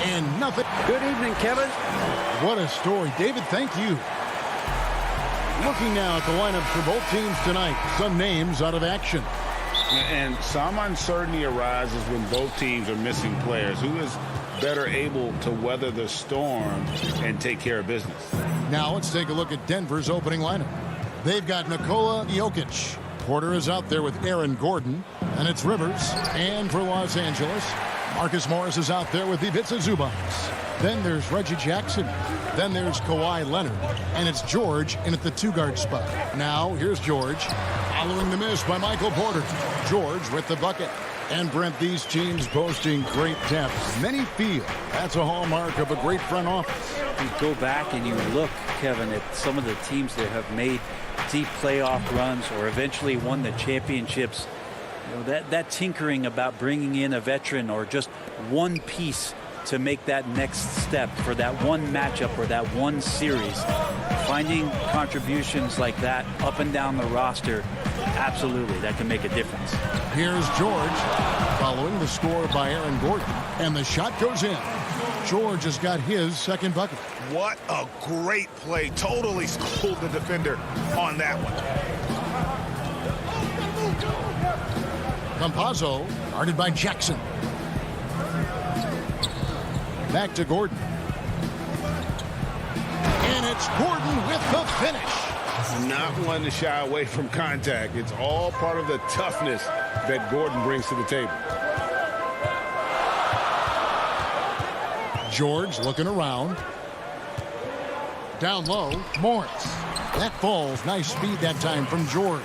And nothing. Good evening, Kevin. What a story. David, thank you. Looking now at the lineups for both teams tonight. Some names out of action. And some uncertainty arises when both teams are missing players. Who is better able to weather the storm and take care of business? Now let's take a look at Denver's opening lineup. They've got Nikola Jokic. Porter is out there with Aaron Gordon. And it's Rivers. And for Los Angeles, Marcus Morris is out there with Ivica Zubac. Then there's Reggie Jackson. Then there's Kawhi Leonard. And it's George in at the two-guard spot. Now, here's George. Following the miss by Michael Porter. George with the bucket. And Brent, these teams boasting great depth. Many feel that's a hallmark of a great front office. You go back and you look, Kevin, at some of the teams that have made deep playoff runs or eventually won the championships. You know, that tinkering about bringing in a veteran or just one piece to make that next step for that one matchup or that one series. Finding contributions like that up and down the roster, absolutely, that can make a difference. Here's George following the score by Aaron Gordon, and the shot goes in. George has got his second bucket. What a great play. Totally schooled the defender on that one. Campazzo, guarded by Jackson. Back to Gordon. And it's Gordon with the finish. Not one to shy away from contact. It's all part of the toughness that Gordon brings to the table. George looking around. Down low, Morris. That falls. Nice speed that time from George.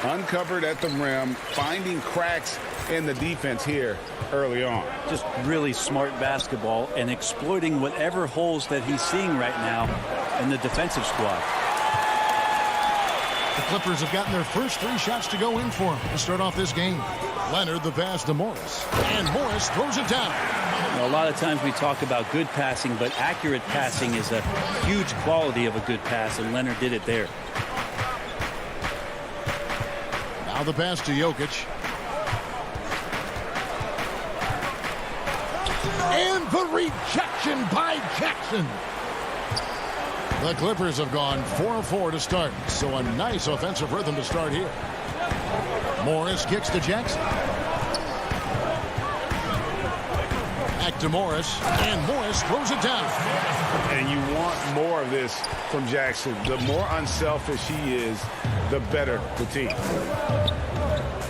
Uncovered at the rim, finding cracks in the defense here early on. Just really smart basketball and exploiting whatever holes that he's seeing right now in the defensive squad. The Clippers have gotten their first three shots to go in for him to start off this game. Leonard the pass to Morris. And Morris throws it down. You know, a lot of times we talk about good passing, but accurate passing is a huge quality of a good pass, and Leonard did it there. Now the pass to Jokic. And the rejection by Jackson. The Clippers have gone 4-4 to start, so a nice offensive rhythm to start here. Morris kicks to Jackson. Back to Morris, and Morris throws it down. And you want more of this from Jackson. The more unselfish he is, the better the team.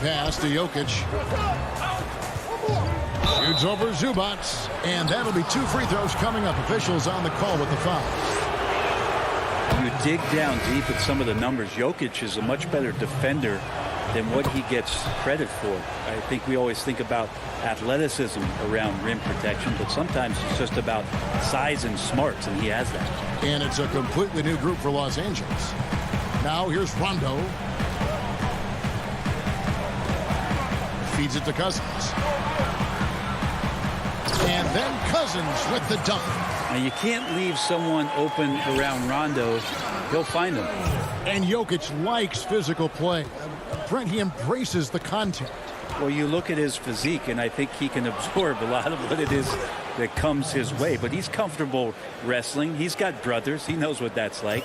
Pass to Jokic. Shoots over Zubac, and that'll be 2 free throws coming up. Officials on the call with the foul. You dig down deep at some of the numbers. Jokic is a much better defender than what he gets credit for. I think we always think about athleticism around rim protection, but sometimes it's just about size and smarts, and he has that. And it's a completely new group for Los Angeles. Now here's Rondo. Feeds it to Cousins. And then Cousins with the dunk. Now you can't leave someone open around Rondo. He'll find them. And Jokic likes physical play. Brent, he embraces the contact. Well, you look at his physique, and I think he can absorb a lot of what it is that comes his way. But he's comfortable wrestling. He's got brothers. He knows what that's like.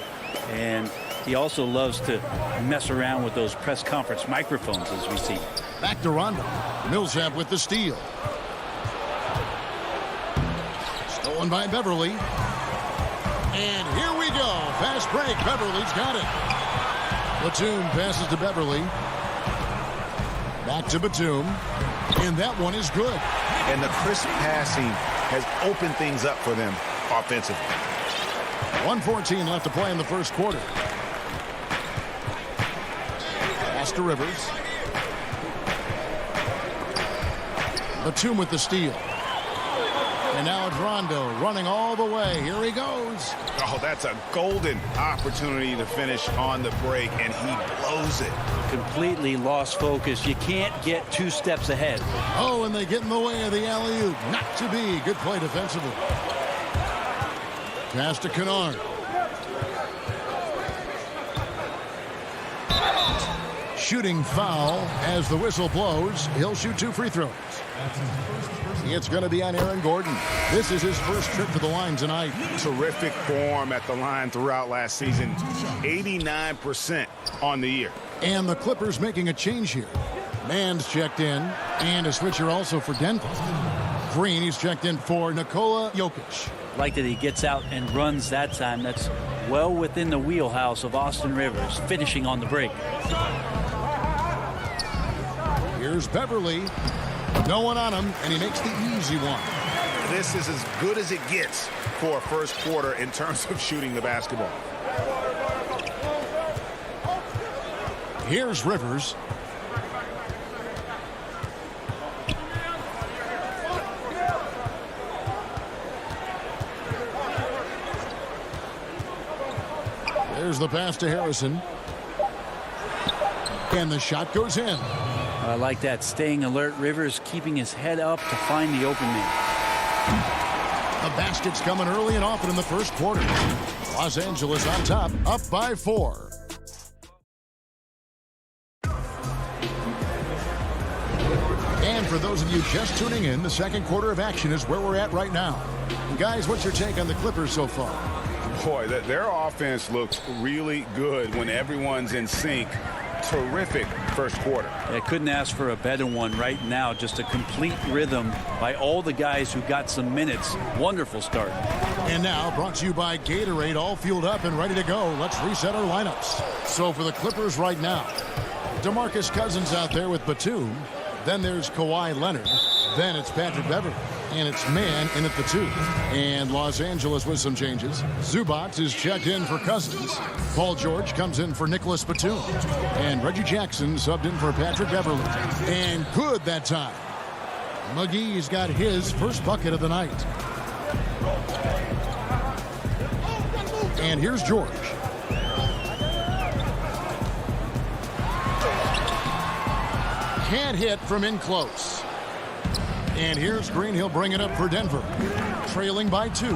And he also loves to mess around with those press conference microphones, as we see. Back to Rondo. Millsap with the steal. Stolen by Beverly. And here we go. Fast break. Beverly's got it. Batum passes to Beverly. Back to Batum. And that one is good. And the crisp passing has opened things up for them offensively. 1:14 left to play in the first quarter. Pass to Rivers. Batum with the steal. And now it's Rondo running all the way. Here he goes. Oh, that's a golden opportunity to finish on the break, and he blows it. Completely lost focus. You can't get 2 steps ahead. Oh, and they get in the way of the alley-oop. Not to be. Good play defensively. Pass to Kennard. Shooting foul as the whistle blows. He'll shoot 2 free throws. It's going to be on Aaron Gordon. This is his first trip to the line tonight. Terrific form at the line throughout last season. 89% on the year. And the Clippers making a change here. Mann's checked in, and a switcher also for Denver. Green, he's checked in for Nikola Jokic. Like that he gets out and runs that time. That's well within the wheelhouse of Austin Rivers, finishing on the break. Here's Beverly. No one on him, and he makes the easy one. This is as good as it gets for a first quarter in terms of shooting the basketball. Here's Rivers. There's the pass to Harrison. And the shot goes in. I like that. Staying alert. Rivers keeping his head up to find the open man. The basket's coming early and often in the first quarter. Los Angeles on top, up by 4. And for those of you just tuning in, the second quarter of action is where we're at right now. And guys, what's your take on the Clippers so far? Boy, their offense looks really good when everyone's in sync. Terrific first quarter. I couldn't ask for a better one right now. Just a complete rhythm by all the guys who got some minutes. Wonderful start. And now, brought to you by Gatorade, all fueled up and ready to go. Let's reset our lineups. So for the Clippers right now, DeMarcus Cousins out there with Batum. Then there's Kawhi Leonard. Then it's Patrick Beverly. And it's Man in at the 2. And Los Angeles with some changes. Zubac is checked in for Cousins. Paul George comes in for Nicholas Batum. And Reggie Jackson subbed in for Patrick Beverly. And good that time. McGee's got his first bucket of the night. And here's George. Can't hit from in close. And here's Green. He'll bring it up for Denver. Trailing by 2.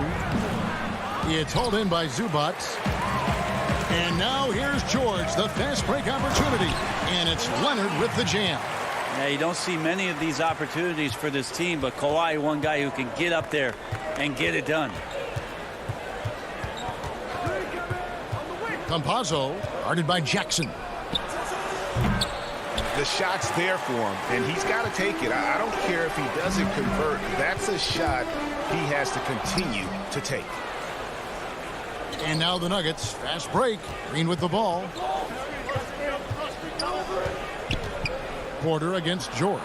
It's hauled in by Zubac. And now here's George, the fast break opportunity. And it's Leonard with the jam. Yeah, you don't see many of these opportunities for this team, but Kawhi, one guy who can get up there and get it done. Campazzo, guarded by Jackson. The shot's there for him, and he's got to take it. I don't care if he doesn't convert. That's a shot he has to continue to take. And now the Nuggets, fast break. Green with the ball. Porter against George.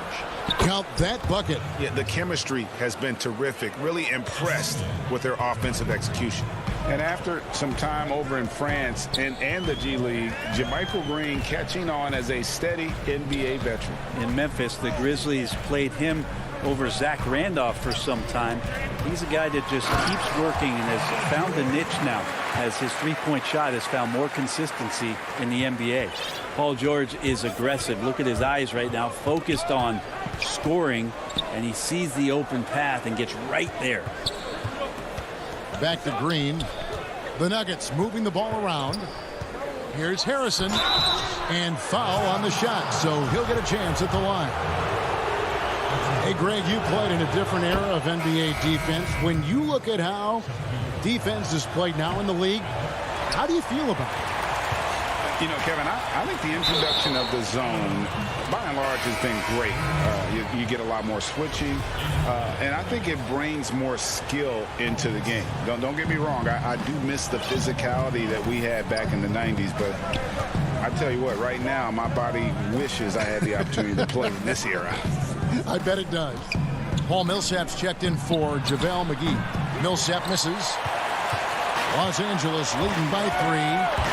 Count that bucket. Yeah, the chemistry has been terrific. Really impressed with their offensive execution. And after some time over in France and the G League, JaMychal Green catching on as a steady NBA veteran. In Memphis, the Grizzlies played him over Zach Randolph for some time. He's a guy that just keeps working and has found a niche now as his three-point shot has found more consistency in the NBA. Paul George is aggressive. Look at his eyes right now, focused on scoring, and he sees the open path and gets right there. Back to Green. The Nuggets moving the ball around. Here's Harrison. And foul on the shot, so he'll get a chance at the line. Hey, Greg, you played in a different era of NBA defense. When you look at how defense is played now in the league, how do you feel about it? You know, Kevin, I think the introduction of the zone, by and large, has been great. You get a lot more switching, and I think it brings more skill into the game. Don't get me wrong. I do miss the physicality that we had back in the 90s, but I tell you what, right now, my body wishes I had the opportunity to play in this era. I bet it does. Paul Millsap's checked in for JaVale McGee. Millsap misses. Los Angeles leading by 3.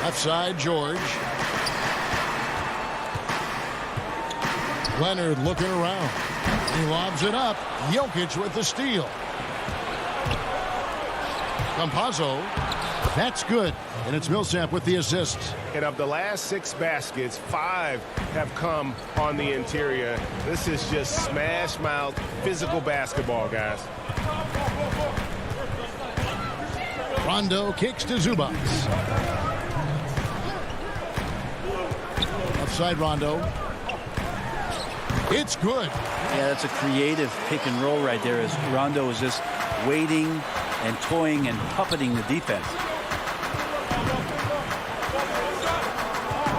Left side, George. Leonard looking around. He lobs it up. Jokic with the steal. Campazzo. That's good. And it's Millsap with the assist. And of the last 6 baskets, 5 have come on the interior. This is just smash mouth physical basketball, guys. Rondo kicks to Zubac. left side, Rondo. It's good. Yeah, that's a creative pick and roll right there as Rondo is just waiting and toying and puppeting the defense.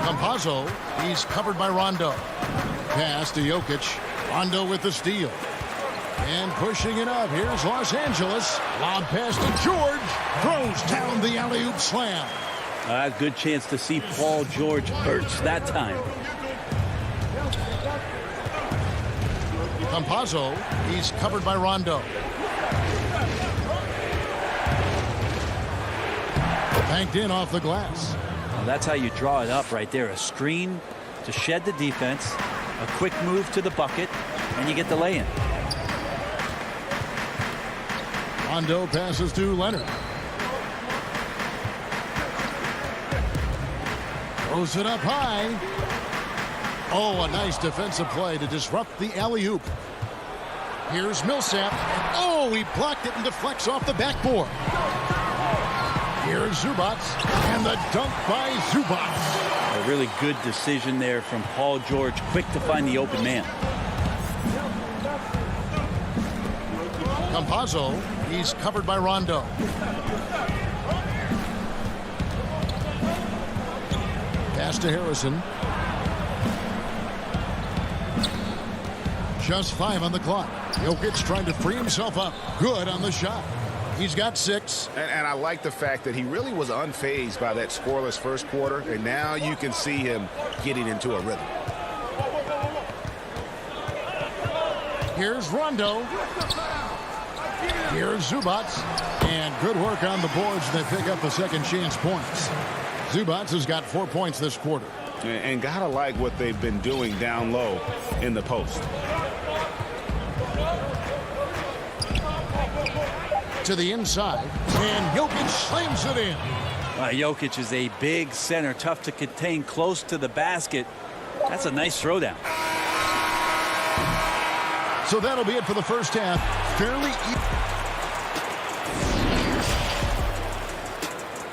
Campazzo, he's covered by Rondo. Pass to Jokic. Rondo with the steal. And pushing it up. Here's Los Angeles. Lob pass to George. Throws down the alley-oop slam. Good chance to see Paul George hurts that time. Campazzo, he's covered by Rondo. Banked in off the glass. Well, that's how you draw it up right there. A screen to shed the defense, a quick move to the bucket, and you get the lay-in. Rondo passes to Leonard. Throws it up high. Oh, a nice defensive play to disrupt the alley-oop. Here's Millsap. Oh, he blocked it and deflects off the backboard. Here's Zubac, and the dunk by Zubac. A really good decision there from Paul George, quick to find the open man. Campazzo, he's covered by Rondo. Pass to Harrison. Just 5 on the clock. Jokic trying to free himself up. Good on the shot. He's got 6. And I like the fact that he really was unfazed by that scoreless first quarter, and now you can see him getting into a rhythm. Here's Rondo. Here's Zubac. And good work on the boards. They pick up the second chance points. Zubac has got 4 points this quarter. And gotta like what they've been doing down low in the post. To the inside, and Jokic slams it in. Jokic is a big center, tough to contain, close to the basket. That's a nice throwdown. So that'll be it for the first half. Fairly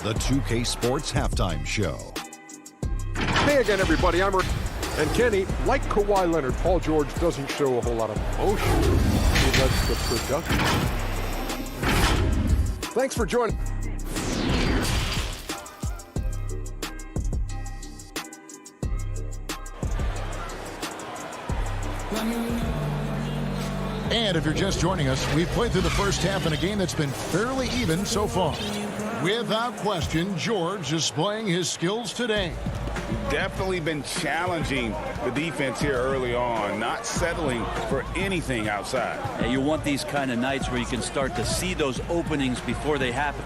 The 2K Sports Halftime Show. Hey again, everybody. I'm Rick. And Kenny, like Kawhi Leonard, Paul George doesn't show a whole lot of emotion. He lets the production. Thanks for joining. And if you're just joining us, we've played through the first half in a game that's been fairly even so far. Without question, George is displaying his skills today. Definitely been challenging the defense here early on, not settling for anything outside. Yeah, you want these kind of nights where you can start to see those openings before they happen.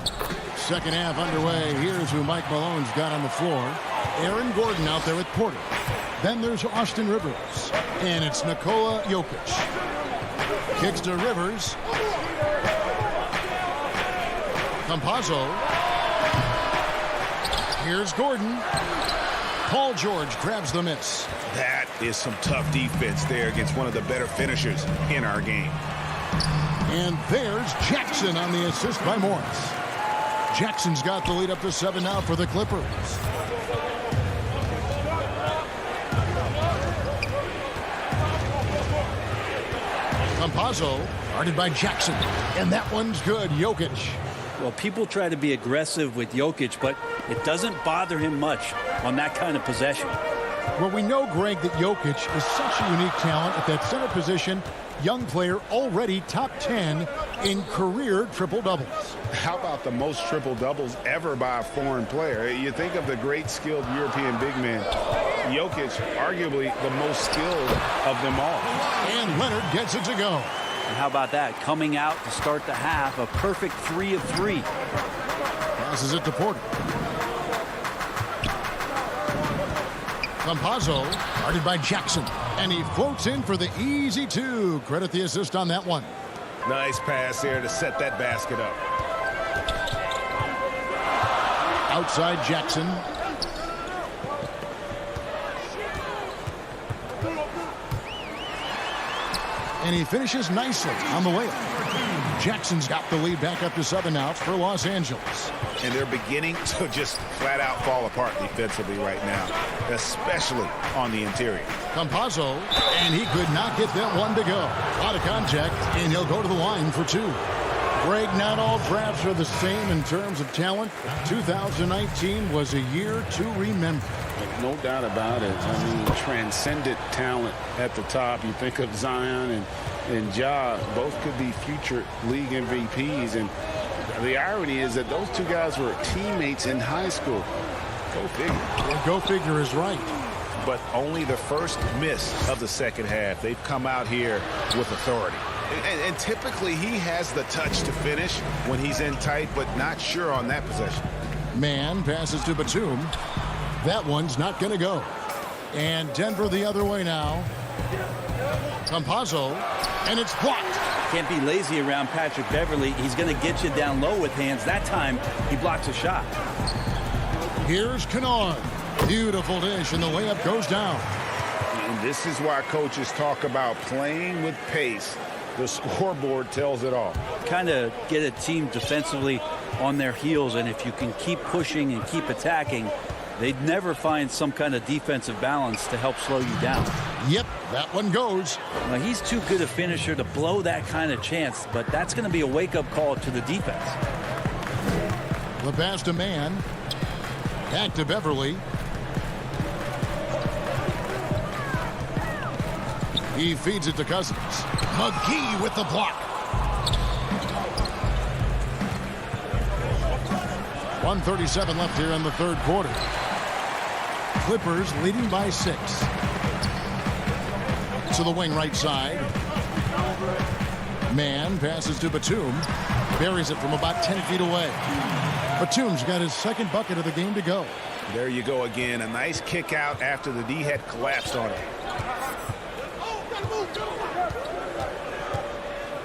Second half underway. Here's who Mike Malone's got on the floor. Aaron Gordon out there with Porter. Then there's Austin Rivers. And it's Nikola Jokic. Kicks to Rivers. Campazzo. Here's Gordon. Paul George grabs the miss. That is some tough defense there against one of the better finishers in our game. And there's Jackson on the assist by Morris. Jackson's got the lead up to 7 now for the Clippers. Campazzo, guarded by Jackson. And that one's good. Jokic. Well, people try to be aggressive with Jokic, but it doesn't bother him much on that kind of possession. Well, we know, Greg, that Jokic is such a unique talent at that center position. Young player, already top 10 in career triple-doubles. How about the most triple-doubles ever by a foreign player? You think of the great skilled European big man. Jokic, arguably the most skilled of them all. And Leonard gets it to go. And how about that? Coming out to start the half, a perfect 3 of 3. Passes it to Porter. Campazzo, guarded by Jackson. And he floats in for the easy 2. Credit the assist on that one. Nice pass there to set that basket up. Outside Jackson. And he finishes nicely on the layup. Jackson's got the lead back up to 7 now for Los Angeles. And they're beginning to just flat out fall apart defensively right now, especially on the interior. Campazzo, and he could not get that one to go. A lot of contact, and he'll go to the line for 2. Greg, not all drafts are the same in terms of talent. 2019 was a year to remember. No doubt about it. I mean, transcendent talent at the top. You think of Zion and Ja, both could be future league MVPs. And the irony is that those two guys were teammates in high school. Go figure. Well, go figure is right. But only the first miss of the second half. They've come out here with authority. And typically he has the touch to finish when he's in tight, but not sure on that possession. Man passes to Batum. That one's not going to go. And Denver the other way now. Campazzo, and it's blocked. Can't be lazy around Patrick Beverly. He's going to get you down low with hands. That time, he blocks a shot. Here's Kennard. Beautiful dish, and the layup goes down. And this is why coaches talk about playing with pace. The scoreboard tells it all. Kind of get a team defensively on their heels, and if you can keep pushing and keep attacking, they'd never find some kind of defensive balance to help slow you down. Yep, that one goes. Now, he's too good a finisher to blow that kind of chance, but that's going to be a wake-up call to the defense. The pass to Man. Back to Beverly. He feeds it to Cousins. McGee with the block. 1:37 left here in the third quarter. Clippers leading by 6. To the wing right side. Man passes to Batum. Buries it from about 10 feet away. Batum's got his second bucket of the game to go. There you go again. A nice kick out after the D had collapsed on it.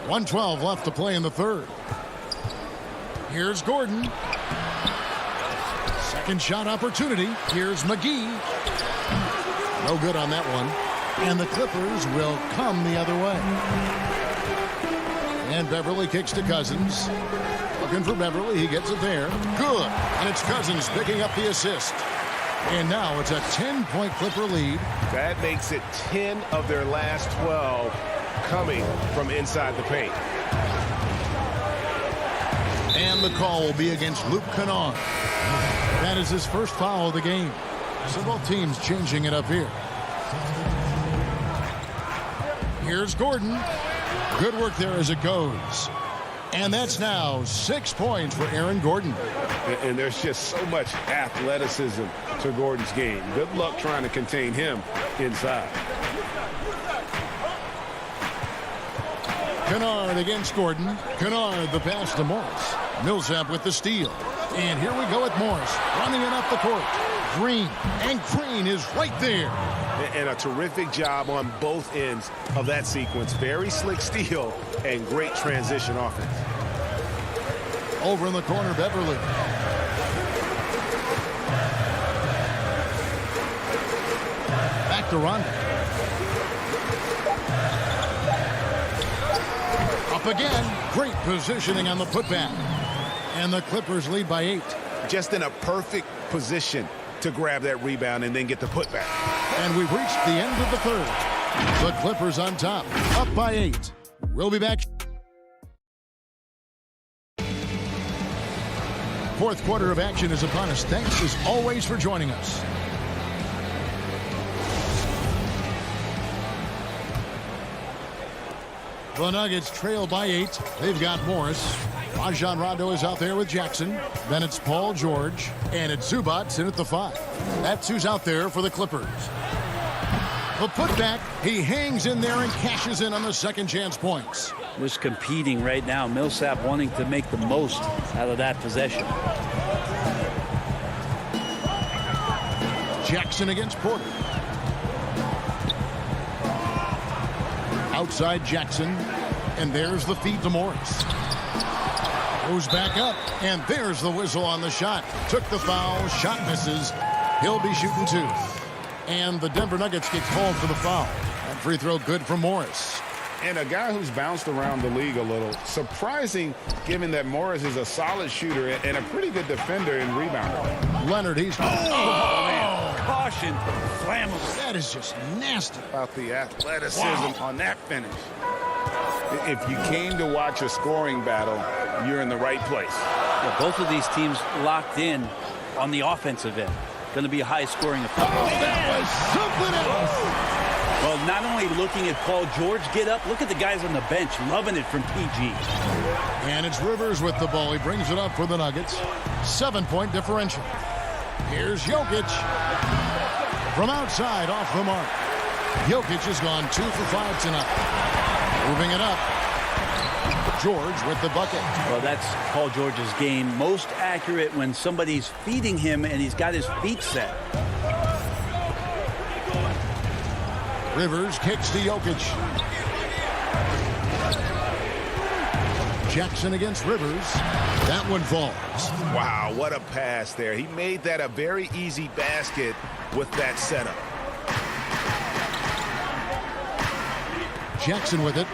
1:12 left to play in the third. Here's Gordon. Second shot opportunity. Here's McGee. No good on that one. And the Clippers will come the other way. And Beverly kicks to Cousins. Looking for Beverly. He gets it there. Good. And it's Cousins picking up the assist. And now it's a 10-point Clipper lead. That makes it 10 of their last 12 coming from inside the paint. And the call will be against Luke Kennard. That is his first foul of the game. So both teams changing it up here. Here's Gordon. Good work there as it goes. And that's now 6 points for Aaron Gordon. And there's just so much athleticism to Gordon's game. Good luck trying to contain him inside. Kennard against Gordon. Kennard the pass to Morris. Millsap with the steal. And here we go with Morris running it up the court. Green. And Green is right there. And a terrific job on both ends of that sequence. Very slick steal and great transition offense. Over in the corner, Beverly. Back to Rondo. Up again. Great positioning on the putback. And the Clippers lead by 8. Just in a perfect position to grab that rebound and then get the putback. And we've reached the end of the third. The Clippers on top, up by 8. We'll be back. Fourth quarter of action is upon us. Thanks as always for joining us. The Nuggets trail by 8. They've got Morris. Rajon Rondo is out there with Jackson. Then it's Paul George. And it's Zubac in at the 5. That's who's out there for the Clippers. The putback. He hangs in there and cashes in on the second chance points. Just competing right now. Millsap wanting to make the most out of that possession. Jackson against Porter. Outside Jackson. And there's the feed to Morris. Goes back up, and there's the whistle on the shot. Took the foul, shot misses. He'll be shooting 2. And the Denver Nuggets get called for the foul. That free throw good for Morris. And a guy who's bounced around the league a little. Surprising, given that Morris is a solid shooter and a pretty good defender and rebounder. Leonard, he's... Man. Caution. Flammable. That is just nasty. About the athleticism on that finish. If you came to watch a scoring battle, you're in the right place. Yeah, both of these teams locked in on the offensive end. Going to be a high-scoring affair. That was something else. Well, not only looking at Paul George get up, look at the guys on the bench loving it from PG. And it's Rivers with the ball. He brings it up for the Nuggets. 7-point differential. Here's Jokic. From outside, off the mark. Jokic has gone 2 for 5 tonight. Moving it up. George with the bucket. Well, that's Paul George's game. Most accurate when somebody's feeding him and he's got his feet set. Rivers kicks to Jokic. Jackson against Rivers. That one falls. Wow, what a pass there. He made that a very easy basket with that setup. Jackson with it.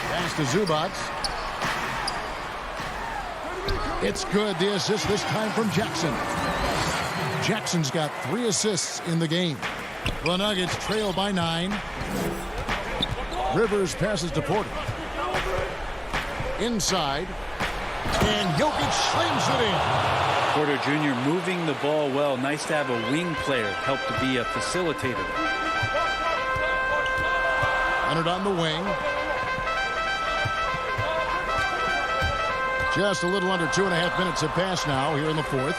Pass to Zubac. It's good. The assist this time from Jackson. Jackson's got 3 assists in the game. The Nuggets trail by 9. Rivers passes to Porter. Inside. And Jokic slings it in. Porter Jr. moving the ball well. Nice to have a wing player help to be a facilitator. Leonard on the wing. Just a little under 2.5 minutes have passed now here in the fourth.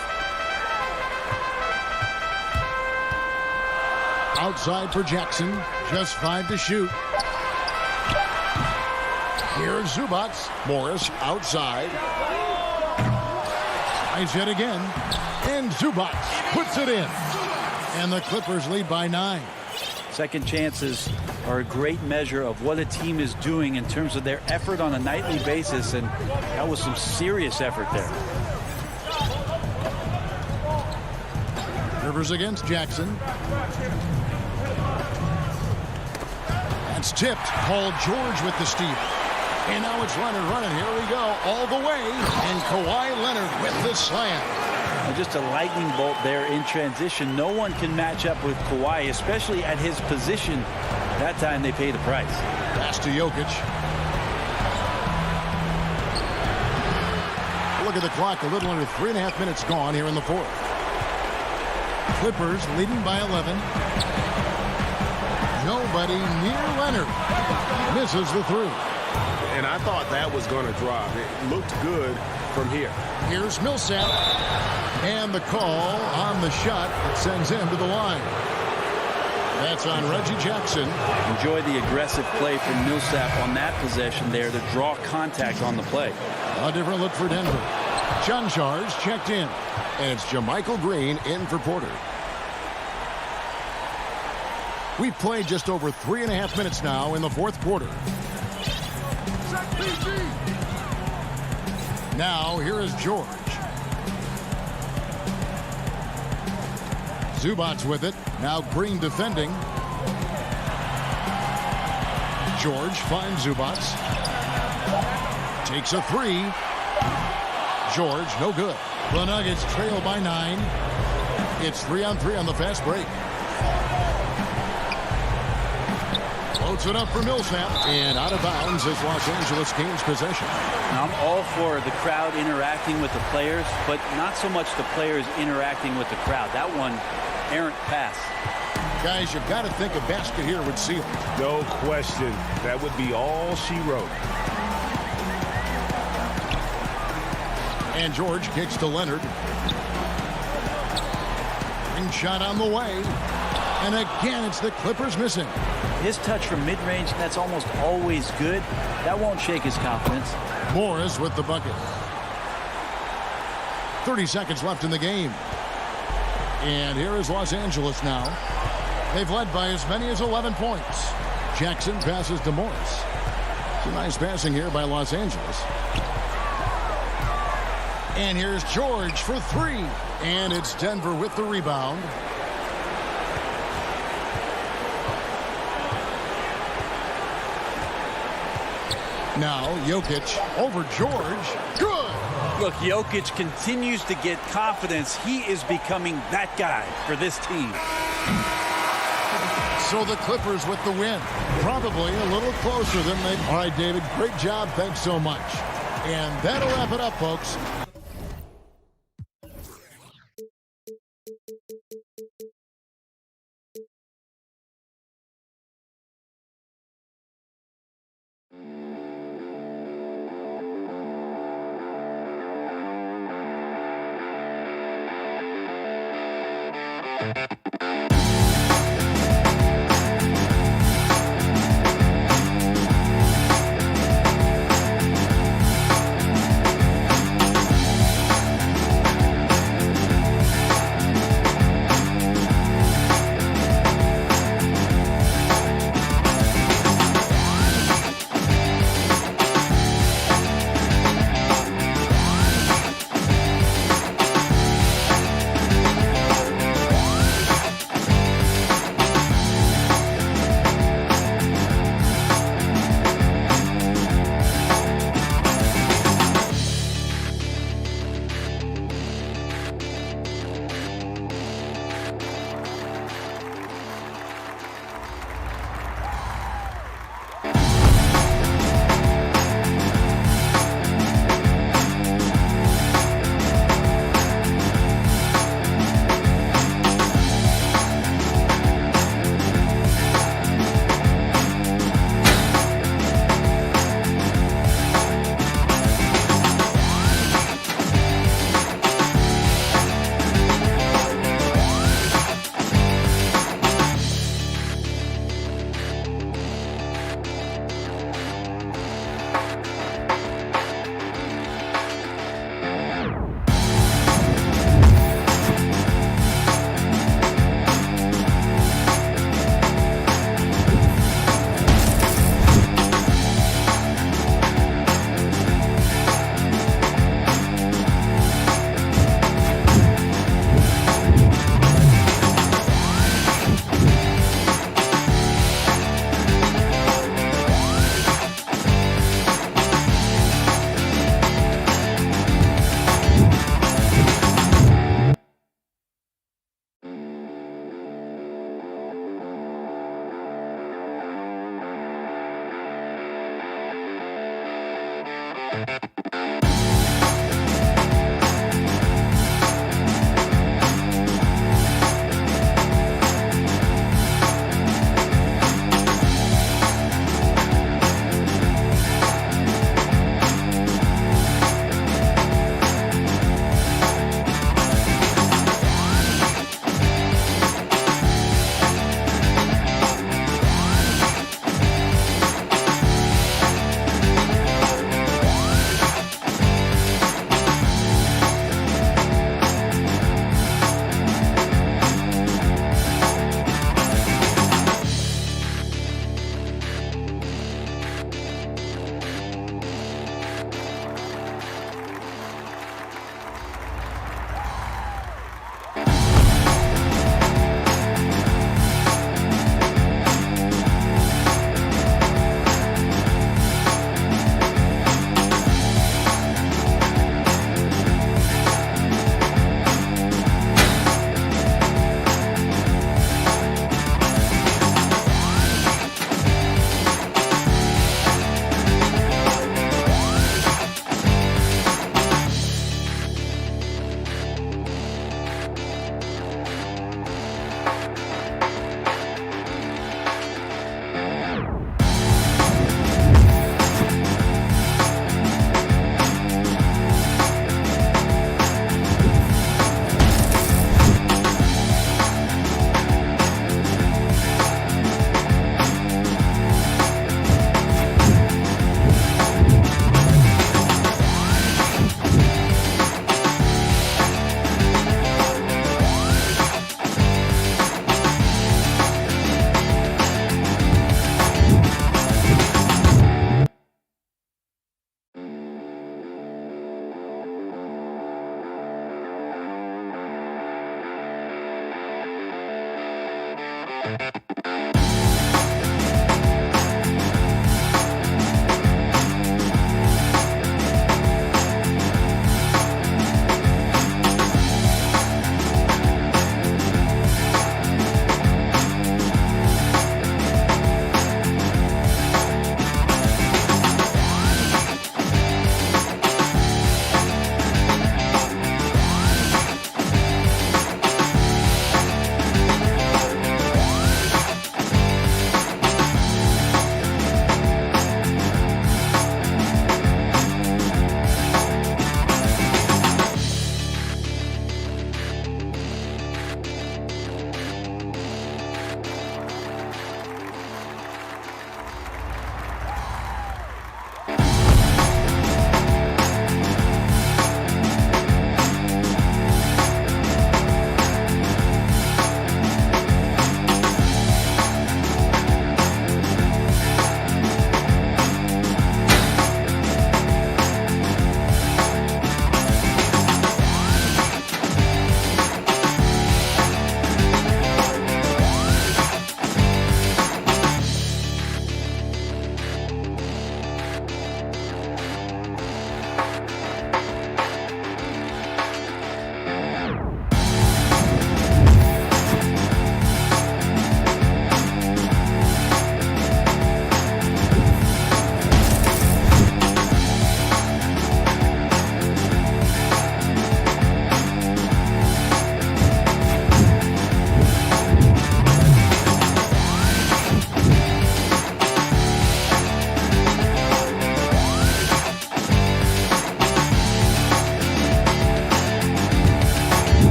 Outside for Jackson. Just 5 to shoot. Here's Zubac. Morris outside. Tries it again. And Zubac puts it in. And the Clippers lead by 9. Second chances are a great measure of what a team is doing in terms of their effort on a nightly basis, and that was some serious effort there. Rivers against Jackson. That's tipped. Paul George with the steal. And now it's Leonard running. Here we go. All the way. And Kawhi Leonard with the slam. And just a lightning bolt there in transition. No one can match up with Kawhi, especially at his position. That time they pay the price. Pass to Jokic. Look at the clock. A little under 3.5 minutes gone here in the fourth. Clippers leading by 11. Nobody near Leonard. Misses the three. And I thought that was going to drop. It looked good from here. Here's Millsap. And the call on the shot that sends him to the line. That's on Reggie Jackson. Enjoy the aggressive play from Millsap on that possession there to draw contact on the play. A different look for Denver. Chanchars checked in. And it's JaMychal Green in for Porter. We've played just over 3.5 minutes now in the fourth quarter. Now here is George. Zubac with it. Now Green defending. George finds Zubac. Takes a three. George, no good. The Nuggets trail by 9. It's 3-on-3 on the fast break. Floats it up for Millsap. And out of bounds as Los Angeles gains possession. Now, I'm all for the crowd interacting with the players, but not so much the players interacting with the crowd. That one, errant pass. Guys, you've got to think a basket here would seal it. No question. That would be all she wrote. And George kicks to Leonard. Ring shot on the way. And again, it's the Clippers missing. His touch from mid-range, that's almost always good. That won't shake his confidence. Morris with the bucket. 30 seconds left in the game. And here is Los Angeles now. They've led by as many as 11 points. Jackson passes to Morris. Some nice passing here by Los Angeles. And here's George for three. And it's Denver with the rebound. Now Jokic over George. Good. Look, Jokic continues to get confidence. He is becoming that guy for this team. So the Clippers with the win. Probably a little closer than they... All right, David, great job. Thanks so much. And that'll wrap it up, folks.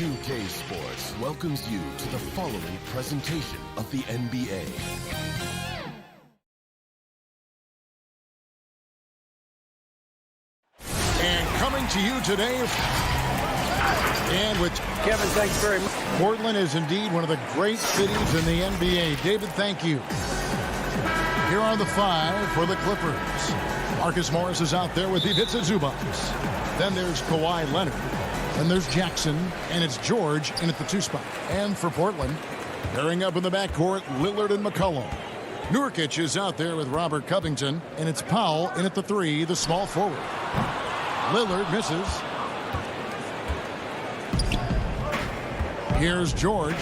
2K Sports welcomes you to the following presentation of the NBA. And coming to you today, and with Kevin, thanks very much. Portland is indeed one of the great cities in the NBA. David, thank you. Here are the 5 for the Clippers. Marcus Morris is out there with Ivica Zubac. Then there's Kawhi Leonard. Then there's Jackson, and it's George in at the 2 spot. And for Portland, pairing up in the backcourt, Lillard and McCollum. Nurkic is out there with Robert Covington, and it's Powell in at the 3, the small forward. Lillard misses. Here's George.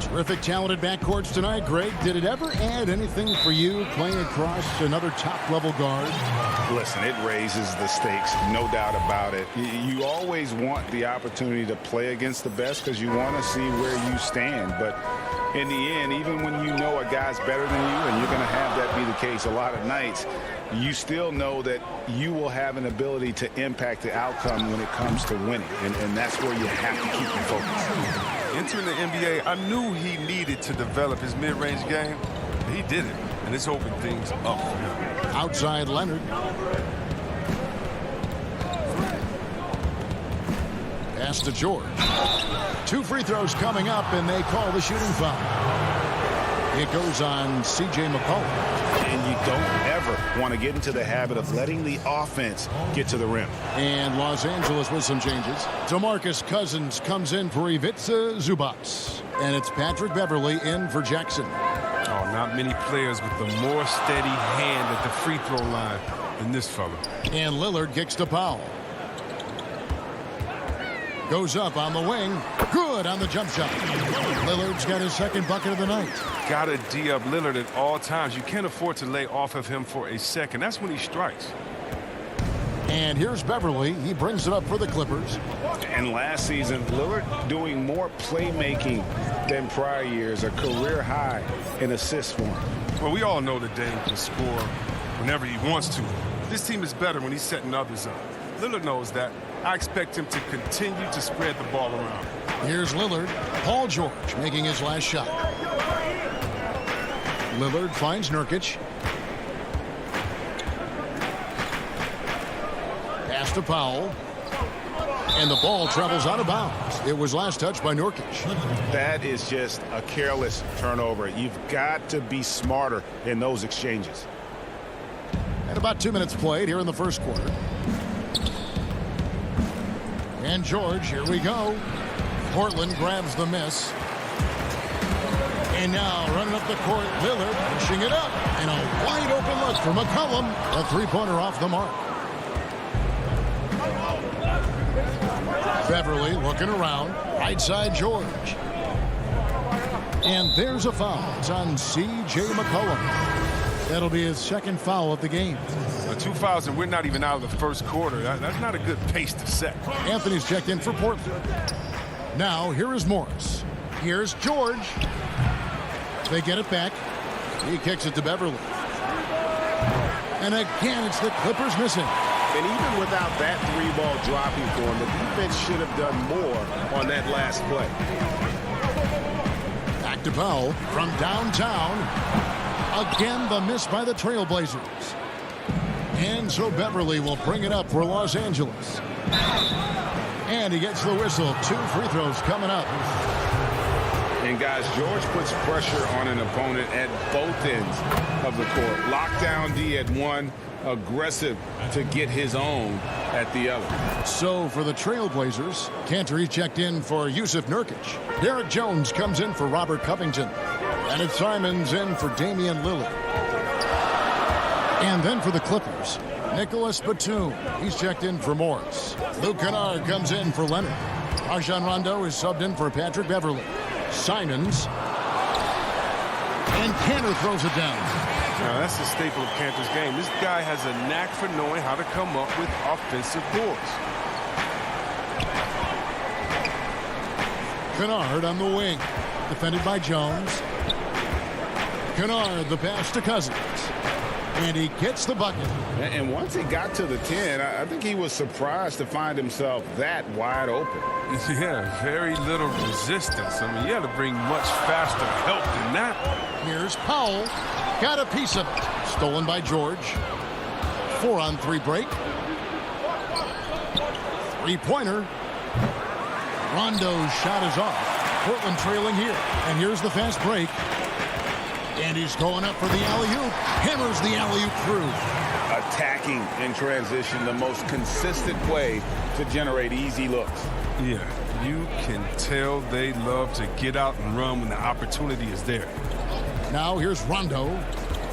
Terrific, talented backcourts tonight. Greg, did it ever add anything for you playing across another top-level guard? Listen, it raises the stakes, no doubt about it. You always want the opportunity to play against the best because you want to see where you stand. But in the end, even when you know a guy's better than you, and you're going to have that be the case a lot of nights, you still know that you will have an ability to impact the outcome when it comes to winning. And that's where you have to keep your focus. Entering the NBA, I knew he needed to develop his mid-range game. He did it, and it's opened things up for him. Outside Leonard. Pass to George. 2 free throws coming up, and they call the shooting foul. It goes on C.J. McCollum. And you don't ever want to get into the habit of letting the offense get to the rim. And Los Angeles with some changes. DeMarcus Cousins comes in for Ivica Zubac. And it's Patrick Beverley in for Jackson. Oh, not many players with the more steady hand at the free throw line than this fella. And Lillard kicks to Powell. Goes up on the wing. Good on the jump shot. Lillard's got his second bucket of the night. Got to D up Lillard at all times. You can't afford to lay off of him for a second. That's when he strikes. And here's Beverly. He brings it up for the Clippers. And last season, Lillard doing more playmaking than prior years, a career high in assists for him. Well, we all know that Dame can score whenever he wants to. This team is better when he's setting others up. Lillard knows that. I expect him to continue to spread the ball around. Here's Lillard. Paul George making his last shot. Lillard finds Nurkic. Pass to Powell. And the ball travels out of bounds. It was last touched by Nurkic. That is just a careless turnover. You've got to be smarter in those exchanges. And about 2 minutes played here in the first quarter. And George, here we go. Portland grabs the miss. And now running up the court, Lillard pushing it up. And a wide open look for McCollum. A three-pointer off the mark. Beverly looking around. Right side, George. And there's a foul. It's on C.J. McCollum. That'll be his second foul of the game. 2 fouls, and we're not even out of the first quarter. That's not a good pace to set. Anthony's checked in for Portland. Now, here is Morris. Here's George. They get it back. He kicks it to Beverly. And again, it's the Clippers missing. And even without that three-ball dropping for him, the defense should have done more on that last play. Back to Powell from downtown. Again, the miss by the Trailblazers. And so Beverly will bring it up for Los Angeles. And he gets the whistle. 2 free throws coming up. And guys, George puts pressure on an opponent at both ends of the court. Lockdown D at one, aggressive to get his own at the other. So for the Trailblazers, Cantor checked in for Yusuf Nurkic. Derek Jones comes in for Robert Covington. And it's Simons in for Damian Lillard. And then for the Clippers, Nicholas Batum. He's checked in for Morris. Luke Kennard comes in for Leonard. Rajon Rondo is subbed in for Patrick Beverly. Simons. And Cantor throws it down. Now, that's the staple of Cantor's game. This guy has a knack for knowing how to come up with offensive boards. Kennard on the wing. Defended by Jones. Kennard, the pass to Cousins. And he gets the bucket. And once he got to the 10, I think he was surprised to find himself that wide open. Yeah, very little resistance. I mean, you had to bring much faster help than that. Here's Powell. Got a piece of it. Stolen by George. 4-on-3 break. Three-pointer. Rondo's shot is off. Portland trailing here. And here's the fast break. And he's going up for the alley-oop. Hammers the alley-oop through. Attacking in transition, the most consistent way to generate easy looks. Yeah, you can tell they love to get out and run when the opportunity is there. Now here's Rondo.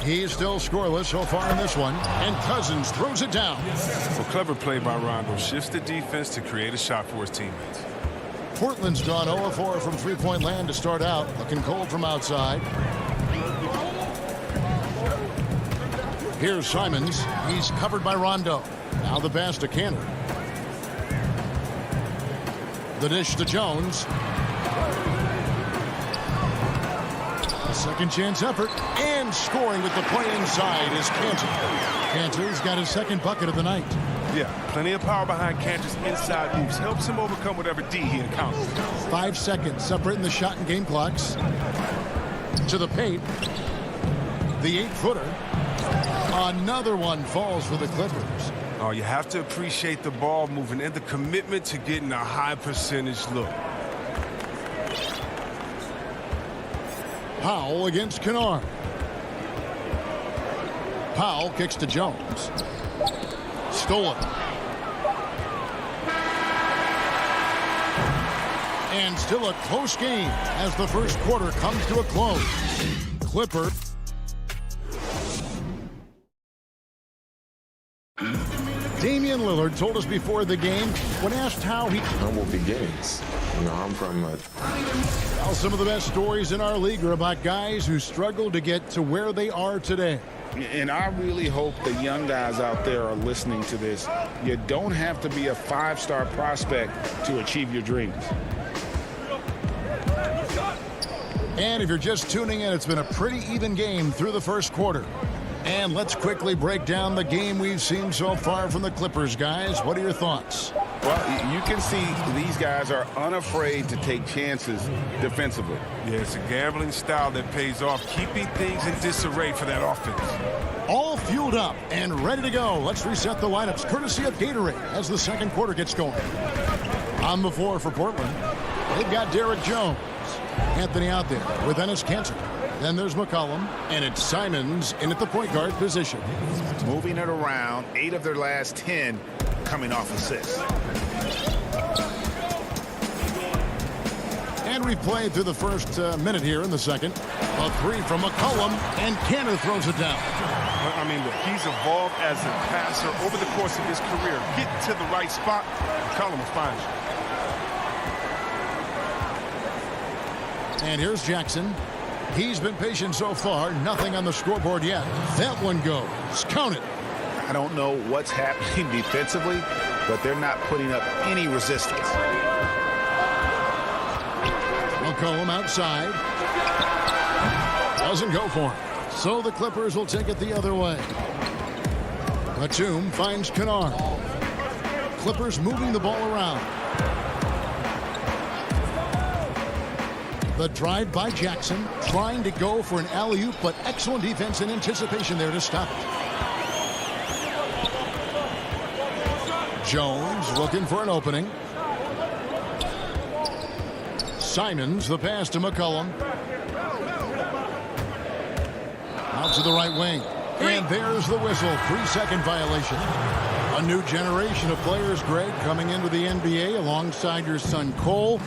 He's still scoreless so far in this one. And Cousins throws it down. Well, clever play by Rondo. Shifts the defense to create a shot for his teammates. Portland's gone 0-4 from three-point land to start out. Looking cold from outside. Here's Simons. He's covered by Rondo. Now the pass to Cantor. The dish to Jones. A second chance effort. And scoring with the play inside is Cantor. Cantor's got his second bucket of the night. Yeah, plenty of power behind Cantor's inside moves. Helps him overcome whatever D he encounters. 5 seconds separating the shot and game clocks. To the paint. The 8-footer. Another one falls for the Clippers. Oh, you have to appreciate the ball moving and the commitment to getting a high percentage look. Powell against Kennard. Powell kicks to Jones. Stolen. And still a close game as the first quarter comes to a close. Clipper. Damian Lillard Lillard told us before the game, when asked how he... Humble beginnings. You know, I'm from a... Well, some of the best stories in our league are about guys who struggled to get to where they are today. And I really hope the young guys out there are listening to this. You don't have to be a 5-star prospect to achieve your dreams. And if you're just tuning in, it's been a pretty even game through the first quarter. And let's quickly break down the game we've seen so far from the Clippers, guys. What are your thoughts? Well, you can see these guys are unafraid to take chances defensively. Yeah, it's a gambling style that pays off, keeping things in disarray for that offense. All fueled up and ready to go. Let's reset the lineups courtesy of Gatorade as the second quarter gets going. On the floor for Portland, they've got Derek Jones. Anthony out there with Enes Kanter. Then there's McCollum, and it's Simons in at the point guard position. Moving it around, 8 of their last 10 coming off assists. And we've played through the first minute here in the second. A 3 from McCollum, and Kanter throws it down. I mean, look, he's evolved as a passer over the course of his career. Get to the right spot, McCollum will find you. And here's Jackson. He's been patient so far. Nothing on the scoreboard yet. That one goes. Count it. I don't know what's happening defensively, but they're not putting up any resistance. McCollum outside. Doesn't go for him. So the Clippers will take it the other way. Batum finds Kennard. Clippers moving the ball around. The drive by Jackson, trying to go for an alley-oop, but excellent defense and anticipation there to stop it. Jones looking for an opening. Simons, the pass to McCollum. Out to the right wing. And there's the whistle. 3-second violation. A new generation of players, Greg, coming into the NBA alongside your son Cole.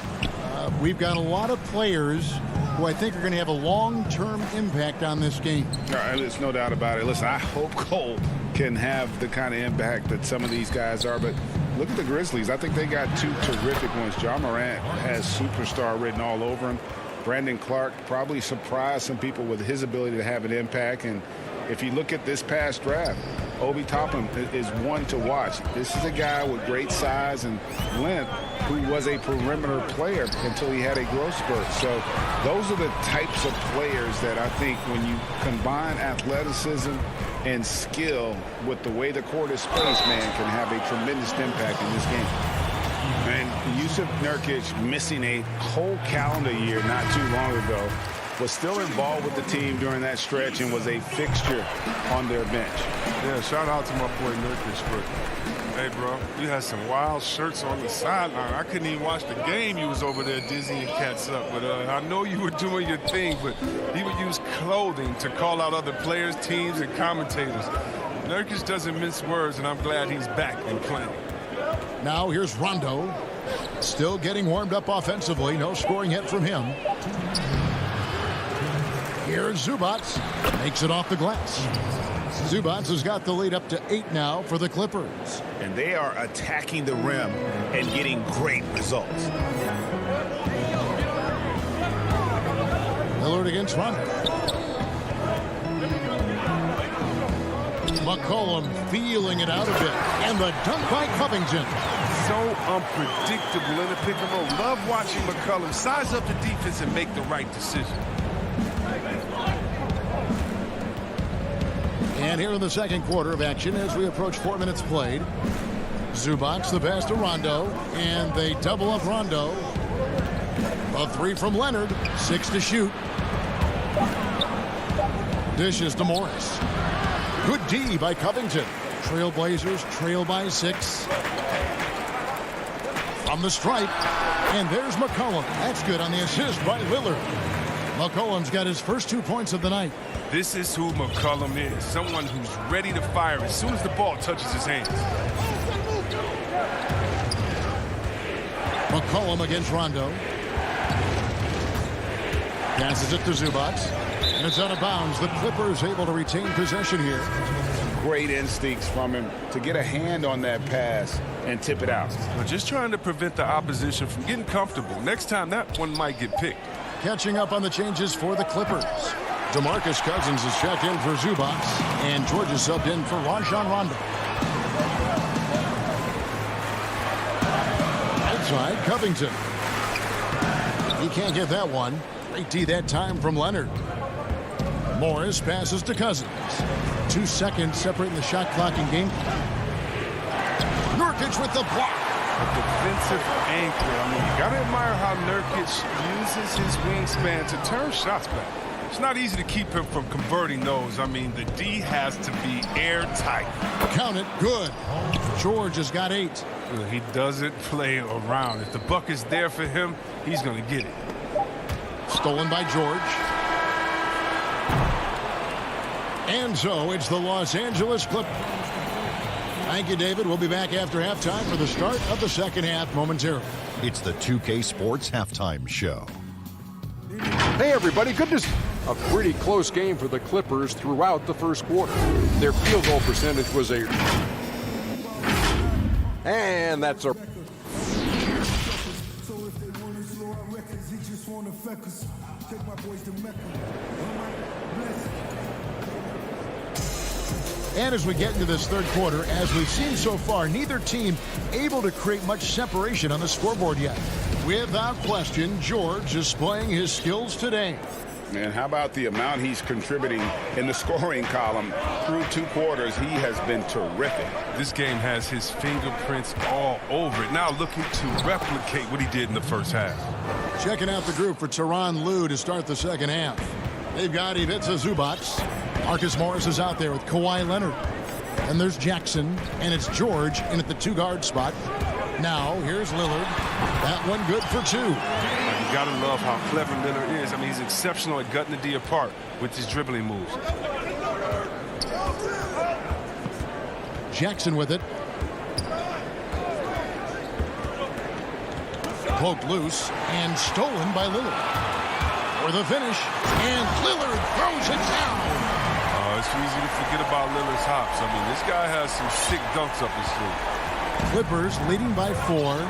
We've got a lot of players who I think are going to have a long-term impact on this game. There's no doubt about it. Listen, I hope Cole can have the kind of impact that some of these guys are, but look at the Grizzlies. I think they got 2 terrific ones. John Morant has superstar written all over him. Brandon Clark probably surprised some people with his ability to have an impact. And if you look at this past draft, Obi Toppin is one to watch. This is a guy with great size and length who was a perimeter player until he had a growth spurt. So those are the types of players that I think when you combine athleticism and skill with the way the court is spaced, man, can have a tremendous impact in this game. And Yusuf Nurkic missing a whole calendar year not too long ago, was still involved with the team during that stretch and was a fixture on their bench. Yeah, shout out to my boy Nurkic, but hey, bro, you had some wild shirts on the sideline. I couldn't even watch the game. You was over there dizzying cats up, but I know you were doing your thing, but he would use clothing to call out other players, teams, and commentators. Nurkic doesn't mince words, and I'm glad he's back and playing. Now here's Rondo. Still getting warmed up offensively. No scoring yet from him. Here's Zubac. Makes it off the glass. Zubac has got the lead up to 8 now for the Clippers. And they are attacking the rim and getting great results. Lillard against Rondo. McCollum feeling it out a bit. And the dunk by Covington. So unpredictable in the pick and roll. Love watching McCollum size up the defense and make the right decision. And here in the second quarter of action as we approach 4 minutes played. Zubac, the pass to Rondo, and they double up Rondo. A 3 from Leonard, 6 to shoot. Dishes to Morris. Good D by Covington. Trailblazers trail by 6. From the stripe, and there's McCollum. That's good on the assist by Lillard. McCollum's got his first 2 points of the night. This is who McCollum is, someone who's ready to fire as soon as the ball touches his hands. McCollum against Rondo. Passes it to Zubac. And it's out of bounds. The Clippers able to retain possession here. great instincts from him to get a hand on that pass and tip it out. We're just trying to prevent the opposition from getting comfortable. Next time, that one might get picked. Catching up on the changes for the Clippers. DeMarcus Cousins is checked in for Zubac, and George is subbed in for Rajon Rondo. Outside, Covington. He can't get that one. Great D that time from Leonard. Morris passes to Cousins. 2 seconds separating the shot clock and game. Nurkic with the block. A defensive anchor. I mean, you got to admire how Nurkic uses his wingspan to turn shots back. It's not easy to keep him from converting those. I mean, the D has to be airtight. Count it. Good. George has got 8. He doesn't play around. If the buck is there for him, he's going to get it. Stolen by George. And so it's the Los Angeles Clippers. Thank you, David. We'll be back after halftime for the start of the second half momentarily. It's the 2K Sports Halftime Show. Hey, everybody. Good to see. A pretty close game for the Clippers throughout the first quarter. Their field goal percentage was a... And that's a... And as we get into this third quarter, as we've seen so far, neither team able to create much separation on the scoreboard yet. Without question, George displaying his skills today. And how about the amount he's contributing in the scoring column? Through 2 quarters, he has been terrific. This game has his fingerprints all over it. Now looking to replicate what he did in the first half. Checking out the group for Tyronn Lue to start the second half. They've got Ivica Zubac. Marcus Morris is out there with Kawhi Leonard. And there's Jackson, and it's George in at the 2-guard spot. Now, here's Lillard. That one good for 2. You got to love how clever Lillard is. I mean, he's exceptional at gutting the D apart with his dribbling moves. Jackson with it. Poked loose and stolen by Lillard. For the finish, and Lillard throws it down. It's easy to forget about Lillard's hops. I mean, this guy has some sick dunks up his sleeve. Clippers leading by 4.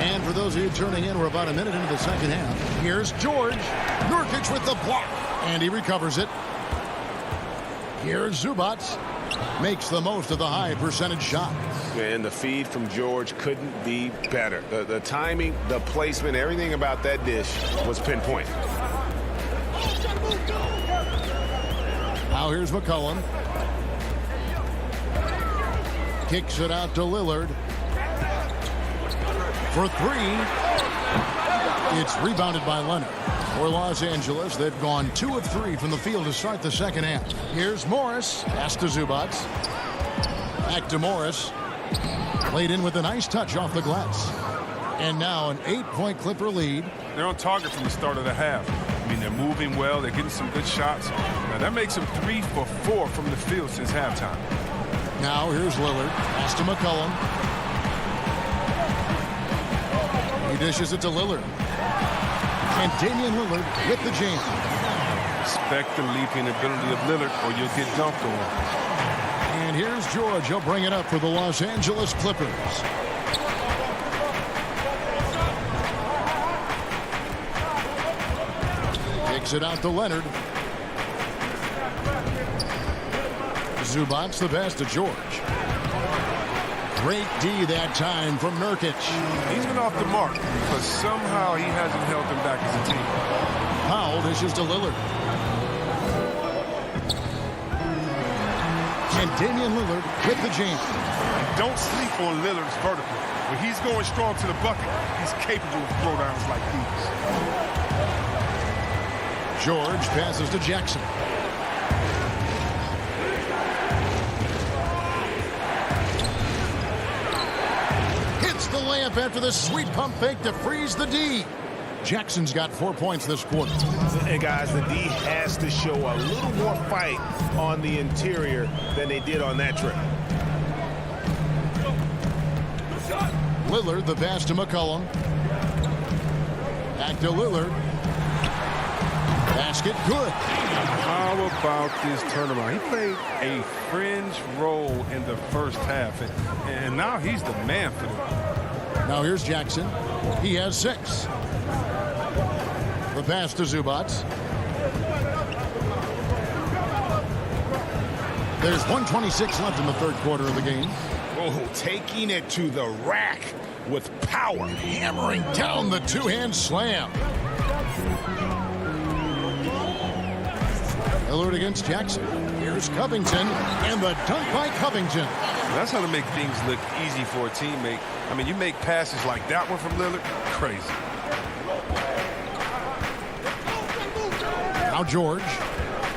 And for those of you turning in, we're about a minute into the second half. Here's George. Nurkic with the block. And he recovers it. Here's Zubac. Makes the most of the high percentage shot. And the feed from George couldn't be better. The timing, the placement, everything about that dish was pinpoint. Now here's McCollum. Kicks it out to Lillard. For 3. It's rebounded by Leonard. For Los Angeles, they've gone 2 of 3 from the field to start the second half. Here's Morris. Pass to Zubac. Back to Morris. Played in with a nice touch off the glass. And now an 8-point Clipper lead. They're on target from the start of the half. I mean, they're moving well. They're getting some good shots. Now, that makes them 3 for 4 from the field since halftime. Now here's Lillard. Pass to McCollum. He dishes it to Lillard. And Damian Lillard with the jam. Respect the leaping ability of Lillard or you'll get dunked on. And here's George. He'll bring it up for the Los Angeles Clippers. Kicks it out to Leonard. Zubac the pass to George. Great D that time from Nurkic. He's been off the mark, but somehow he hasn't held them back as a team. Powell dishes to Lillard. And Damian Lillard with the jam. Don't sleep on Lillard's vertical. When he's going strong to the bucket, he's capable of throwdowns like these. George passes to Jackson. Hits the layup after the sweet pump fake to freeze the D. Jackson's got 4 points this quarter. And guys, the D has to show a little more fight on the interior than they did on that trip. Lillard the pass to McCollum. Back to Lillard. Basket good. How about this turnaround? He played a fringe role in the first half, and now he's the man for them. Now here's Jackson. He has 6. The pass to Zubats. There's 1:26 left in the third quarter of the game. Oh, taking it to the rack with power. Hammering down the two-hand slam. Lillard against Jackson. Here's Covington, and the dunk by Covington. That's how to make things look easy for a teammate. I mean, you make passes like that one from Lillard, crazy. Now George,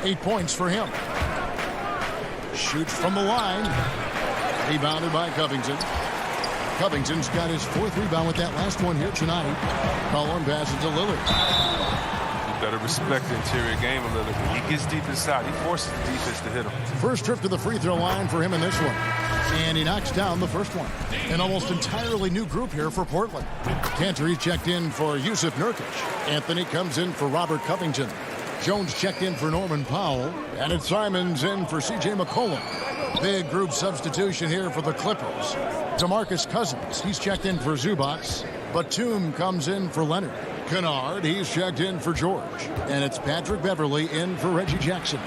8 points for him. Shoots from the line. Rebounded by Covington. Covington's got his 4th rebound with that last one here tonight. Collin passes to Lillard. You better respect the interior game a little bit. He gets deep inside. He forces the defense to hit him. First trip to the free throw line for him in this one. And he knocks down the first one. An almost entirely new group here for Portland. Cantor checked in for Yusuf Nurkic. Anthony comes in for Robert Covington. Jones checked in for Norman Powell. And it's Simons in for C.J. McCollum. Big group substitution here for the Clippers. DeMarcus Cousins, he's checked in for Zubats. Batum comes in for Leonard. Kennard, he's checked in for George. And it's Patrick Beverly in for Reggie Jackson.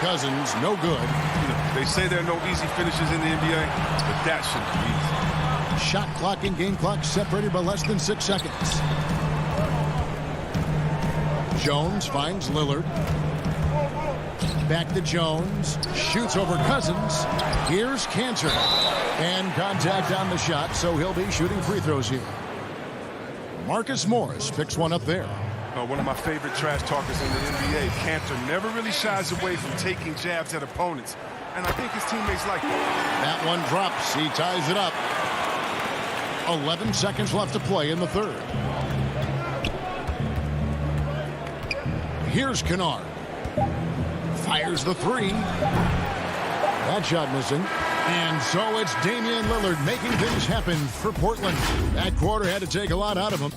Cousins, no good. You know, they say there are no easy finishes in the NBA, but that shouldn't be easy. Shot clock and game clock separated by less than 6 seconds. Jones finds Lillard. Back to Jones. Shoots over Cousins. Here's Cantor. And contact on the shot, so he'll be shooting free throws here. Marcus Morris picks one up there. One of my favorite trash talkers in the NBA, Cantor, never really shies away from taking jabs at opponents. And I think his teammates like that. That one drops. He ties it up. 11 seconds left to play in the third. Here's Kennard. Fires the 3. That shot missing. And so it's Damian Lillard making things happen for Portland. That quarter had to take a lot out of him.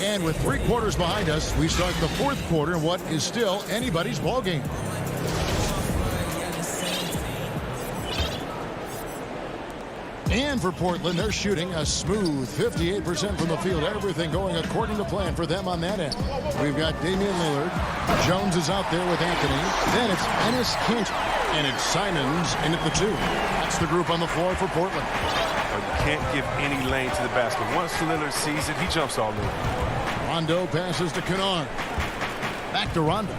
And with 3 quarters behind us, we start the fourth quarter in what is still anybody's ball game. And for Portland, they're shooting a smooth 58% from the field. Everything going according to plan for them on that end. We've got Damian Lillard. Jones is out there with Anthony. Then it's Enes Kanter. And it's Simons in at the 2. That's the group on the floor for Portland. You can't give any lane to the basket. Once Lillard sees it, he jumps all over. Rondo passes to Kennard. Back to Rondo.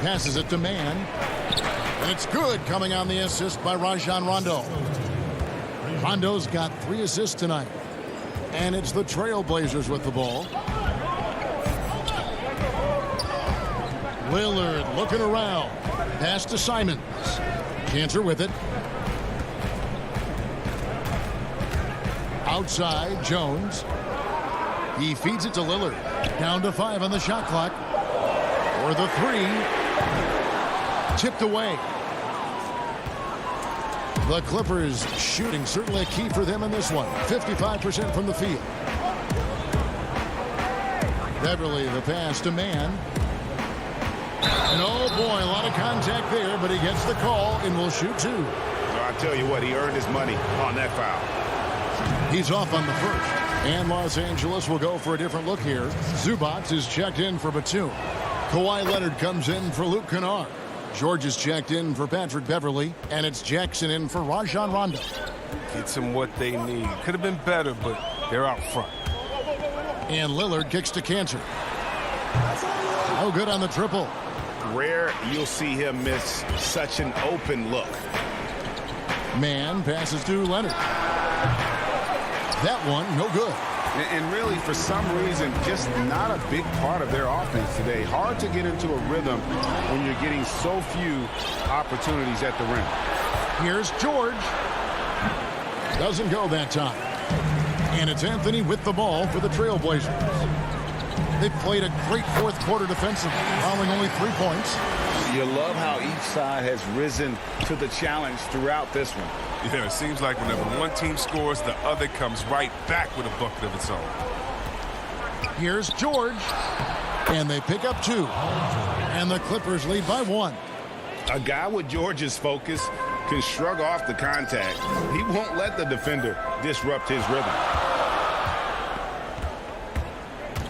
Passes it to Mann. And it's good, coming on the assist by Rajon Rondo. Rondo's got 3 assists tonight. And it's the Trailblazers with the ball. Lillard looking around. Pass to Simons. Cantor with it. Outside, Jones. He feeds it to Lillard. Down to 5 on the shot clock. For the 3. Tipped away. The Clippers shooting, certainly a key for them in this one. 55% from the field. Beverly, the pass to Mann. And oh boy, a lot of contact there, but he gets the call and will shoot 2. I tell you what, he earned his money on that foul. He's off on the first. And Los Angeles will go for a different look here. Zubats is checked in for Batum. Kawhi Leonard comes in for Luke Kennard. George is checked in for Patrick Beverly. And it's Jackson in for Rajon Rondo. Gets them what they need. Could have been better, but they're out front. And Lillard kicks to Cantor. Oh, good on the triple. Rare you'll see him miss such an open look. Mann passes to Leonard. That one, no good. And really, for some reason, just not a big part of their offense today. Hard to get into a rhythm when you're getting so few opportunities at the rim. Here's George. Doesn't go that time. And it's Anthony with the ball for the Trailblazers. They played a great fourth quarter defensively, allowing only 3 points. You love how each side has risen to the challenge throughout this one. Yeah, it seems like whenever one team scores, the other comes right back with a bucket of its own. Here's George. And they pick up 2. And the Clippers lead by 1. A guy with George's focus can shrug off the contact. He won't let the defender disrupt his rhythm.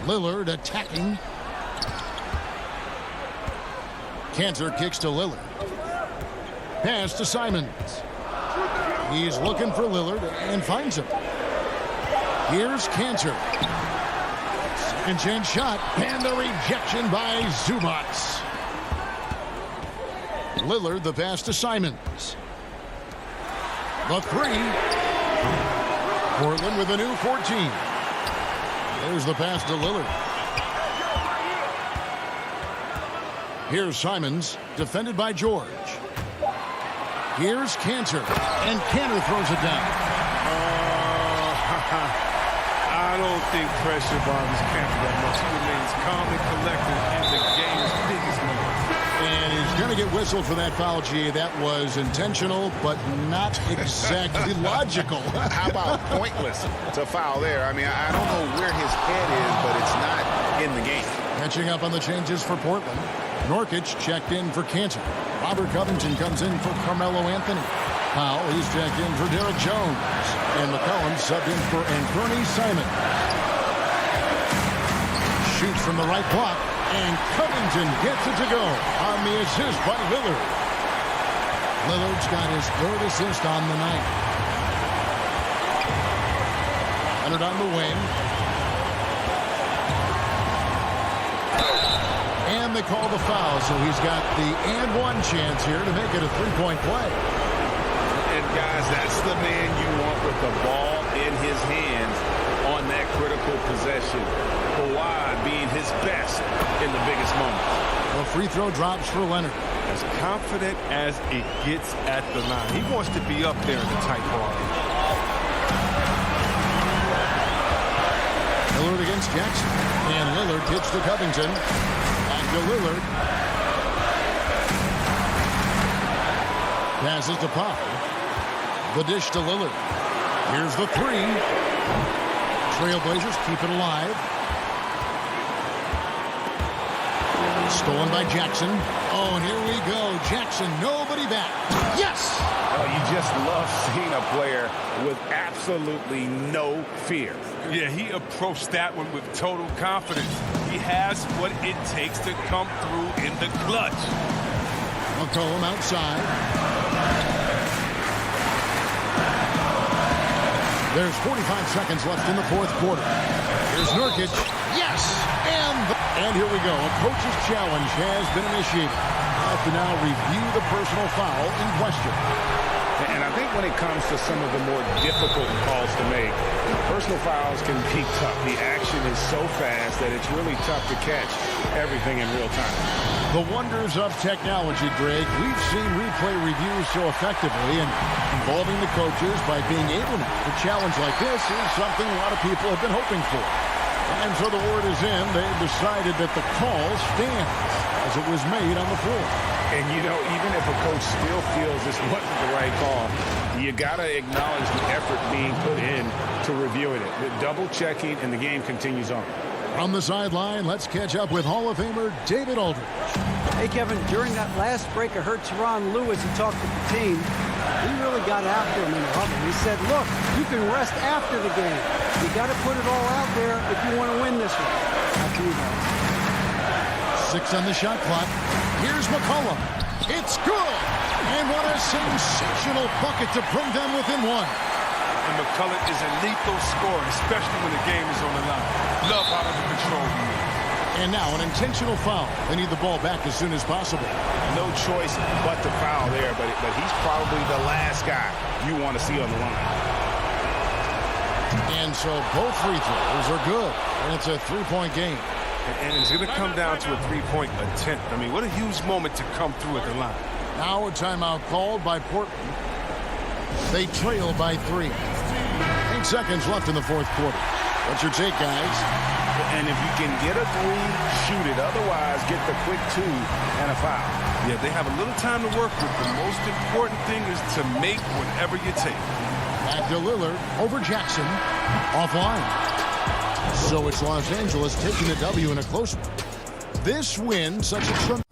Lillard attacking. Cantor kicks to Lillard. Pass to Simons. He's looking for Lillard and finds him. Here's Cantor. Second chance shot, and the rejection by Zubats. Lillard the pass to Simons. The 3. Portland with a new 14. There's the pass to Lillard. Here's Simons, defended by George. Here's Cantor, and Cantor throws it down. I don't think pressure bothers Cantor that much. He remains calm and collected in the game's biggest moments. And he's going to get whistled for that foul, G. That was intentional, but not exactly logical. How about pointless to foul there? I mean, I don't know where his head is, but it's not in the game. Catching up on the changes for Portland. Norkic checked in for Cantor. Robert Covington comes in for Carmelo Anthony. Powell, he's checked in for Derek Jones. And McCollum subbed in for Anthony Simon. Shoots from the right block. And Covington gets it to go on the assist by Lillard. Lillard's got his 3rd assist on the night. Leonard on the wing. And they call the foul, so he's got the and 1 chance here to make it a 3-point play. And guys, that's the man you want with the ball in his hands on that critical possession. Kawhi being his best in the biggest moments. The free throw drops for Leonard. As confident as it gets at the line. He wants to be up there in the tight ball. Lillard against Jackson. And Lillard gets to Covington. Back to Lillard. Passes to Pop. The dish to Lillard. Here's the 3. Trailblazers keep it alive. Stolen by Jackson. Oh, and here we go. Jackson, nobody back. Yes! Oh, you just love seeing a player with absolutely no fear. Yeah, he approached that one with total confidence. He has what it takes to come through in the clutch. McCollum outside. There's 45 seconds left in the 4th quarter. Here's Nurkic. Yes! And here we go. A coach's challenge has been initiated. Have to now review the personal foul in question. And I think when it comes to some of the more difficult calls to make, personal fouls can be tough. The action is so fast that it's really tough to catch everything in real time. The wonders of technology, Greg. We've seen replay reviews so effectively, and involving the coaches by being able to challenge like this is something a lot of people have been hoping for. And so the word is in. They've decided that the call stands as it was made on the floor. And, you know, even if a coach still feels this wasn't the right call, you got to acknowledge the effort being put in to reviewing it. The double checking, and the game continues on. From the sideline, let's catch up with Hall of Famer David Aldridge. Hey, Kevin, during that last break, I heard Teron Lewis, who talked to the team. He really got after him in the huddle. He said, look, you can rest after the game. You got to put it all out there if you want to win this one. Back to you guys. 6 on the shot clock. Here's McCollum. It's good. And what a sensational bucket to bring them within 1. And McCullough is a lethal scorer, especially when the game is on the line. Love how under control he is. And now an intentional foul. They need the ball back as soon as possible. No choice but to foul there, but he's probably the last guy you want to see on the line. And so both free throws are good. And it's a 3-point game. And it's going to come down to a 3-point attempt. I mean, what a huge moment to come through at the line. Now a timeout called by Portland. They trail by 3. 8 seconds left in the 4th quarter. What's your take, guys? And if you can get a three, shoot it. Otherwise, get the quick two and a foul. Yeah, they have a little time to work with. The most important thing is to make whatever you take. Back to Lillard over Jackson. Offline. So it's Los Angeles taking the W in a close one. This win, such a tremendous.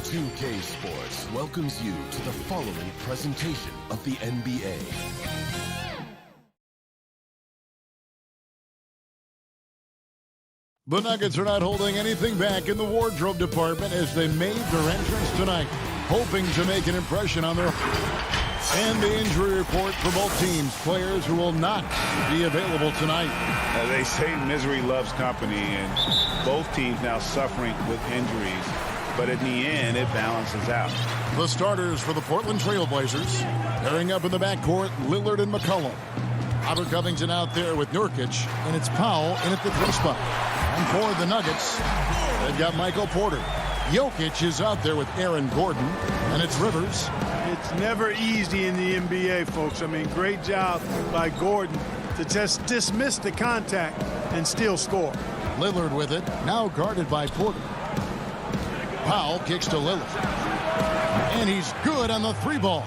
2K Sports welcomes you to the following presentation of the NBA. The Nuggets are not holding anything back in the wardrobe department as they made their entrance tonight, hoping to make an impression on their... And the injury report for both teams, players who will not be available tonight. They say misery loves company, and both teams now suffering with injuries. But in the end, it balances out. The starters for the Portland Trailblazers, pairing up in the backcourt, Lillard and McCollum. Robert Covington out there with Nurkic, and it's Powell in at the 3 spot. And for the Nuggets, they've got Michael Porter, Jokic is out there with Aaron Gordon, and it's Rivers. It's never easy in the NBA, folks. I mean, great job by Gordon to just dismiss the contact and still score. Lillard with it, now guarded by Porter. Powell kicks to Lillard. And he's good on the three ball.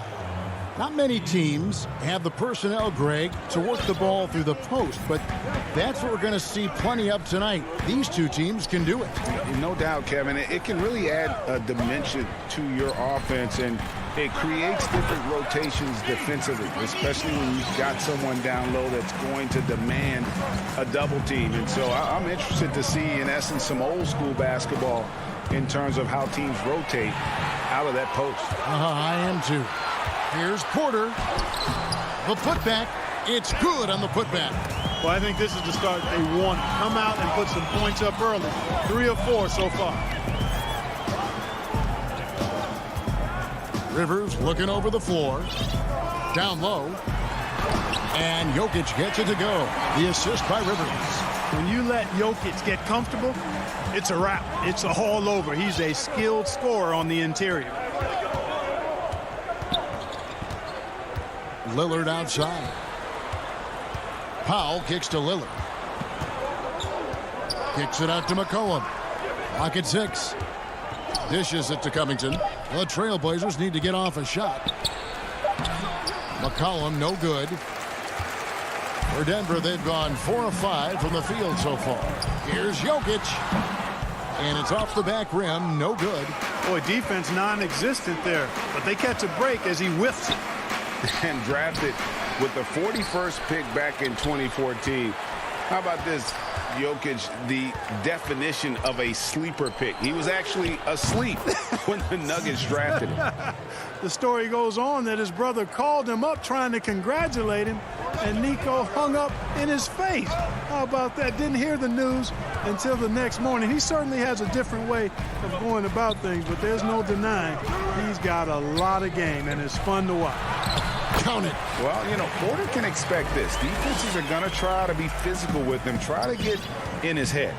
Not many teams have the personnel, Greg, to work the ball through the post, but that's what we're going to see plenty of tonight. These two teams can do it. No doubt, Kevin. It can really add a dimension to your offense, and it creates different rotations defensively, especially when you've got someone down low that's going to demand a double team. And so I'm interested to see, in essence, some old school basketball in terms of how teams rotate out of that post. I am too. Here's Porter. The putback. It's good on the putback. Well, I think this is the start they want. Come out and put some points up early. 3 of 4 so far. Rivers looking over the floor. Down low. And Jokic gets it to go. The assist by Rivers. When you let Jokic get comfortable, it's a wrap. It's all over. He's a skilled scorer on the interior. Lillard outside. Powell kicks to Lillard. Kicks it out to McCollum. Lock at 6. Dishes it to Covington. The Trailblazers need to get off a shot. McCollum no good. For Denver, they've gone 4 of 5 from the field so far. Here's Jokic. And it's off the back rim. No good. Boy, defense non-existent there. But they catch a break as he whiffs it. And drafted with the 41st pick back in 2014. How about this? Jokic, the definition of a sleeper pick. He was actually asleep when the Nuggets drafted him. The story goes on that his brother called him up trying to congratulate him, and Nico hung up in his face. How about that? Didn't hear the news until the next morning. He certainly has a different way of going about things, but there's no denying he's got a lot of game, and it's fun to watch. Count it. Well, you know, Porter can expect this. Defenses are going to try to be physical with him, try to get in his head.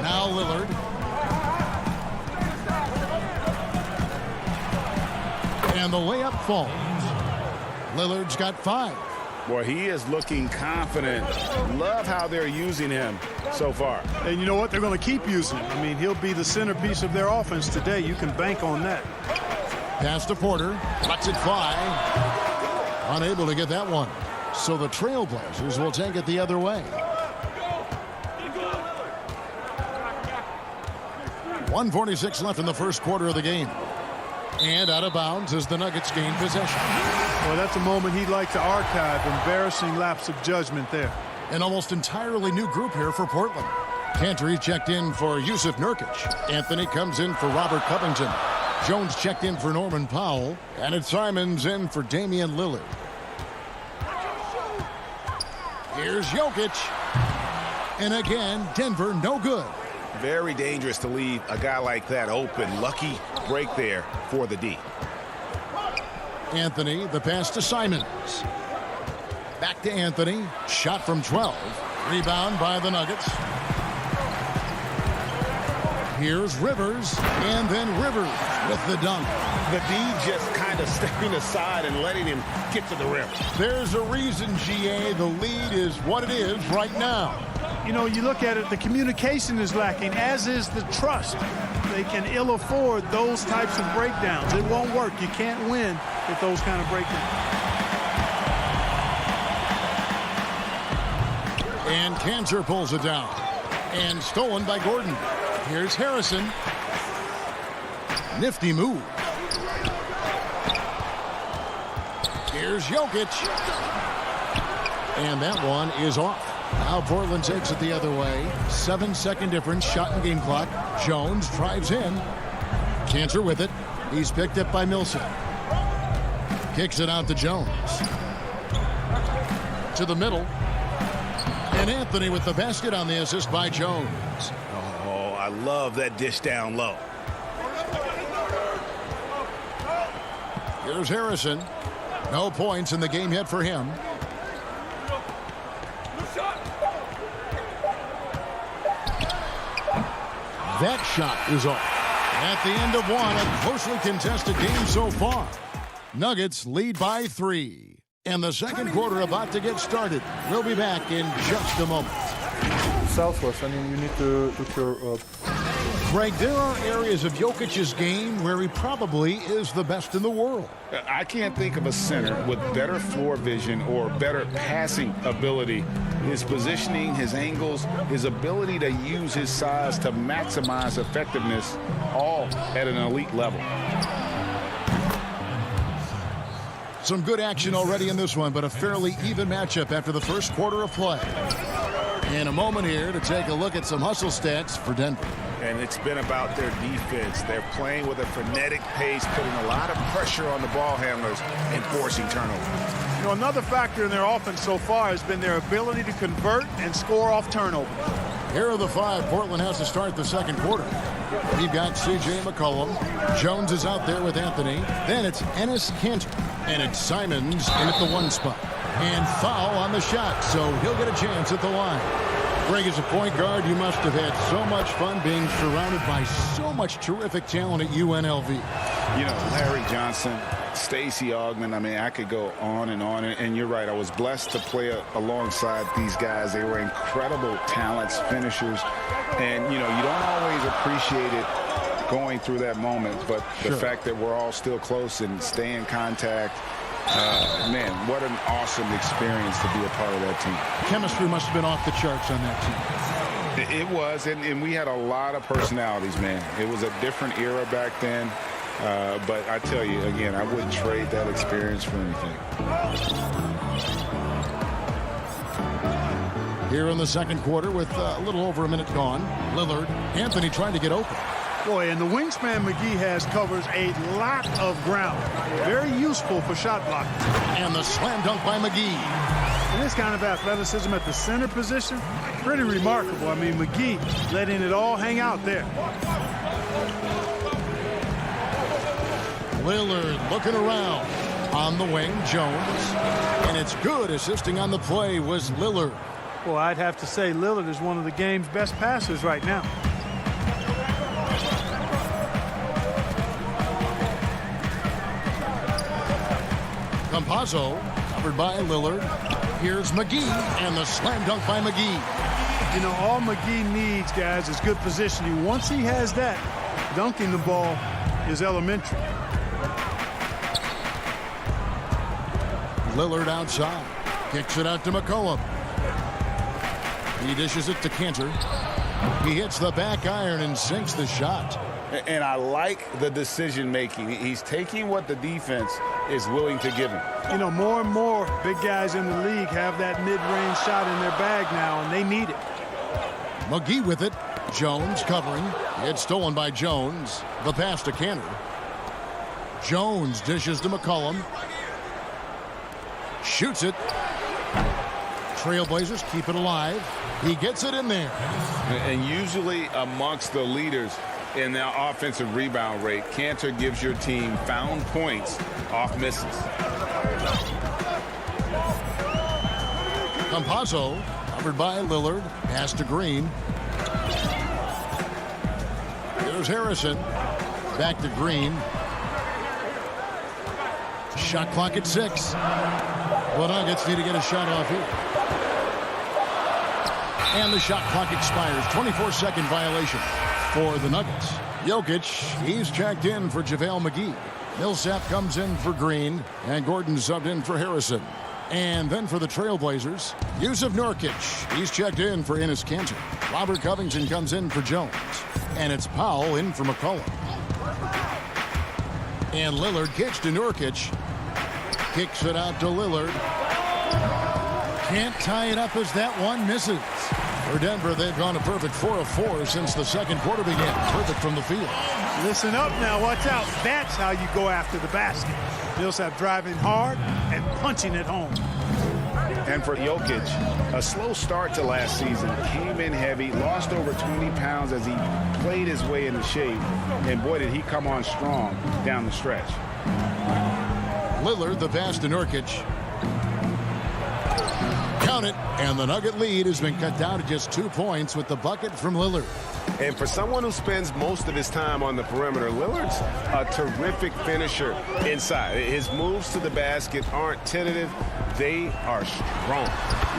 Now Lillard. And the layup falls. Lillard's got 5. Boy, he is looking confident. Love how they're using him so far. And you know what? They're going to keep using him. I mean, he'll be the centerpiece of their offense today. You can bank on that. Pass to Porter. Lets it fly. Unable to get that one. So the Trailblazers will take it the other way. 1:46 left in the first quarter of the game. And out of bounds as the Nuggets gain possession. Well, that's a moment he'd like to archive. Embarrassing lapse of judgment there. An almost entirely new group here for Portland. Cantor checked in for Yusuf Nurkic. Anthony comes in for Robert Covington. Jones checked in for Norman Powell. And it's Simons in for Damian Lillard. Here's Jokic. And again, Denver no good. Very dangerous to leave a guy like that open. Lucky break there for the D. Anthony, the pass to Simons. Back to Anthony. Shot from 12. Rebound by the Nuggets. Here's Rivers. And then Rivers with the dunk. The D just kind of stepping aside and letting him get to the rim. There's a reason, GA. The lead is what it is right now. You know, you look at it, the communication is lacking, as is the trust. They can ill afford those types of breakdowns. It won't work. You can't win with those kind of breakdowns. And Cantor pulls it down. And stolen by Gordon. Here's Harrison. Nifty move. Here's Jokic. And that one is off. Now Portland takes it the other way. 7-second difference, shot and game clock. Jones drives in. Cantor with it. He's picked up by Millsap. Kicks it out to Jones. To the middle. And Anthony with the basket on the assist by Jones. Oh, I love that dish down low. Here's Harrison. No points in the game yet for him. That shot is off. At the end of one, a closely contested game so far. Nuggets lead by 3. And the second quarter about to get started. We'll be back in just a moment. Selfless. I mean, you need to look your... Greg, there are areas of Jokic's game where he probably is the best in the world. I can't think of a center with better floor vision or better passing ability. His positioning, his angles, his ability to use his size to maximize effectiveness, all at an elite level. Some good action already in this one, but a fairly even matchup after the first quarter of play. In a moment here to take a look at some hustle stats for Denver. And it's been about their defense. They're playing with a frenetic pace, putting a lot of pressure on the ball handlers and forcing turnovers. You know, another factor in their offense so far has been their ability to convert and score off turnovers. Here are the 5 Portland has to start the second quarter. We've got C.J. McCollum. Jones is out there with Anthony. Then it's Enes Kanter. And it's Simons in at the 1 spot. And foul on the shot, so he'll get a chance at the line. Greg, as a point guard, you must have had so much fun being surrounded by so much terrific talent at UNLV. You know, Larry Johnson, Stacey Augmon, I mean, I could go on. And you're right, I was blessed to play alongside these guys. They were incredible talents, finishers. And, you know, you don't always appreciate it going through that moment, but the fact that we're all still close and stay in contact, man, what an awesome experience to be a part of that team. Chemistry must have been off the charts on that team. It was, and we had a lot of personalities, man. It was a different era back then, but I tell you, again, I wouldn't trade that experience for anything. Here in the second quarter with a little over a minute gone, Lillard, Anthony trying to get open. Boy, and the wingspan McGee has covers a lot of ground. Very useful for shot blocking. And the slam dunk by McGee. And this kind of athleticism at the center position, pretty remarkable. I mean, McGee letting it all hang out there. Lillard looking around. On the wing, Jones. And it's good. Assisting on the play was Lillard. Well, I'd have to say Lillard is one of the game's best passers right now. Campazzo, covered by Lillard. Here's McGee, and the slam dunk by McGee. You know, all McGee needs, guys, is good positioning. Once he has that, dunking the ball is elementary. Lillard outside. Kicks it out to McCollum. He dishes it to Kanter. He hits the back iron and sinks the shot. And I like the decision-making. He's taking what the defense is willing to give him. You know, more and more big guys in the league have that mid-range shot in their bag now, and they need it. McGee with it. Jones covering. It's stolen by Jones. The pass to Kanter. Jones dishes to McCollum. Shoots it. Trailblazers keep it alive. He gets it in there. And usually amongst the leaders in the offensive rebound rate, Kanter gives your team found points off misses. Campazzo, covered by Lillard. Pass to Green. Here's Harrison. Back to Green. Shot clock at 6. The Nuggets need to get a shot off here. And the shot clock expires. 24-second violation for the Nuggets. Jokic, he's checked in for JaVale McGee. Millsap comes in for Green. And Gordon subbed in for Harrison. And then for the Trailblazers, Yusuf Nurkic. He's checked in for Enes Kanter. Robert Covington comes in for Jones. And it's Powell in for McCollum. And Lillard kicks to Nurkic. Kicks it out to Lillard. Can't tie it up as that one misses. For Denver, they've gone a perfect 4 of 4 since the second quarter began. Perfect from the field. Listen up now, watch out. That's how you go after the basket. Millsap driving hard and punching it home. And for Jokic, a slow start to last season, came in heavy, lost over 20 pounds as he played his way into shape. And boy, did he come on strong down the stretch. Lillard, the pass to Nurkic. count it. And the Nugget lead has been cut down to just 2 points with the bucket from Lillard. And for someone who spends most of his time on the perimeter, Lillard's a terrific finisher inside. His moves to the basket aren't tentative. They are strong.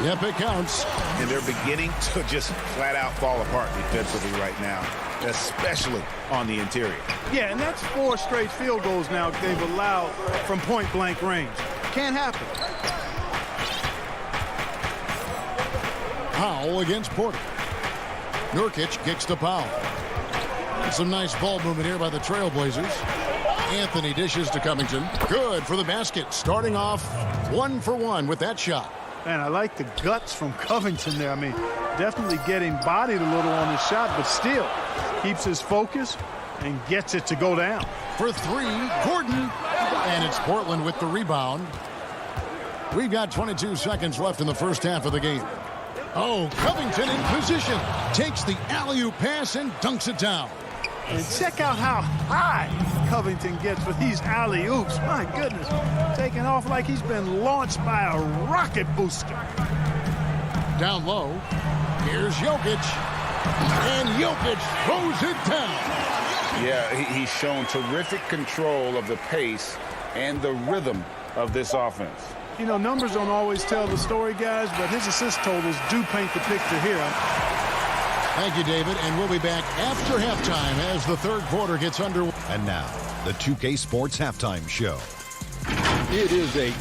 Yep, it counts. And they're beginning to just flat out fall apart defensively right now, especially on the interior. Yeah, and that's 4 straight field goals now they've allowed from point-blank range. Can't happen. Powell against Porter. Nurkic kicks to Powell. Some nice ball movement here by the Trailblazers. Anthony dishes to Covington. Good for the basket. Starting off 1 for 1 with that shot. Man, I like the guts from Covington there. I mean, definitely getting bodied a little on his shot, but still keeps his focus and gets it to go down. For 3, Gordon. And it's Portland with the rebound. We've got 22 seconds left in the first half of the game. Oh, Covington in position. Takes the alley-oop pass and dunks it down. And check out how high Covington gets for these alley-oops. My goodness. Taking off like he's been launched by a rocket booster. Down low. Here's Jokic. And Jokic throws it down. Yeah, he's shown terrific control of the pace and the rhythm of this offense. You know, numbers don't always tell the story, guys, but his assist totals do paint the picture here. Thank you, David, and we'll be back after halftime as the third quarter gets underway. And now, the 2K Sports Halftime Show. It is a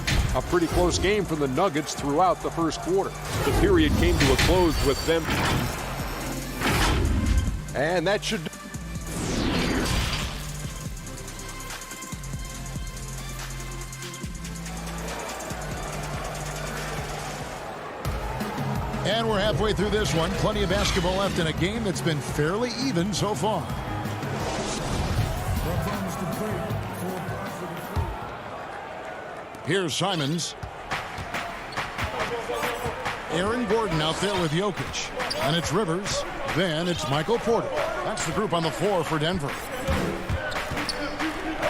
pretty close game for the Nuggets throughout the first quarter. The period came to a close with them. And that should... And we're halfway through this one. Plenty of basketball left in a game that's been fairly even so far. Here's Simons. Aaron Gordon out there with Jokic. And it's Rivers. Then it's Michael Porter. That's the group on the floor for Denver.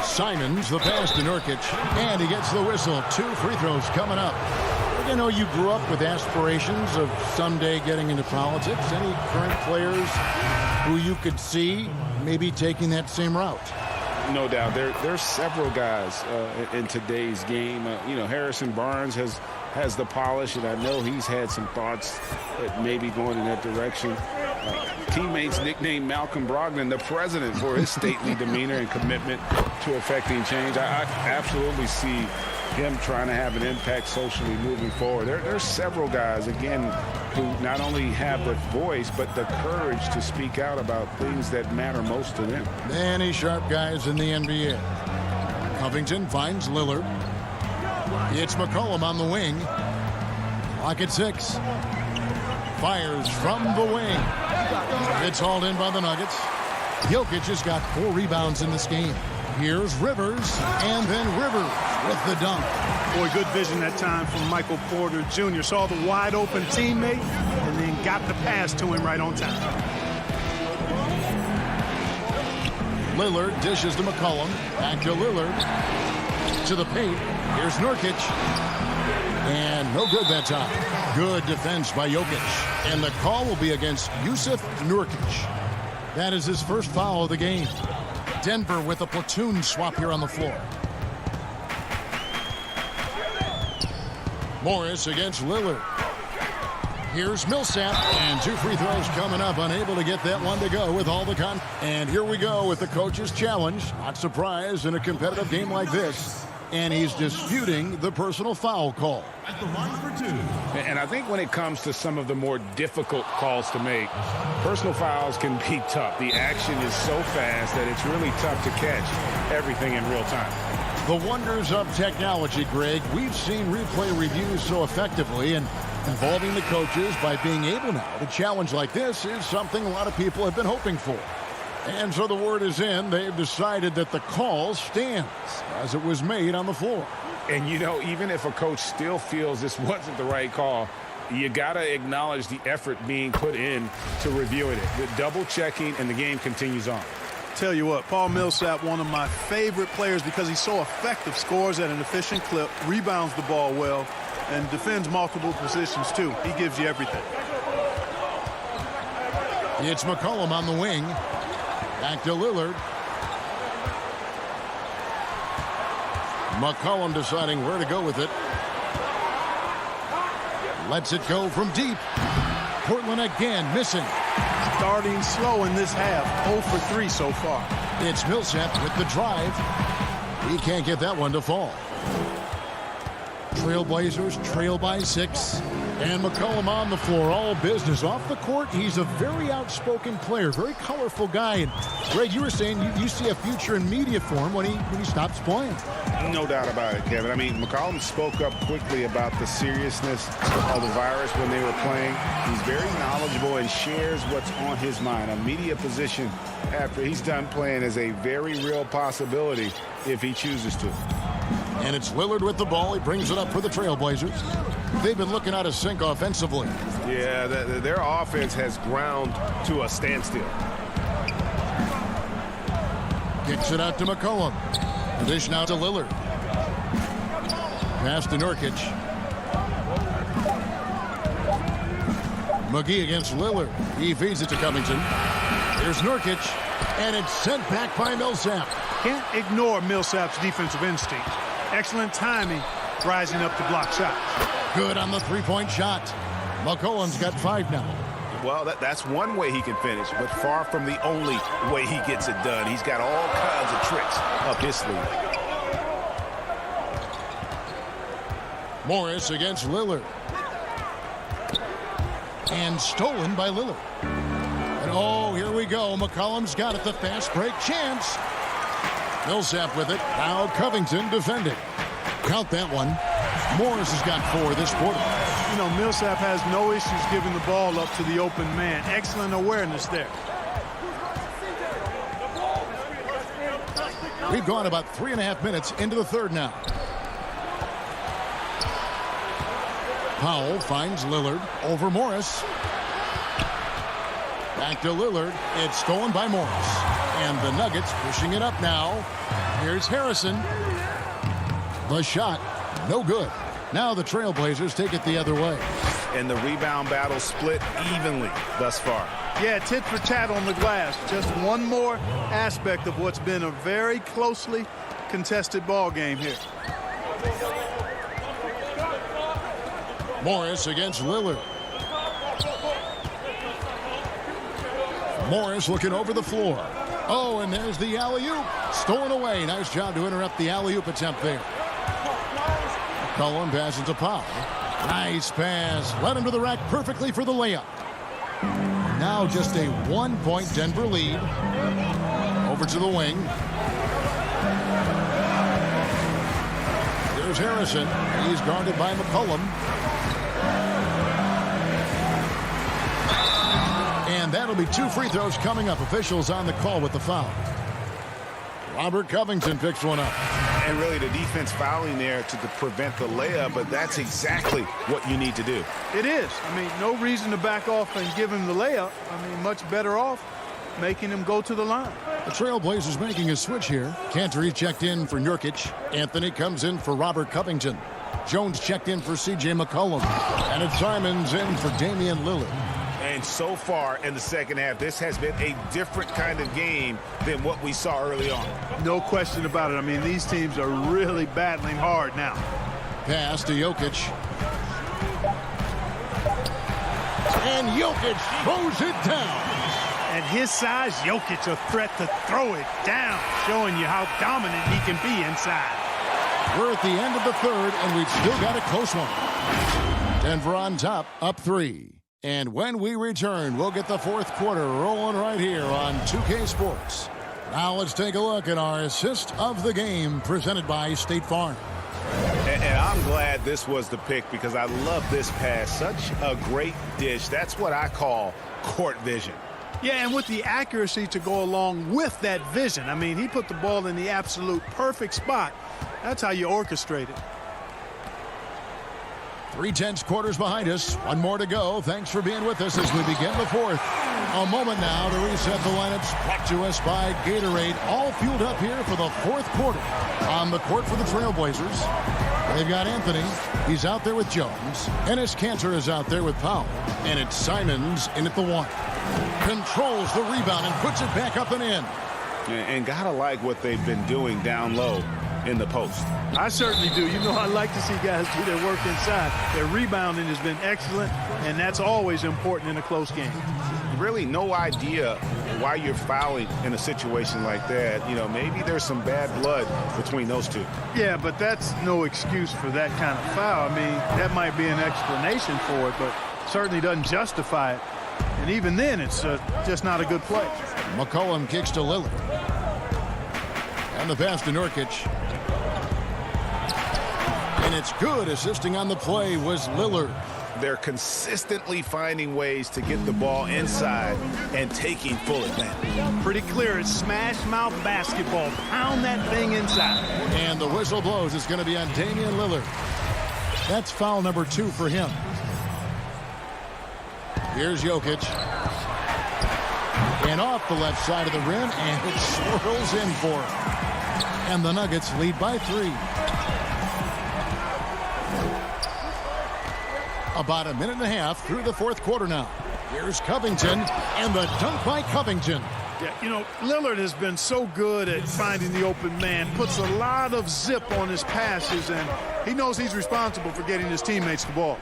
Simons, the pass to Nurkic. And he gets the whistle. 2 free throws coming up. You know, you grew up with aspirations of someday getting into politics. Any current players who you could see maybe taking that same route? No doubt. There's several guys in today's game. You know, Harrison Barnes has the polish, and I know he's had some thoughts that maybe going in that direction. Teammates nicknamed Malcolm Brogdon the president for his stately demeanor and commitment to effecting change. I absolutely see him trying to have an impact socially moving forward. There's several guys, again, who not only have the voice, but the courage to speak out about things that matter most to them. Many sharp guys in the NBA. Covington finds Lillard. It's McCollum on the wing. Clock at 6. Fires from the wing. It's hauled in by the Nuggets. Jokic has got 4 rebounds in this game. Here's Rivers, and then Rivers with the dunk. Boy, good vision that time from Michael Porter Jr. Saw the wide open teammate and then got the pass to him right on time. Lillard dishes to McCollum. Back to Lillard. To the paint. Here's Nurkic. And no good that time. Good defense by Jokic. And the call will be against Jusuf Nurkic. That is his first foul of the game. Denver with a platoon swap here on the floor. Morris against Lillard. Here's Millsap, and 2 free throws coming up. Unable to get that one to go with all the And here we go with the coach's challenge. Not surprised in a competitive game like this. And he's disputing the personal foul call. At the line for 2. And I think when it comes to some of the more difficult calls to make, personal fouls can be tough. The action is so fast that it's really tough to catch everything in real time. The wonders of technology, Greg. We've seen replay reviews so effectively, and involving the coaches by being able now to challenge like this is something a lot of people have been hoping for. And so the word is in. They've decided that the call stands as it was made on the floor. And, you know, even if a coach still feels this wasn't the right call, you got to acknowledge the effort being put in to reviewing it. The double checking, and the game continues on. Tell you what, Paul Millsap, one of my favorite players because he's so effective, scores at an efficient clip, rebounds the ball well, and defends multiple positions, too. He gives you everything. It's McCollum on the wing. Back to Lillard. McCollum deciding where to go with it. Lets it go from deep. Portland again missing. Starting slow in this half. 0 for 3 so far. It's Millsap with the drive. He can't get that one to fall. Trailblazers trail by 6. And McCollum on the floor, all business. Off the court, he's a very outspoken player, very colorful guy. And Greg, you were saying you see a future in media for him when he stops playing. No doubt about it, Kevin. I mean, McCollum spoke up quickly about the seriousness of the virus when they were playing. He's very knowledgeable and shares what's on his mind. A media position after he's done playing is a very real possibility if he chooses to. And it's Lillard with the ball. He brings it up for the Trailblazers. They've been looking out of sync offensively. Yeah, their offense has ground to a standstill. Kicks it out to McCollum. Dish now to Lillard. Pass to Nurkic. McGee against Lillard. He feeds it to Covington. Here's Nurkic. And it's sent back by Millsap. Can't ignore Millsap's defensive instincts. Excellent timing, rising up to block shots. Good on the three-point shot. McCollum's got 5 now. Well, that's one way he can finish, but far from the only way he gets it done. He's got all kinds of tricks up his sleeve. Morris against Lillard. And stolen by Lillard. And oh, here we go. McCollum's got it. The fast break chance. Millsap with it. Now Covington defending. Count that one. Morris has got 4 this quarter. You know, Millsap has no issues giving the ball up to the open man. Excellent awareness there. We've gone about 3.5 minutes into the third now. Powell finds Lillard over Morris. Back to Lillard. It's stolen by Morris. And the Nuggets pushing it up now. Here's Harrison. The shot, no good. Now the Trailblazers take it the other way. And the rebound battle split evenly thus far. Yeah, tit for tat on the glass. Just one more aspect of what's been a very closely contested ball game here. Morris against Lillard. Morris looking over the floor. Oh, and there's the alley-oop. Stolen away. Nice job to interrupt the alley-oop attempt there. McCollum passes to Powell. Nice pass. Led him to the rack perfectly for the layup. Now just a 1-point Denver lead. Over to the wing. There's Harrison. He's guarded by McCollum. And that'll be 2 free throws coming up. Officials on the call with the foul. Robert Covington picks one up. And really the defense fouling there to prevent the layup, but that's exactly what you need to do. It is. I mean, no reason to back off and give him the layup. I mean, much better off making him go to the line. The Trailblazers making a switch here. Cantor checked in for Nurkic. Anthony comes in for Robert Covington. Jones checked in for C.J. McCollum. And it's Simons in for Damian Lillard. And so far in the second half, this has been a different kind of game than what we saw early on. No question about it. I mean, these teams are really battling hard now. Pass to Jokic. And Jokic throws it down. At his size, Jokic a threat to throw it down, showing you how dominant he can be inside. We're at the end of the third, and we've still got a close one. Denver on top, up 3. And when we return, we'll get the fourth quarter rolling right here on 2K Sports. Now let's take a look at our assist of the game presented by State Farm. And I'm glad this was the pick because I love this pass. Such a great dish. That's what I call court vision. Yeah, and with the accuracy to go along with that vision. I mean, he put the ball in the absolute perfect spot. That's how you orchestrate it. 3/10 quarters behind us. One more to go. Thanks for being with us as we begin the fourth. A moment now to reset the lineups. Brought to us by Gatorade. All fueled up here for the fourth quarter. On the court for the Trailblazers. They've got Anthony. He's out there with Jones. Ennis Cantor is out there with Powell. And it's Simons in at the 1. Controls the rebound and puts it back up and in. And gotta like what they've been doing down low in the post. I certainly do. You know, I like to see guys do their work inside. Their rebounding has been excellent, and that's always important in a close game. Really no idea why you're fouling in a situation like that. You know, maybe there's some bad blood between those two. Yeah, but that's no excuse for that kind of foul. I mean, that might be an explanation for it, but certainly doesn't justify it. And even then, it's just not a good play. McCollum kicks to Lillard. And the pass to Nurkic. And it's good. Assisting on the play was Lillard. They're consistently finding ways to get the ball inside and taking full advantage. Pretty clear. It's smash mouth basketball. Pound that thing inside. And the whistle blows. It's going to be on Damian Lillard. That's foul number 2 for him. Here's Jokic. And off the left side of the rim, and it swirls in for him. And the Nuggets lead by 3. About a minute and a half through the 4th quarter now. Here's Covington, and the dunk by Covington. Yeah, you know, Lillard has been so good at finding the open man, puts a lot of zip on his passes, and he knows he's responsible for getting his teammates the ball.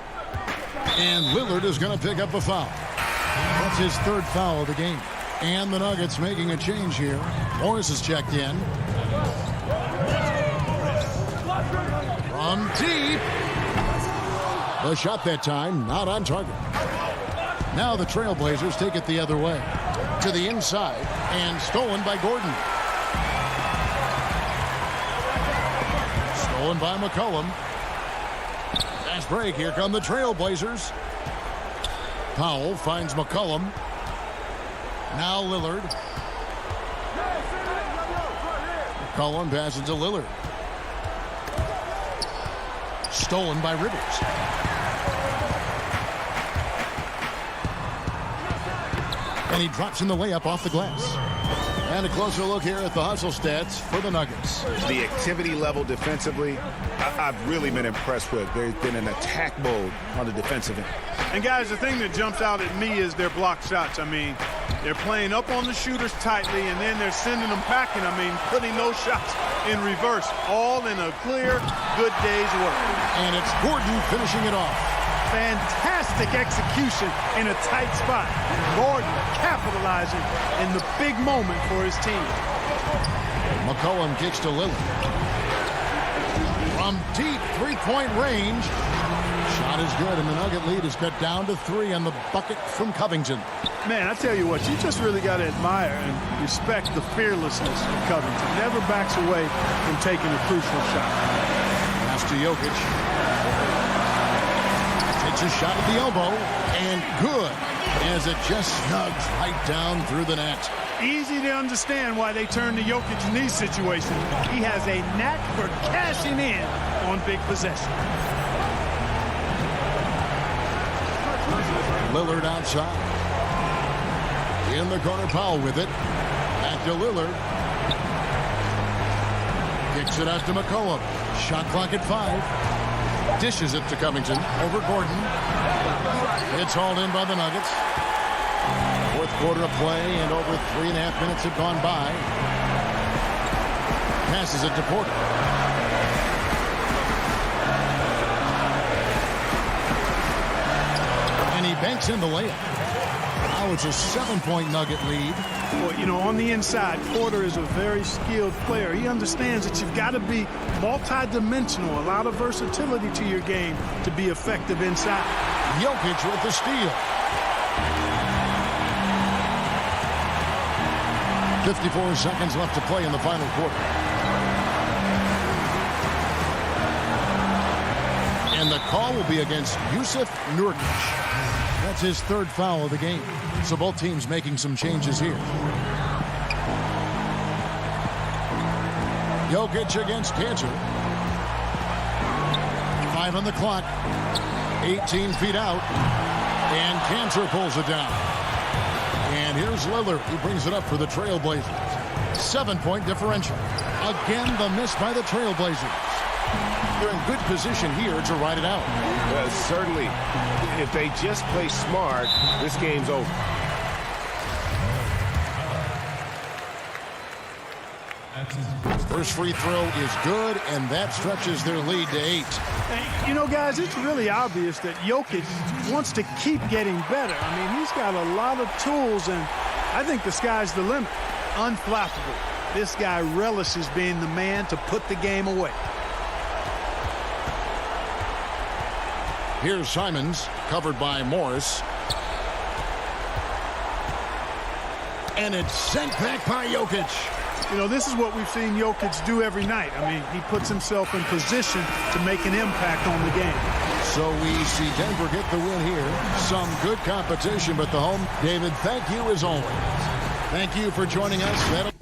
And Lillard is going to pick up a foul. That's his 3rd foul of the game. And the Nuggets making a change here. Morris is checked in. From deep. The shot that time, not on target. Now the Trailblazers take it the other way. To the inside, and stolen by Gordon. Stolen by McCollum. Fast break, here come the Trailblazers. Powell finds McCollum. Now Lillard. McCollum passes to Lillard. Stolen by Rivers. And he drops in the layup off the glass. And a closer look here at the hustle stats for the Nuggets. The activity level defensively, I've really been impressed with. There's been an attack mode on the defensive end. And guys, the thing that jumps out at me is their block shots. I mean, they're playing up on the shooters tightly, and then they're sending them packing. I mean, putting those shots in reverse, all in a clear, good day's work. And it's Gordon finishing it off. Fantastic execution in a tight spot. Gordon capitalizing in the big moment for his team. McCollum kicks to Lillard. From deep three-point range. Shot is good, and the Nugget lead is cut down to 3 on the bucket from Covington. Man, I tell you what, you just really got to admire and respect the fearlessness of Covington. Never backs away from taking a crucial shot. Pass to Jokic. Takes a shot at the elbow, and good, as it just snugs right down through the net. Easy to understand why they turn to Jokic in these situations. He has a knack for cashing in on big possessions. Lillard outside. In the corner, Powell with it. Back to Lillard. Kicks it out to McCollum. Shot clock at 5. Dishes it to Covington over Gordon. It's hauled in by the Nuggets. 4th quarter of play, and over 3.5 minutes have gone by. Passes it to Porter. And he banks in the layup. Now it's a 7-point Nugget lead. Well, you know, on the inside, Porter is a very skilled player. He understands that you've got to be multi-dimensional, a lot of versatility to your game to be effective inside. Jokic with the steal. 54 seconds left to play in the final quarter. And the call will be against Jusuf Nurkic. That's his 3rd foul of the game. So both teams making some changes here. Jokic against Cantor. 5 on the clock. 18 feet out. And Cantor pulls it down. And here's Lillard, who brings it up for the Trailblazers. 7-point differential. Again, the miss by the Trailblazers. They're in good position here to ride it out. Certainly, if they just play smart, this game's over. First free throw is good, and that stretches their lead to 8. And, you know, guys, it's really obvious that Jokic wants to keep getting better. I mean, he's got a lot of tools, and I think the sky's the limit. Unflappable. This guy relishes being the man to put the game away. Here's Simons, covered by Morris. And it's sent back by Jokic. You know, this is what we've seen Jokic do every night. I mean, he puts himself in position to make an impact on the game. So we see Denver get the win here. Some good competition, but the home. David, thank you as always. Thank you for joining us.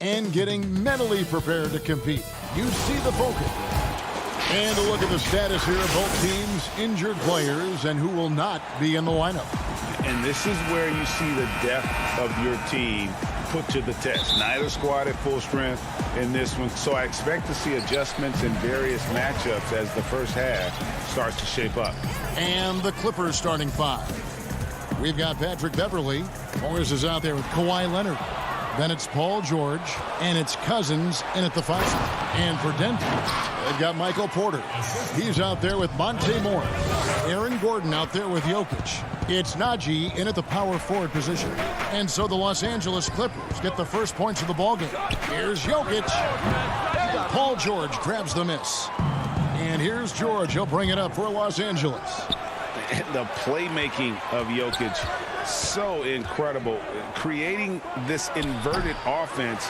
and getting mentally prepared to compete. You see the focus. And a look at the status here of both teams' injured players and who will not be in the lineup. And this is where you see the depth of your team put to the test. Neither squad at full strength in this one, so I expect to see adjustments in various matchups as the first half starts to shape up. And the Clippers starting five. We've got Patrick Beverley. Morris is out there with Kawhi Leonard. Then it's Paul George, and it's Cousins in at the 5 spot. And for Denver, they've got Michael Porter. He's out there with Monte Morris. Aaron Gordon out there with Jokic. It's Najee in at the power forward position. And so the Los Angeles Clippers get the first points of the ballgame. Here's Jokic. Paul George grabs the miss. And here's George. He'll bring it up for Los Angeles. The playmaking of Jokic, so incredible. Creating this inverted offense.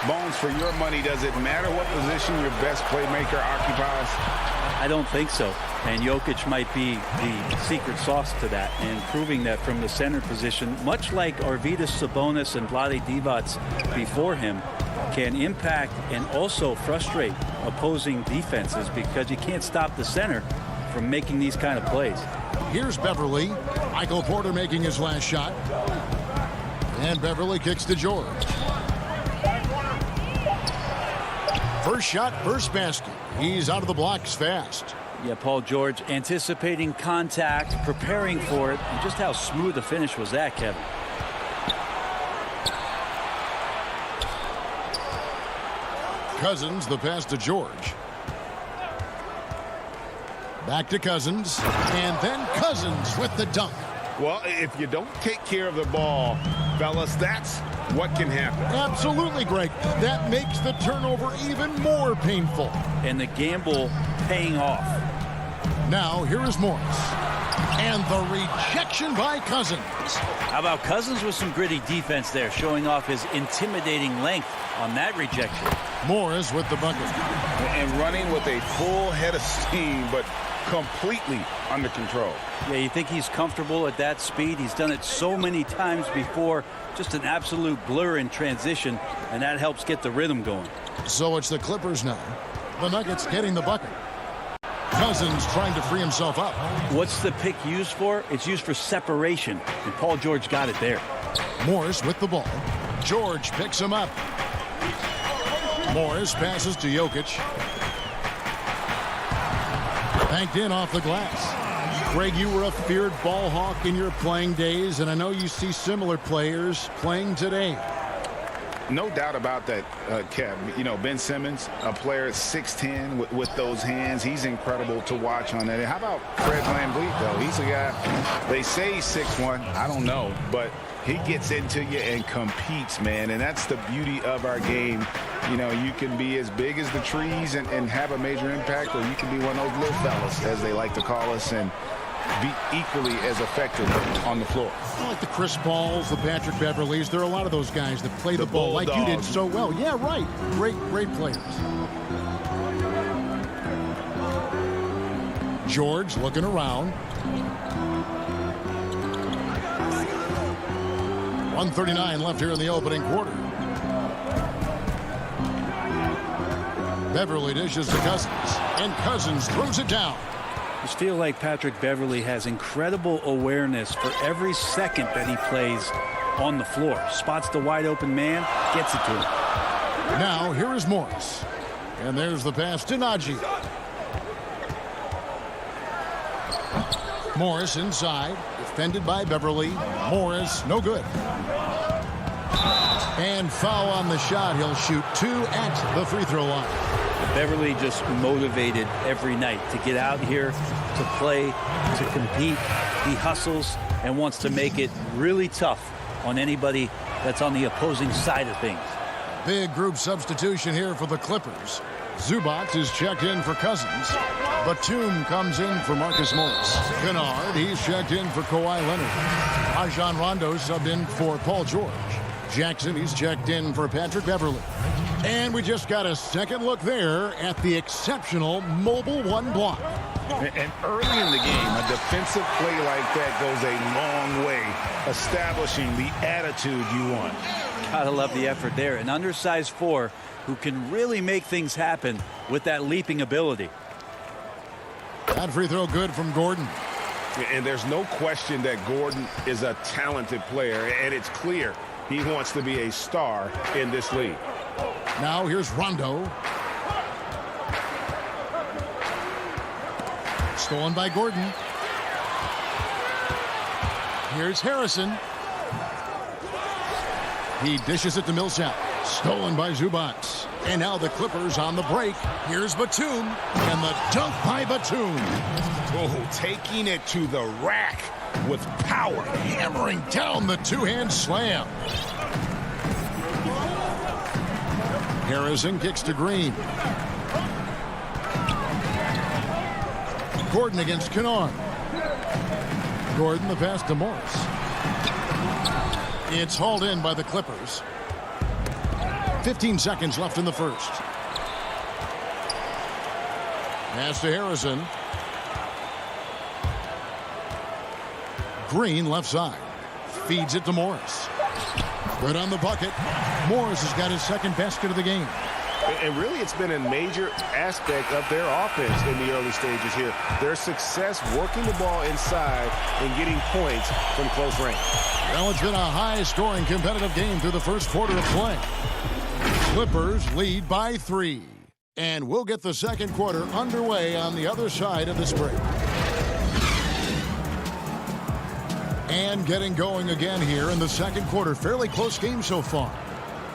Bones, for your money, does it matter what position your best playmaker occupies? I don't think so. And Jokic might be the secret sauce to that, and proving that from the center position, much like Arvydas Sabonis and Vlade Divac before him, can impact and also frustrate opposing defenses because you can't stop the center from making these kind of plays. Here's Beverley. Michael Porter making his last shot. And Beverley kicks to George. First shot, first basket. He's out of the blocks fast. Yeah, Paul George anticipating contact, preparing for it, and just how smooth the finish was that, Kevin. Cousins, the pass to George. Back to Cousins, and then Cousins with the dunk. Well, if you don't take care of the ball, fellas, that's what can happen. Absolutely, Greg. That makes the turnover even more painful. And the gamble paying off. Now, here is Morris. And the rejection by Cousins. How about Cousins with some gritty defense there, showing off his intimidating length on that rejection. Morris with the bucket. And running with a full head of steam, but completely under control. Yeah, you think he's comfortable at that speed? He's done it so many times before. Just an absolute blur in transition, and that helps get the rhythm going. So it's the Clippers now. The Nuggets getting the bucket. Cousins trying to free himself up. What's the pick used for? It's used for separation, and Paul George got it there. Morris with the ball. George picks him up. Morris passes to Jokic. Banked in off the glass. Greg, you were a feared ball hawk in your playing days, and I know you see similar players playing today. No doubt about that, Kev. You know, Ben Simmons, a player at 6'10" with those hands. He's incredible to watch on that. And how about Fred VanVleet, though? He's a guy, they say he's 6'1". I don't know, but he gets into you and competes, man. And that's the beauty of our game. You know, you can be as big as the trees and have a major impact, or you can be one of those little fellas, as they like to call us, and be equally as effective on the floor. I like the Chris Pauls, the Patrick Beverleys. There are a lot of those guys that play the ball like you did so well. Yeah, right. Great players. George looking around. 1:39 left here in the opening quarter. Beverley dishes to Cousins, and Cousins throws it down. I just feel like Patrick Beverley has incredible awareness for every second that he plays on the floor. Spots the wide open man, gets it to him. Now here is Morris. And there's the pass to Najee. Morris inside, defended by Beverley. Morris, no good. And foul on the shot. He'll shoot 2 at the free throw line. Beverley just motivated every night to get out here, to play, to compete. He hustles and wants to make it really tough on anybody that's on the opposing side of things. Big group substitution here for the Clippers. Zubac is checked in for Cousins. Batum comes in for Marcus Morris. Kennard, he's checked in for Kawhi Leonard. Rajon Rondo subbed in for Paul George. Jackson, he's checked in for Patrick Beverly. And we just got a second look there at the exceptional mobile one block. And early in the game, a defensive play like that goes a long way, establishing the attitude you want. Gotta love the effort there. An undersized 4 who can really make things happen with that leaping ability. That free throw good from Gordon. And there's no question that Gordon is a talented player, and it's clear he wants to be a star in this league. Now here's Rondo. Stolen by Gordon. Here's Harrison. He dishes it to Millsap. Stolen by Zubac. And now the Clippers on the break. Here's Batum. And the dunk by Batum. Oh, taking it to the rack with power. Hammering down the two-hand slam. Harrison kicks to Green. Gordon against Kennard. Gordon the pass to Morris. It's hauled in by the Clippers. 15 seconds left in the first. Pass to Harrison. Green left side. Feeds it to Morris. Good on the bucket. Morris has got his second basket of the game. And really, it's been a major aspect of their offense in the early stages here. Their success working the ball inside and getting points from close range. Well, it's been a high-scoring competitive game through the first quarter of play. Clippers lead by 3. And we'll get the second quarter underway on the other side of this break. And getting going again here in the second quarter. Fairly close game so far.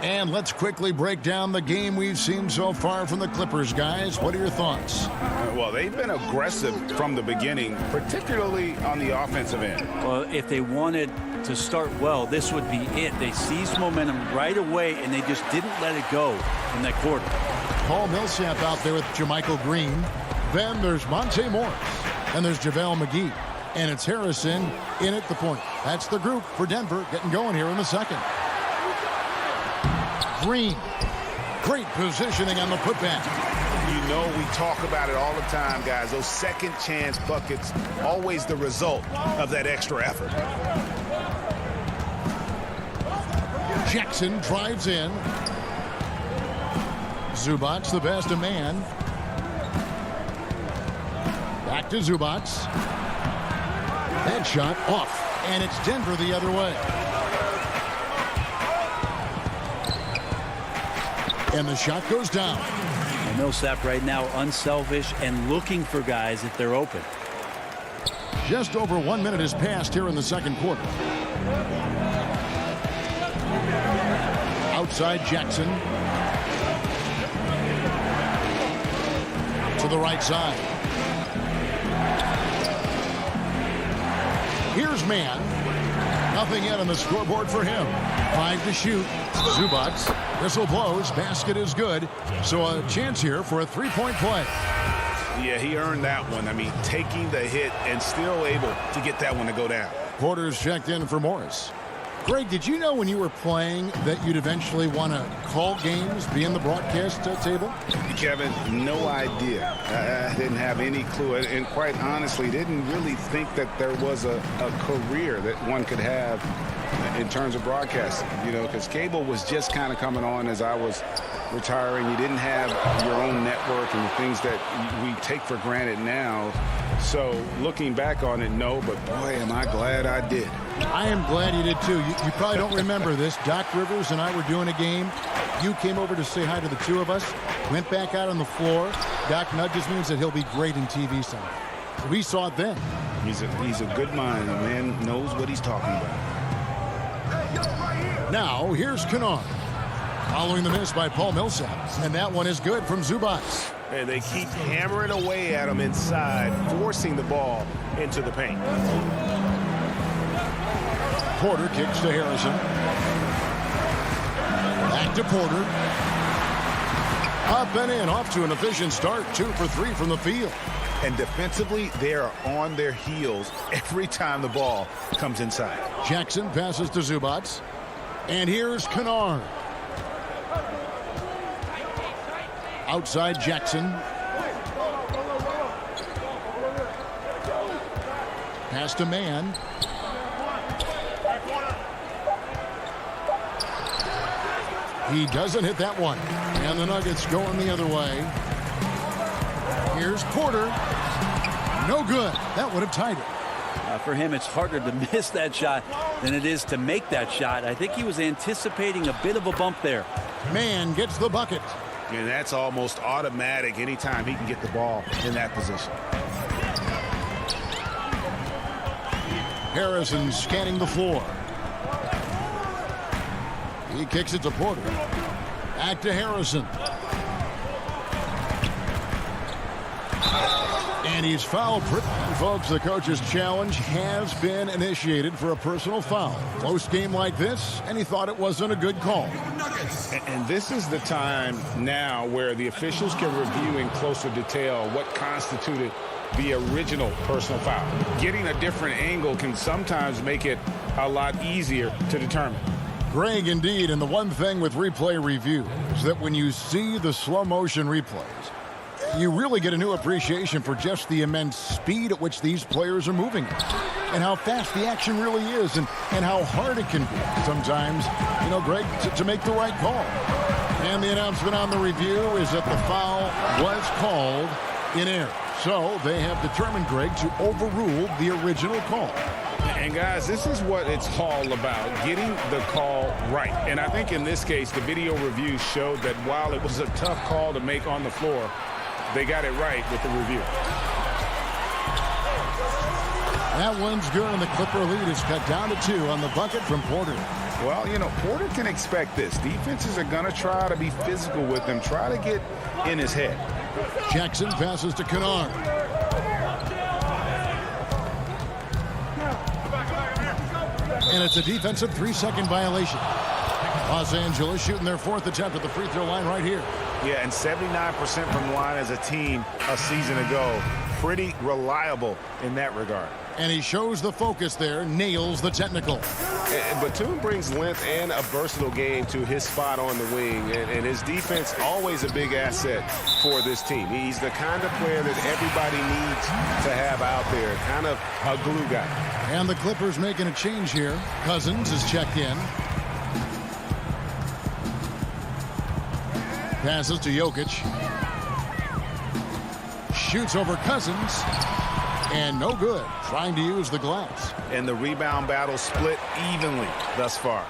And let's quickly break down the game we've seen so far from the Clippers, guys. What are your thoughts? Well, they've been aggressive from the beginning, particularly on the offensive end. Well, if they wanted to start well, this would be it. They seized momentum right away, and they just didn't let it go in that quarter. Paul Millsap out there with Jermichael Green. Then there's Monte Morris. And there's JaVale McGee. And it's Harrison in at the point. That's the group for Denver getting going here in the second. Green. Great positioning on the putback. You know, we talk about it all the time, guys. Those second chance buckets, always the result of that extra effort. Jackson drives in. Zubac, the best of man. Back to Zubac. That shot off, and it's Denver the other way. And the shot goes down. And Millsap right now unselfish and looking for guys if they're open. Just over 1 minute has passed here in the second quarter. Outside Jackson. To the right side. Here's Mann. Nothing yet on the scoreboard for him. 5 to shoot. Zubac. Whistle blows. Basket is good. So a chance here for a three-point play. Yeah, he earned that one. I mean, taking the hit and still able to get that one to go down. Porter's checked in for Morris. Greg, did you know when you were playing that you'd eventually want to call games, be in the broadcast table? Kevin, no idea. I didn't have any clue. And quite honestly, didn't really think that there was a career that one could have in terms of broadcasting. You know, because cable was just kind of coming on as I was retiring. You didn't have your own network and the things that we take for granted now. So looking back on it, no, but boy, am I glad I did. I am glad you did too. You probably don't remember this. Doc Rivers and I were doing a game. You came over to say hi to the two of us, went back out on the floor. Doc nudges me and said he'll be great in TV Center. So we saw it then. He's a good mind. The man knows what he's talking about. Now, here's Kennard. Following the miss by Paul Millsap. And that one is good from Zubac. And they keep hammering away at him inside, forcing the ball into the paint. Porter kicks to Harrison. Back to Porter. Up and in, off to an efficient start. 2 for 3 from the field. And defensively, they are on their heels every time the ball comes inside. Jackson passes to Zubac. And here's Kennard. Outside Jackson. Pass to Mann. He doesn't hit that one. And the Nuggets going the other way. Here's Porter. No good. That would have tied it. For him, it's harder to miss that shot than it is to make that shot. I think he was anticipating a bit of a bump there. Mann gets the bucket. And that's almost automatic anytime he can get the ball in that position. Harrison scanning the floor. He kicks it to Porter. Back to Harrison. And he's fouled. Folks, the coach's challenge has been initiated for a personal foul. Close game like this, and he thought it wasn't a good call. And this is the time now where the officials can review in closer detail what constituted the original personal foul. Getting a different angle can sometimes make it a lot easier to determine. Greg, indeed, and the one thing with replay review is that when you see the slow motion replays, you really get a new appreciation for just the immense speed at which these players are moving and how fast the action really is and how hard it can be sometimes, you know, Greg, to make the right call. And the announcement on the review is that the foul was called in error. So they have determined, Greg, to overrule the original call. And guys, this is what it's all about, getting the call right. And I think in this case, the video review showed that while it was a tough call to make on the floor, they got it right with the review. That one's good, and the Clipper lead is cut down to 2 on the bucket from Porter. Well, you know, Porter can expect this. Defenses are going to try to be physical with him, try to get in his head. Jackson passes to Kennard. And it's a defensive 3-second violation. Los Angeles shooting their 4th attempt at the free throw line right here. Yeah, and 79% from the line as a team a season ago. Pretty reliable in that regard. And he shows the focus there, nails the technical. Batum brings length and a versatile game to his spot on the wing, and his defense always a big asset for this team. He's the kind of player that everybody needs to have out there, kind of a glue guy. And the Clippers making a change here. Cousins is checked in. Passes to Jokic. Shoots over Cousins. And no good. Trying to use the glass. And the rebound battle split evenly thus far.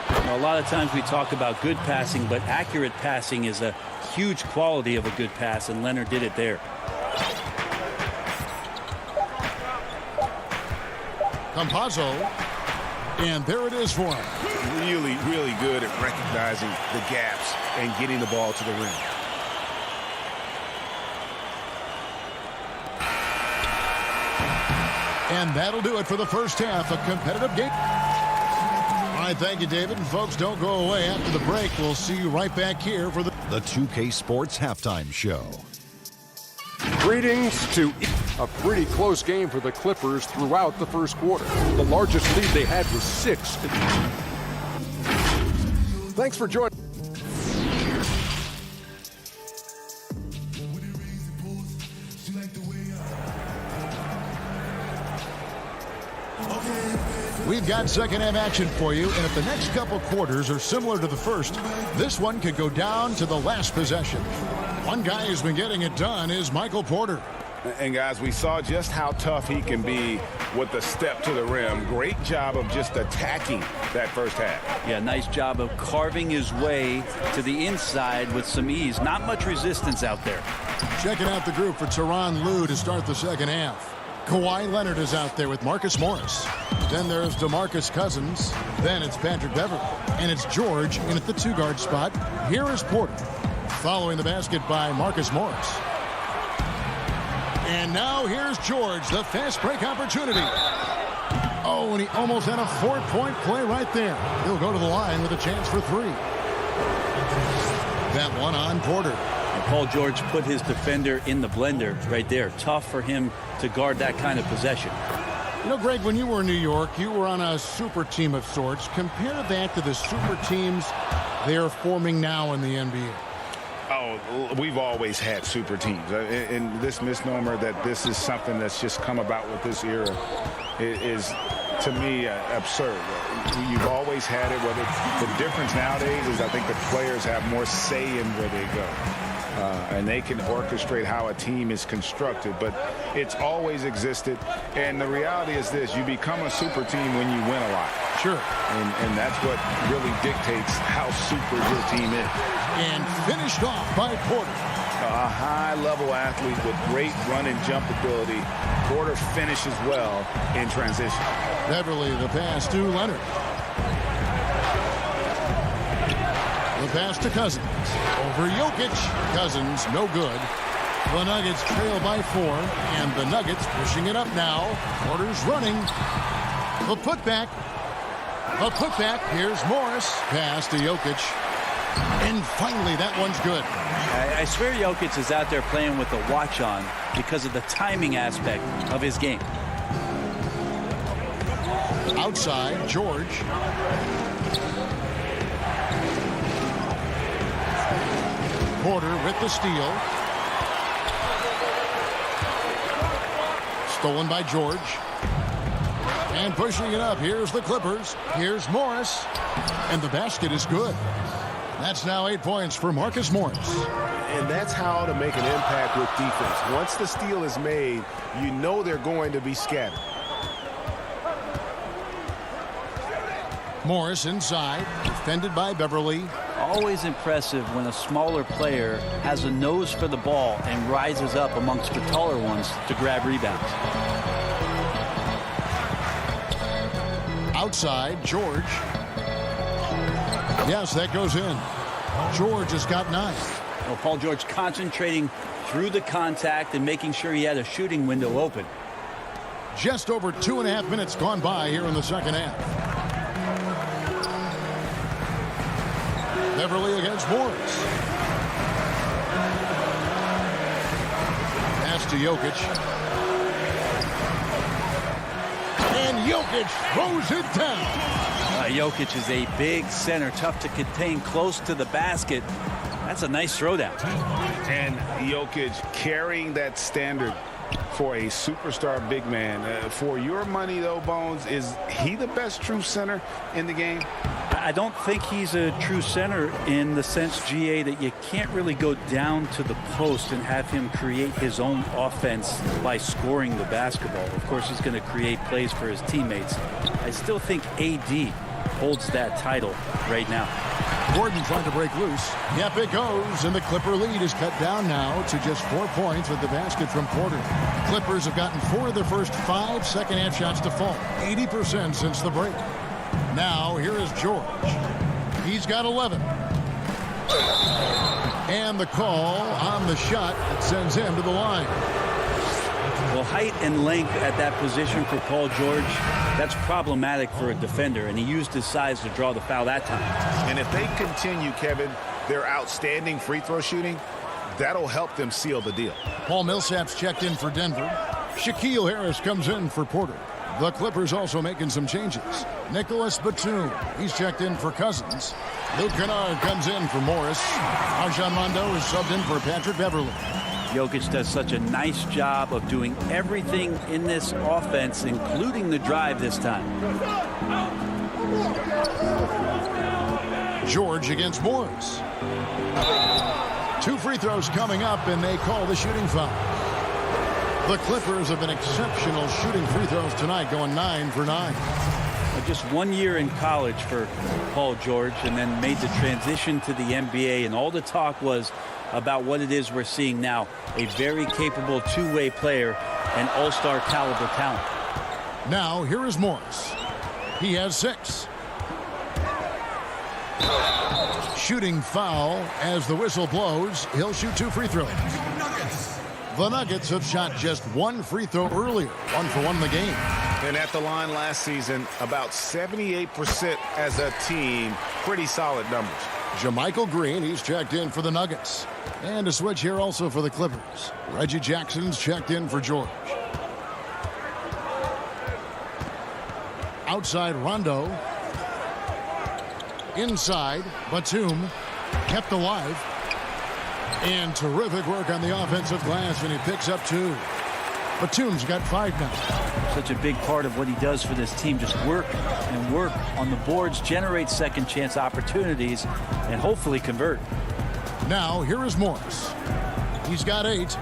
A lot of times we talk about good passing, but accurate passing is a huge quality of a good pass, and Leonard did it there. Campazzo. And there it is for him. Really, really good at recognizing the gaps and getting the ball to the rim. And that'll do it for the first half, a competitive game. All right, thank you, David. And folks, don't go away after the break. We'll see you right back here for the 2K Sports Halftime Show. Greetings to a pretty close game for the Clippers throughout the first quarter. The largest lead they had was 6. Thanks for joining. We've got second half action for you, and if the next couple quarters are similar to the first, this one could go down to the last possession. One guy who's been getting it done is Michael Porter. And guys, we saw just how tough he can be with the step to the rim. Great job of just attacking that first half. Yeah, nice job of carving his way to the inside with some ease. Not much resistance out there. Checking out the group for Tyronn Lue to start the second half. Kawhi Leonard is out there with Marcus Morris. Then there's DeMarcus Cousins. Then it's Patrick Beverley. And it's George in at the 2-guard spot. Here is Porter. Following the basket by Marcus Morris. And now here's George, the fast break opportunity. Oh, and he almost had a 4-point play right there. He'll go to the line with a chance for 3. That one on Porter. And Paul George put his defender in the blender right there. Tough for him to guard that kind of possession. You know, Greg, when you were in New York, you were on a super team of sorts. Compare that to the super teams they're forming now in the NBA. Oh, we've always had super teams. And this misnomer that this is something that's just come about with this era is to me, absurd. You've always had it. The difference nowadays is I think the players have more say in where they go. And they can orchestrate how a team is constructed. But it's always existed. And the reality is this. You become a super team when you win a lot. Sure. And that's what really dictates how super your team is. And finished off by Porter. A high-level athlete with great run and jump ability. Porter finishes well in transition. Beverly, the pass to Leonard. The pass to Cousins. Over Jokic. Cousins, no good. The Nuggets trail by 4, and the Nuggets pushing it up now. Porter's running. The putback. The putback. Here's Morris. Pass to Jokic. And finally, that one's good. I swear Jokic is out there playing with the watch on because of the timing aspect of his game. Outside, George. Porter with the steal. Stolen by George. And pushing it up. Here's the Clippers. Here's Morris. And the basket is good. That's now 8 points for Marcus Morris. And that's how to make an impact with defense. Once the steal is made, you know they're going to be scattered. Morris inside, defended by Beverly. Always impressive when a smaller player has a nose for the ball and rises up amongst the taller ones to grab rebounds. Outside, George. Yes, that goes in. George has got 9. Well, Paul George concentrating through the contact and making sure he had a shooting window open. Just over 2.5 minutes gone by here in the second half. Beverly against Morris. Pass to Jokic. And Jokic throws it down. Jokic is a big center, tough to contain close to the basket. That's a nice throwdown. And Jokic carrying that standard for a superstar big man. For your money, though, Bones, is he the best true center in the game? I don't think he's a true center in the sense, GA, that you can't really go down to the post and have him create his own offense by scoring the basketball. Of course, he's going to create plays for his teammates. I still think AD holds that title right now. Gordon trying to break loose. Yep, it goes, and the Clipper lead is cut down now to just 4 points with the basket from Porter. Clippers have gotten 4 of their first 5 second-half shots to fall, 80% since the break. Now, here is George. He's got 11. And the call on the shot that sends him to the line. Well, height and length at that position for Paul George, that's problematic for a defender, and he used his size to draw the foul that time. And if they continue, Kevin, their outstanding free throw shooting, that'll help them seal the deal. Paul Millsap's checked in for Denver. Shaquille Harris comes in for Porter. The Clippers also making some changes. Nicholas Batum, he's checked in for Cousins. Luke Kennard comes in for Morris. Rajon Rondo is subbed in for Patrick Beverly. Jokic does such a nice job of doing everything in this offense, including the drive this time. George against Morris. 2 free throws coming up, and they call the shooting foul. The Clippers have been exceptional shooting free throws tonight, going 9 for 9. Just 1 year in college for Paul George, and then made the transition to the NBA, and all the talk was about what it is we're seeing now. A very capable two-way player and all-star caliber talent. Now, here is Morris. He has 6. Shooting foul as the whistle blows. He'll shoot 2 free throws. The Nuggets have shot just 1 free throw earlier. 1 for 1 in the game. And at the line last season, about 78% as a team. Pretty solid numbers. JaMychal Green, he's checked in for the Nuggets. And a switch here also for the Clippers. Reggie Jackson's checked in for George. Outside Rondo. Inside, Batum kept alive. And terrific work on the offensive glass, and he picks up 2. Batum's got 5 now. Such a big part of what he does for this team. Just work and work on the boards, generate second chance opportunities, and hopefully convert. Now, here is Morris. He's got 8.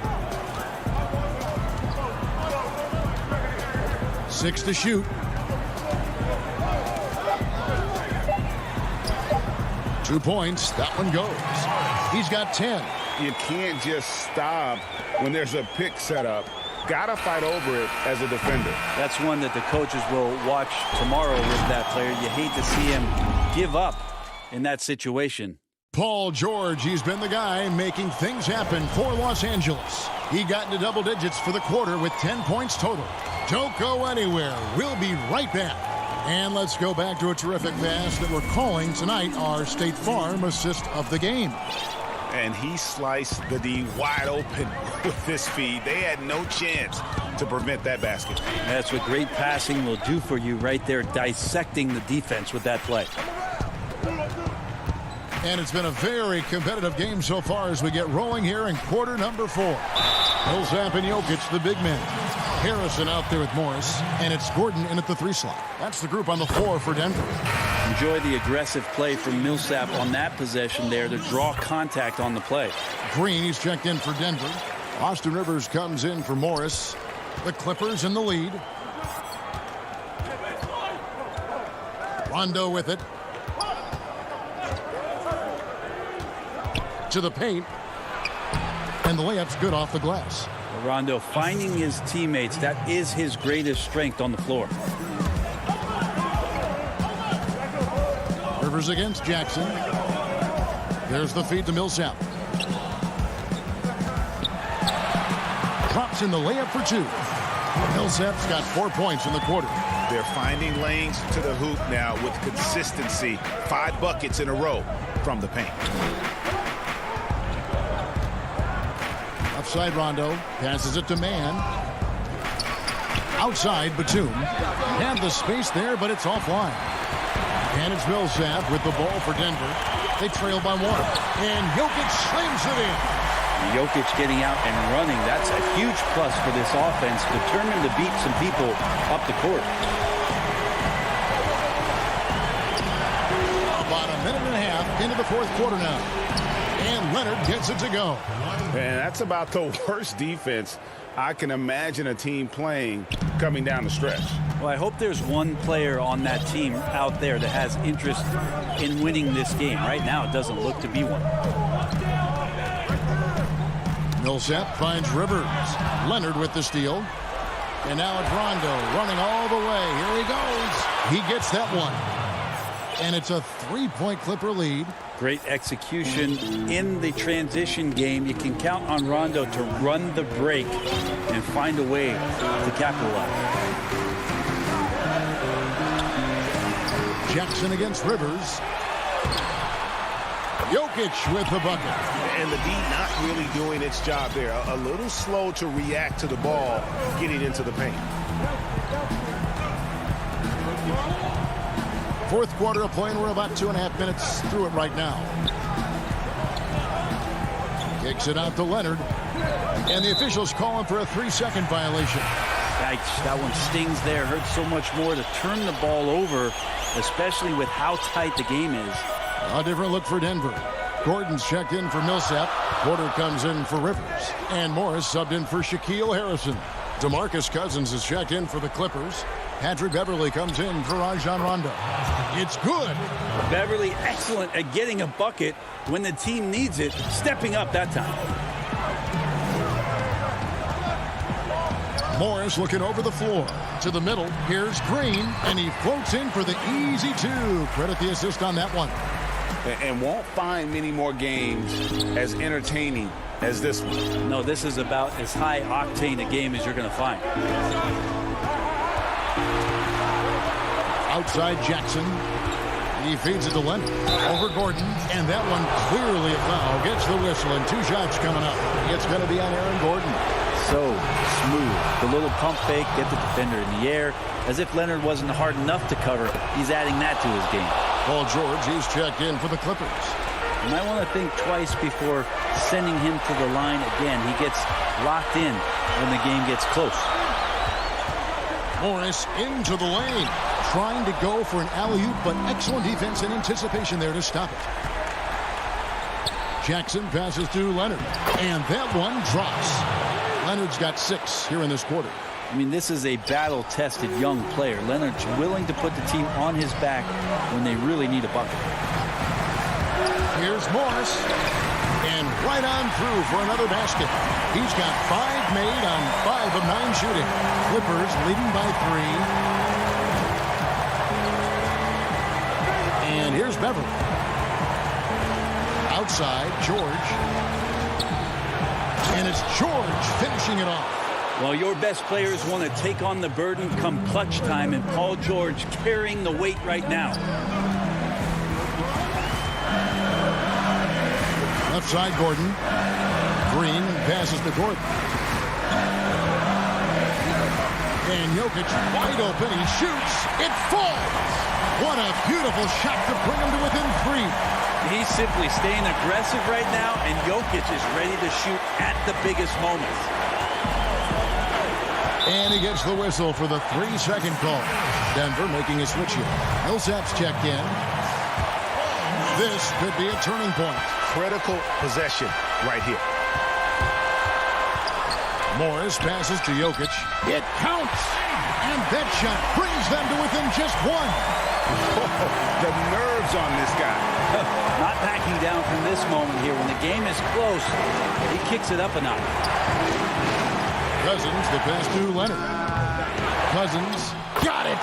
6 to shoot. 2 points. That one goes. He's got 10. You can't just stop when there's a pick set up. Got to fight over it as a defender. That's one that the coaches will watch tomorrow with that player. You hate to see him give up in that situation. Paul George, he's been the guy making things happen for Los Angeles. He got into double digits for the quarter with 10 points total. Don't go anywhere. We'll be right back. And let's go back to a terrific pass that we're calling tonight our State Farm assist of the game. And he sliced the D wide open with this feed. They had no chance to prevent that basket. That's what great passing will do for you right there, dissecting the defense with that play. And it's been a very competitive game so far as we get rolling here in quarter number 4. Millsap and Jokic, the big men. Harrison out there with Morris, and it's Gordon in at the 3 slot. That's the group on the floor for Denver. Enjoy the aggressive play from Millsap on that possession there to draw contact on the play. Green, he's checked in for Denver. Austin Rivers comes in for Morris. The Clippers in the lead. Rondo with it. To the paint. And the layup's good off the glass. Rondo finding his teammates. That is his greatest strength on the floor. Rivers against Jackson. There's the feed to Millsap. Drops in the layup for 2. Millsap's got 4 points in the quarter. They're finding lanes to the hoop now with consistency. 5 buckets in a row from the paint. Outside Rondo, passes it to Mann. Outside Batum. Had the space there, but it's offline. And it's Millsap with the ball for Denver. They trail by 1. And Jokic slings it in. Jokic getting out and running. That's a huge plus for this offense. Determined to beat some people up the court. About a minute and a half into the 4th quarter now. And Leonard gets it to go. And that's about the worst defense I can imagine a team playing coming down the stretch. Well, I hope there's one player on that team out there that has interest in winning this game. Right now, it doesn't look to be one. Millsap finds Rivers. Leonard with the steal. And now it's Rondo running all the way. Here he goes. He gets that one. And it's a 3-point Clipper lead. Great execution in the transition game. You can count on Rondo to run the break and find a way to capitalize. Jackson against Rivers. Jokic with the bucket. And the D not really doing its job there. A little slow to react to the ball getting into the paint. 4th quarter of play, and we're about 2.5 minutes through it right now. Kicks it out to Leonard. And the officials calling for a 3-second violation. Yikes, that one stings there. Hurts so much more to turn the ball over, especially with how tight the game is. A different look for Denver. Gordon's checked in for Millsap. Porter comes in for Rivers. And Morris subbed in for Shaquille Harrison. DeMarcus Cousins is checked in for the Clippers. Patrick Beverly comes in for Rajon Rondo. It's good. Beverly excellent at getting a bucket when the team needs it, stepping up that time. Morris looking over the floor. To the middle. Here's Green. And he floats in for the easy 2. Credit the assist on that one. And won't find many more games as entertaining as this one. No, this is about as high octane a game as you're going to find. Outside Jackson. He feeds it to Leonard. Over Gordon. And that one clearly a foul. Gets the whistle and 2 shots coming up. It's going to be on Aaron Gordon. So smooth. The little pump fake, get the defender in the air, As if Leonard wasn't hard enough to cover, he's adding that to his game. Paul George, he's checked in for the Clippers. You might want to think twice before sending him to the line again. He gets locked in when the game gets close. Morris into the lane, trying to go for an alley-oop, but excellent defense and anticipation there to stop it. Jackson passes to Leonard, and that one drops. Leonard's got 6 here in this quarter. I mean, this is a battle-tested young player. Leonard's willing to put the team on his back when they really need a bucket. Here's Morris, and right on through for another basket. He's got 5 made on 5 of 9 shooting. Clippers leading by 3. And here's Beverly. Outside, George. And it's George finishing it off. Well, your best players want to take on the burden come clutch time, and Paul George carrying the weight right now. Left side, Gordon. Green passes to Gordon. And Jokic wide open. He shoots. It falls. What a beautiful shot to bring him to within 3. He's simply staying aggressive right now, and Jokic is ready to shoot at the biggest moments. And he gets the whistle for the 3-second call. Denver making a switch here. Millsap's checked in. This could be a turning point. Critical possession right here. Morris passes to Jokic. It counts. And that shot brings them to within just 1. The nerves on this guy. Not backing down from this moment here. When the game is close, he kicks it up a notch. Cousins, the pass to Leonard. Cousins got it.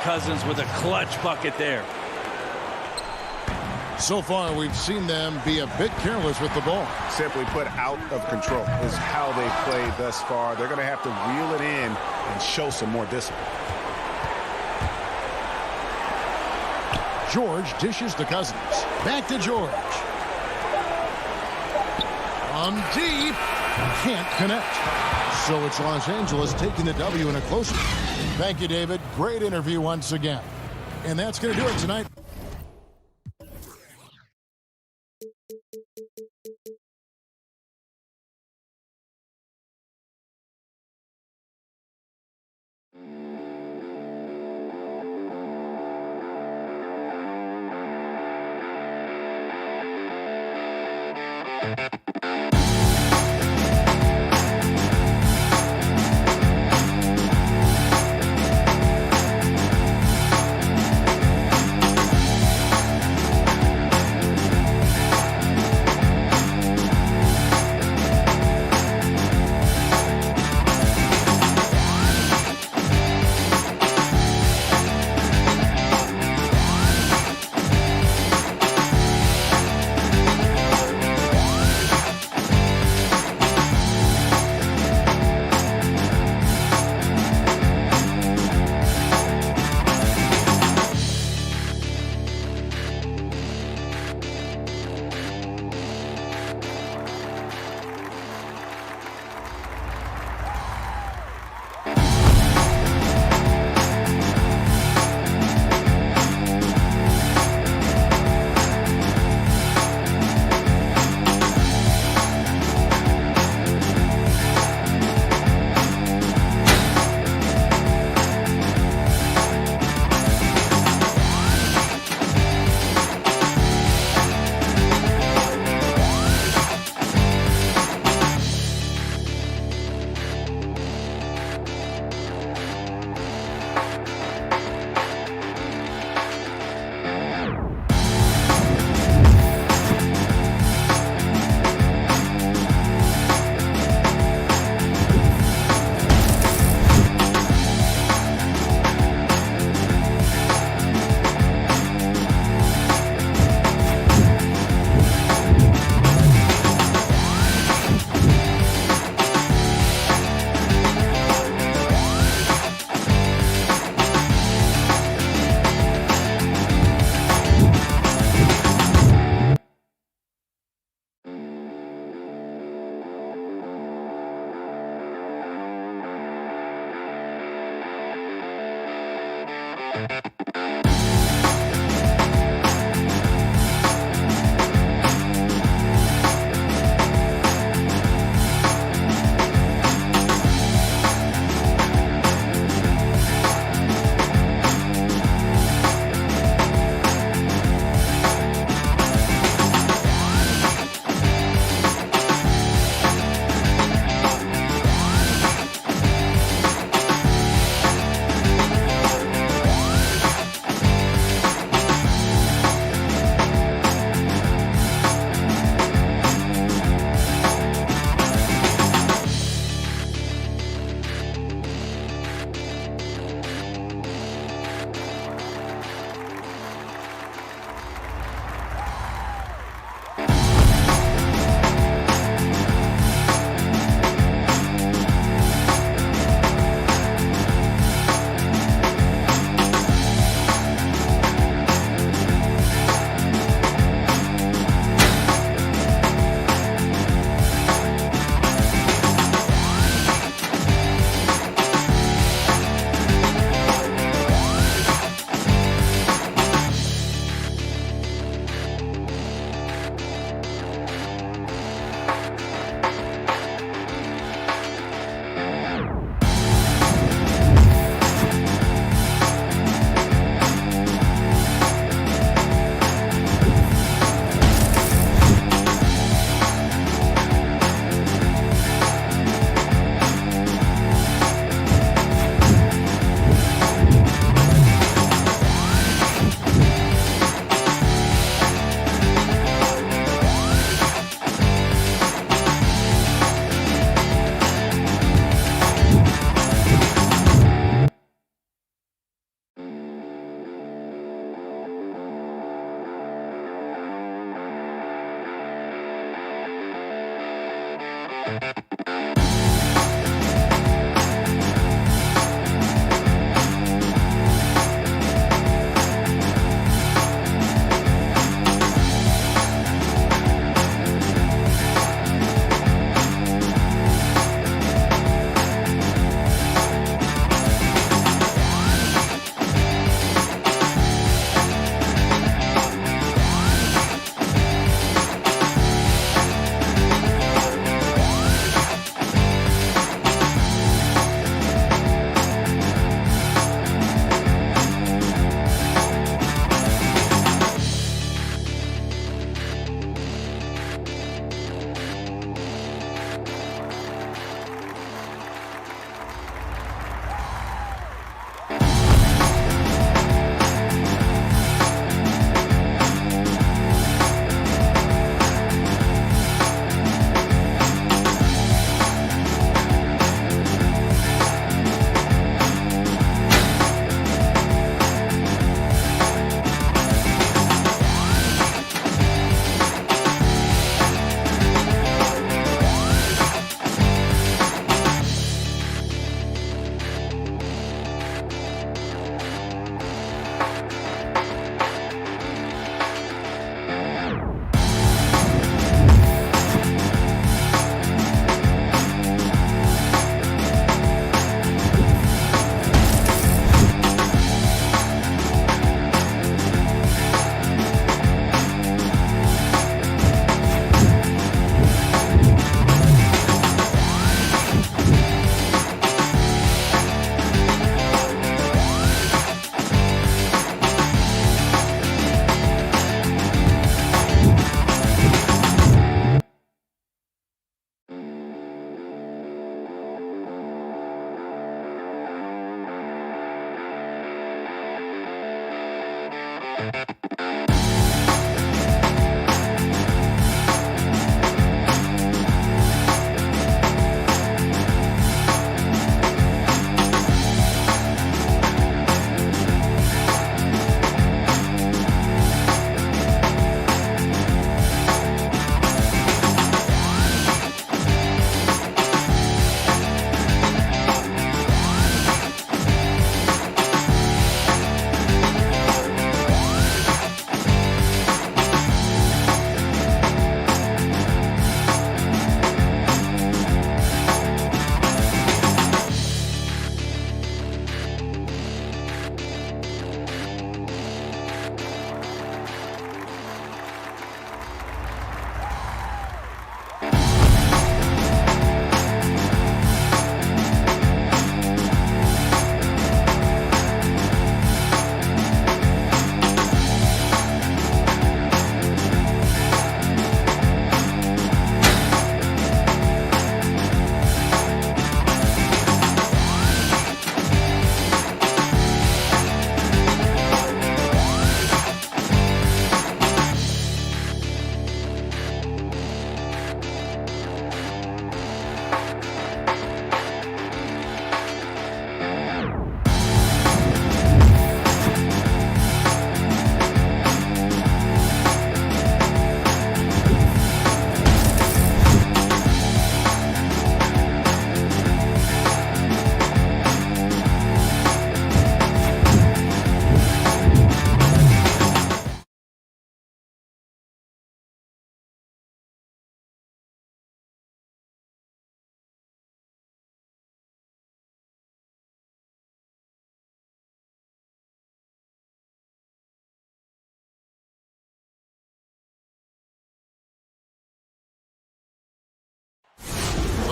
Cousins with a clutch bucket there. So far, we've seen them be a bit careless with the ball. Simply put, out of control is how they played thus far. They're going to have to reel it in and show some more discipline. George dishes to Cousins. Back to George. From deep. Can't connect. So it's Los Angeles taking the W in a close one. Thank you, David. Great interview once again. And that's going to do it tonight.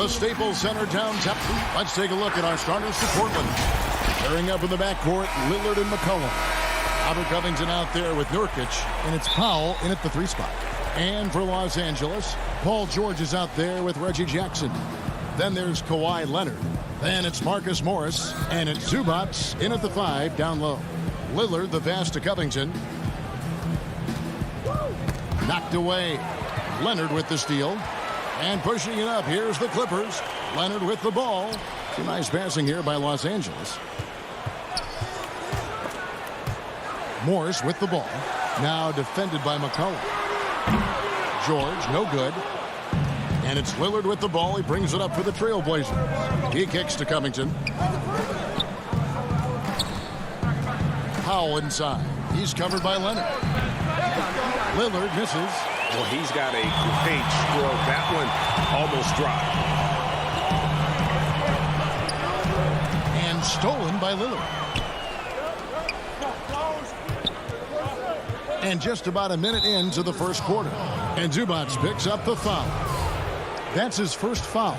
The Staples Center downtown. Let's take a look at our starters for Portland. Pairing up in the backcourt, Lillard and McCollum. Robert Covington out there with Nurkic, and it's Powell in at the 3 spot. And for Los Angeles, Paul George is out there with Reggie Jackson. Then there's Kawhi Leonard. Then it's Marcus Morris, and it's Zubac in at the 5 down low. Lillard, the pass to Covington. Knocked away. Leonard with the steal. And pushing it up, here's the Clippers. Leonard with the ball. Some nice passing here by Los Angeles. Morris with the ball. Now defended by McCollum. George, no good. And it's Lillard with the ball. He brings it up for the Trailblazers. He kicks to Covington. Powell inside. He's covered by Leonard. Lillard misses. Well, he's got a great stroke. That one almost dropped. And stolen by Lillard. And just about a minute into the first quarter. And Zubac picks up the foul. That's his first foul.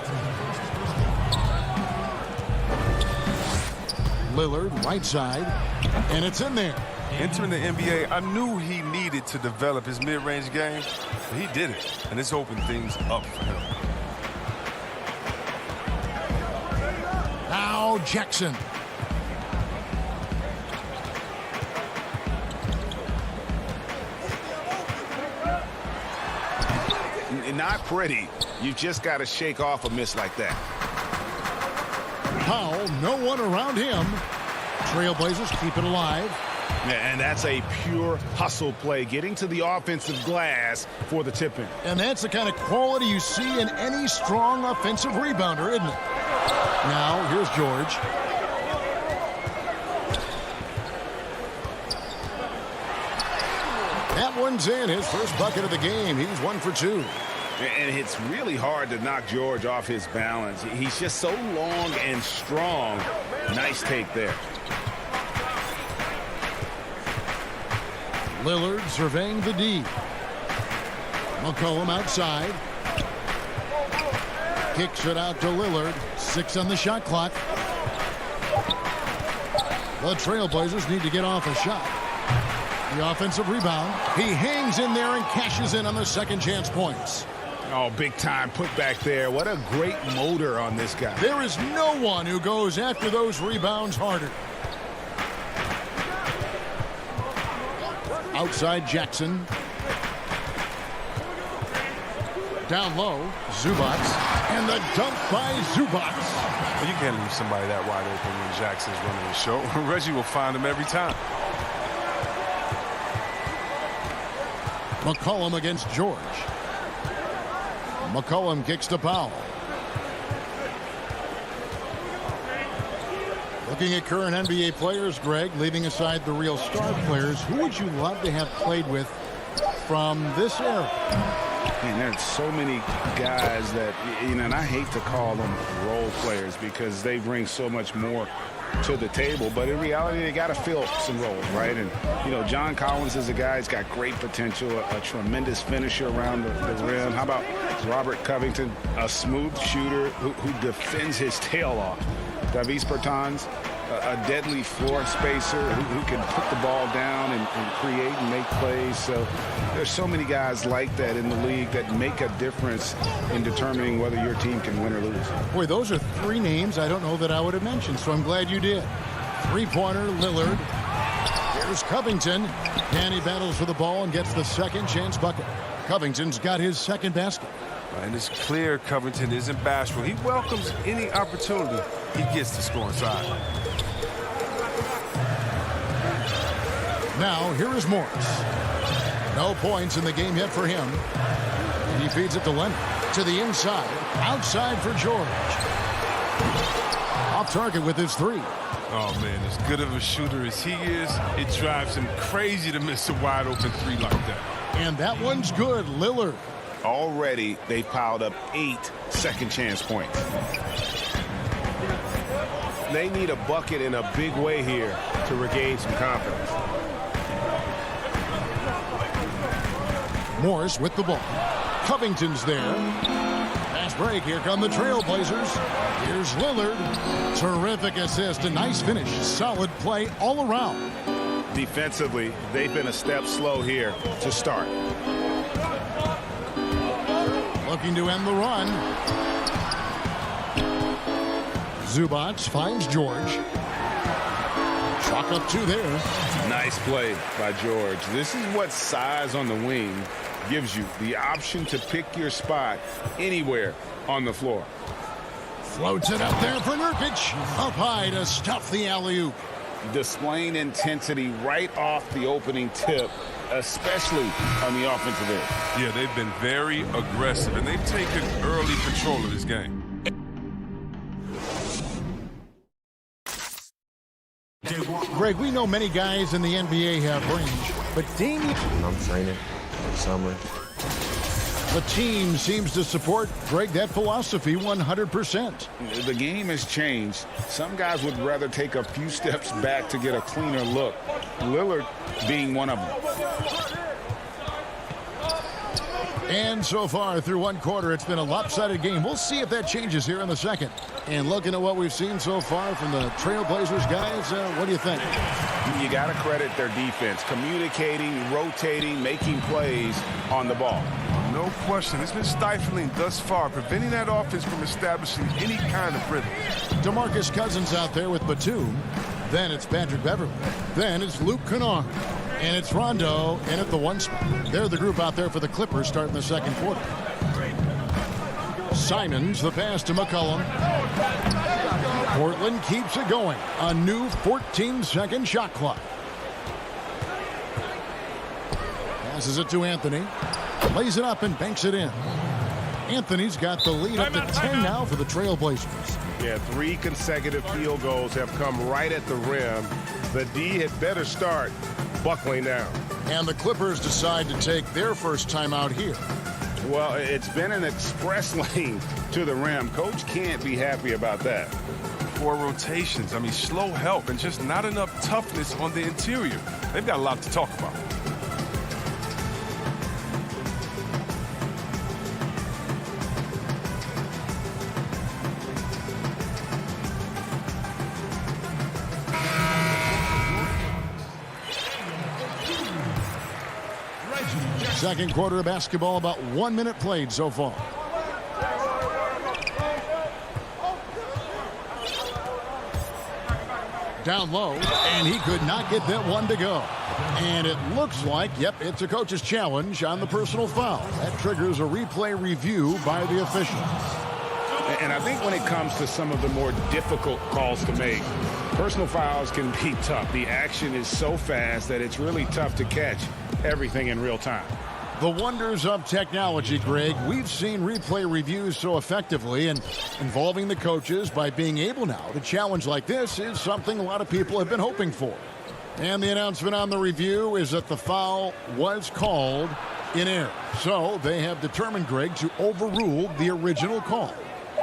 Lillard, right side. And it's in there. Entering the NBA, I knew he needed to develop his mid-range game, but he did it, and it's opened things up for him. Now Jackson. Not pretty. You've just got to shake off a miss like that. Powell, no one around him. Trailblazers keep it alive. And that's a pure hustle play, getting to the offensive glass for the tip-in. And that's the kind of quality you see in any strong offensive rebounder, isn't it? Now, here's George. That one's in, his first bucket of the game. He's 1 for 2. And it's really hard to knock George off his balance. He's just so long and strong. Nice take there. Lillard surveying the D. McCollum outside. Kicks it out to Lillard. 6 on the shot clock. The Trailblazers need to get off a shot. The offensive rebound. He hangs in there and cashes in on the second chance points. Oh, big time put back there. What a great motor on this guy. There is no one who goes after those rebounds harder. Outside Jackson. Down low, Zubac. And the dunk by Zubac. Well, you can't leave somebody that wide open when Jackson's running the show. Reggie will find him every time. McCollum against George. McCollum kicks to Powell. Looking at current NBA players, Greg, leaving aside the real star players, who would you love to have played with from this era? Man, there's so many guys that, you know, and I hate to call them role players because they bring so much more to the table, but in reality, they got to fill some roles, right? And, you know, John Collins is a guy who's got great potential, a tremendous finisher around the rim. How about Robert Covington, a smooth shooter who defends his tail off? Davis Bertans, a deadly floor spacer who can put the ball down and create and make plays. So there's so many guys like that in the league that make a difference in determining whether your team can win or lose. Boy, those are 3 names I don't know that I would have mentioned, so I'm glad you did. 3-pointer, Lillard. Here's Covington. Danny battles for the ball and gets the second chance bucket. Covington's got his second basket. And it's clear Covington isn't bashful. He welcomes any opportunity he gets to score inside. Now, here is Morris. No points in the game yet for him. He feeds it to Leonard. To the inside. Outside for George. Off target with his 3. Oh, man, as good of a shooter as he is, it drives him crazy to miss a wide-open 3 like that. And that one's good. Lillard. Already, they've piled up 8 second chance points. They need a bucket in a big way here to regain some confidence. Morris with the ball. Covington's there. Fast break. Here come the Trailblazers. Here's Lillard. Terrific assist. A nice finish. Solid play all around. Defensively, they've been a step slow here to start. Looking to end the run. Zubac finds George. Chalk up 2 there. Nice play by George. This is what size on the wing gives you, the option to pick your spot anywhere on the floor. Floats it up there for Nurkic. Up high to stuff the alley-oop. displaying intensity right off the opening tip, especially on the offensive end. Yeah, they've been very aggressive, and they've taken early control of this game. Greg, we know many guys in the NBA have range, but Damian... I'm training in summer. The team seems to support, Greg, that philosophy 100%. The game has changed. Some guys would rather take a few steps back to get a cleaner look. Lillard being one of them. And so far through one quarter, it's been a lopsided game. We'll see if that changes here in the second. And looking at what we've seen so far from the Trailblazers guys, what do you think? You got to credit their defense, communicating, rotating, making plays on the ball. No question. It's been stifling thus far, preventing that offense from establishing any kind of rhythm. DeMarcus Cousins out there with Batum. Then it's Patrick Beverley. Then it's Luke Kennard. And it's Rondo in at the one spot. They're the group out there for the Clippers starting the second quarter. Simons, the pass to McCollum. Portland keeps it going. A new 14-second shot clock. Passes it to Anthony. Lays it up and banks it in. Anthony's got the lead up to 10 now for the Trailblazers. Yeah, 3 consecutive field goals have come right at the rim. The D had better start buckling down. And the Clippers decide to take their first time out here. Well, it's been an express lane to the rim. Coach can't be happy about that. 4 rotations. I mean, slow help and just not enough toughness on the interior. They've got a lot to talk about. Second quarter of basketball, about 1 minute played so far. Down low, and he could not get that one to go. And it looks like, yep, it's a coach's challenge on the personal foul. That triggers a replay review by the officials. And I think when it comes to some of the more difficult calls to make, personal fouls can be tough. The action is so fast that it's really tough to catch everything in real time. The wonders of technology, Greg. We've seen replay reviews so effectively, and involving the coaches by being able now to challenge like this is something a lot of people have been hoping for. And the announcement on the review is that the foul was called in error. So they have determined, Greg, to overrule the original call.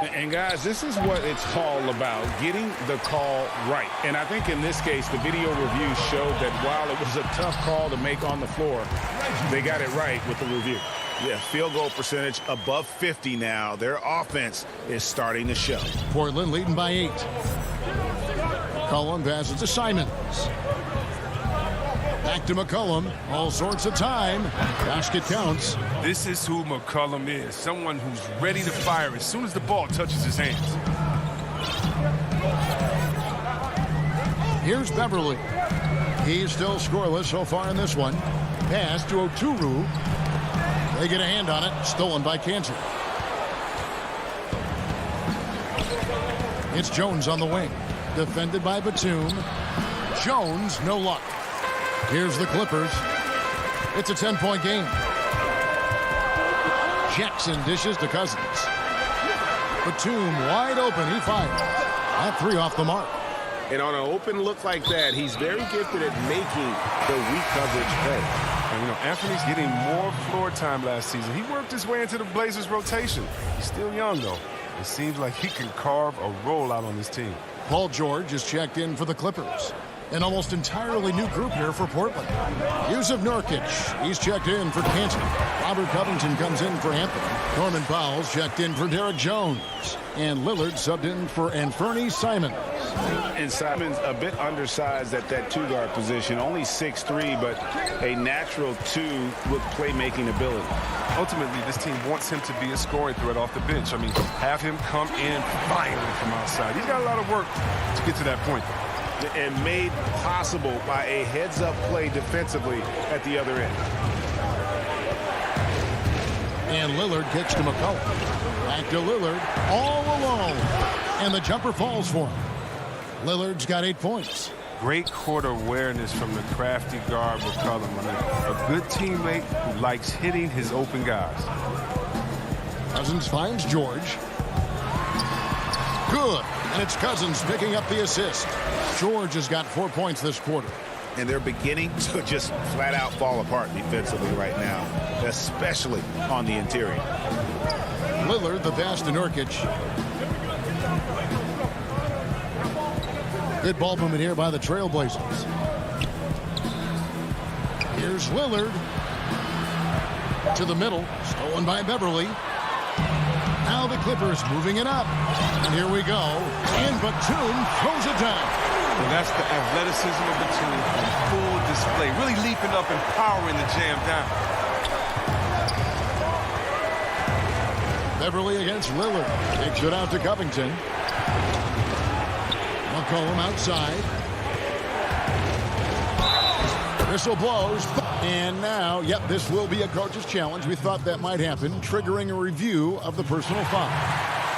And guys, this is what it's all about, getting the call right. And I think in this case, the video review showed that while it was a tough call to make on the floor, they got it right with the review. Yeah, field goal percentage above 50 now. Their offense is starting to show. Portland leading by 8. McCollum passes to Simons. Back to McCollum. All sorts of time. Basket counts. This is who McCollum is. Someone who's ready to fire as soon as the ball touches his hands. Here's Beverley. He's still scoreless so far in this one. Pass to Oturu. They get a hand on it. Stolen by Kansas. It's Jones on the wing. Defended by Batum. Jones, no luck. Here's the Clippers. It's a 10-point game. Jackson dishes to Cousins. Batum wide open. He fires. That 3 off the mark. And on an open look like that, he's very gifted at making the weak coverage pay. And, you know, Anthony's getting more floor time last season. He worked his way into the Blazers' rotation. He's still young, though. It seems like he can carve a rollout on this team. Paul George is checked in for the Clippers. An almost entirely new group here for Portland. Yusuf Nurkic, he's checked in for Kansas. Robert Covington comes in for Anthony. Norman Powell's checked in for Derek Jones. And Lillard subbed in for Anthony Simons. And Simons a bit undersized at that 2-guard position. Only 6'3", but a natural 2 with playmaking ability. Ultimately, this team wants him to be a scoring threat off the bench. I mean, have him come in firing from outside. He's got a lot of work to get to that point, though. And made possible by a heads-up play defensively at the other end. And Lillard kicks to McCollum. Back to Lillard, all alone. And the jumper falls for him. Lillard's got 8 points. great court awareness from the crafty guard McCollum. I mean, a good teammate who likes hitting his open guys. Cousins finds George. Good. And it's Cousins picking up the assist. George has got 4 points this quarter. And they're beginning to just flat out fall apart defensively right now, especially on the interior. Lillard the pass to Nurkic. Good ball movement here by the Trailblazers. Here's Lillard to the middle, stolen by Beverly. Now the Clippers moving it up. And here we go. And Batum throws it down. And that's the athleticism of Batum on full display. Really leaping up and powering the jam down. Beverly against Lillard. Takes it out to Covington. McCollum outside. Whistle blows. And now, yep, this will be a coach's challenge. We thought that might happen, triggering a review of the personal foul.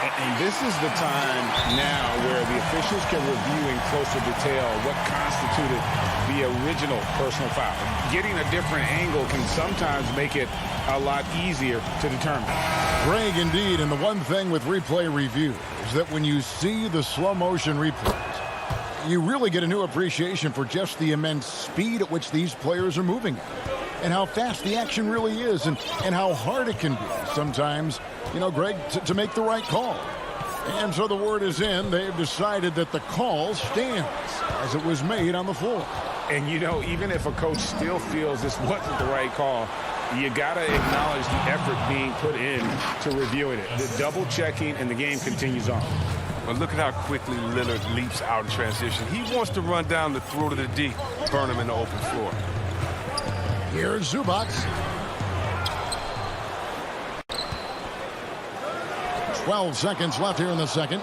And this is the time now where the officials can review in closer detail what constituted the original personal foul. Getting a different angle can sometimes make it a lot easier to determine. Greg, indeed, and the one thing with replay review is that when you see the slow motion replays, you really get a new appreciation for just the immense speed at which these players are moving and how fast the action really is and how hard it can be sometimes, you know, Greg, to make the right call. And so the word is in. They've decided that the call stands as it was made on the floor. And, you know, even if a coach still feels this wasn't the right call, you got to acknowledge the effort being put in to reviewing it. The double checking, and the game continues on. But look at how quickly Lillard leaps out in transition. He wants to run down the throat of the D, burn him in the open floor. Here's Zubac. 12 seconds left here in the second.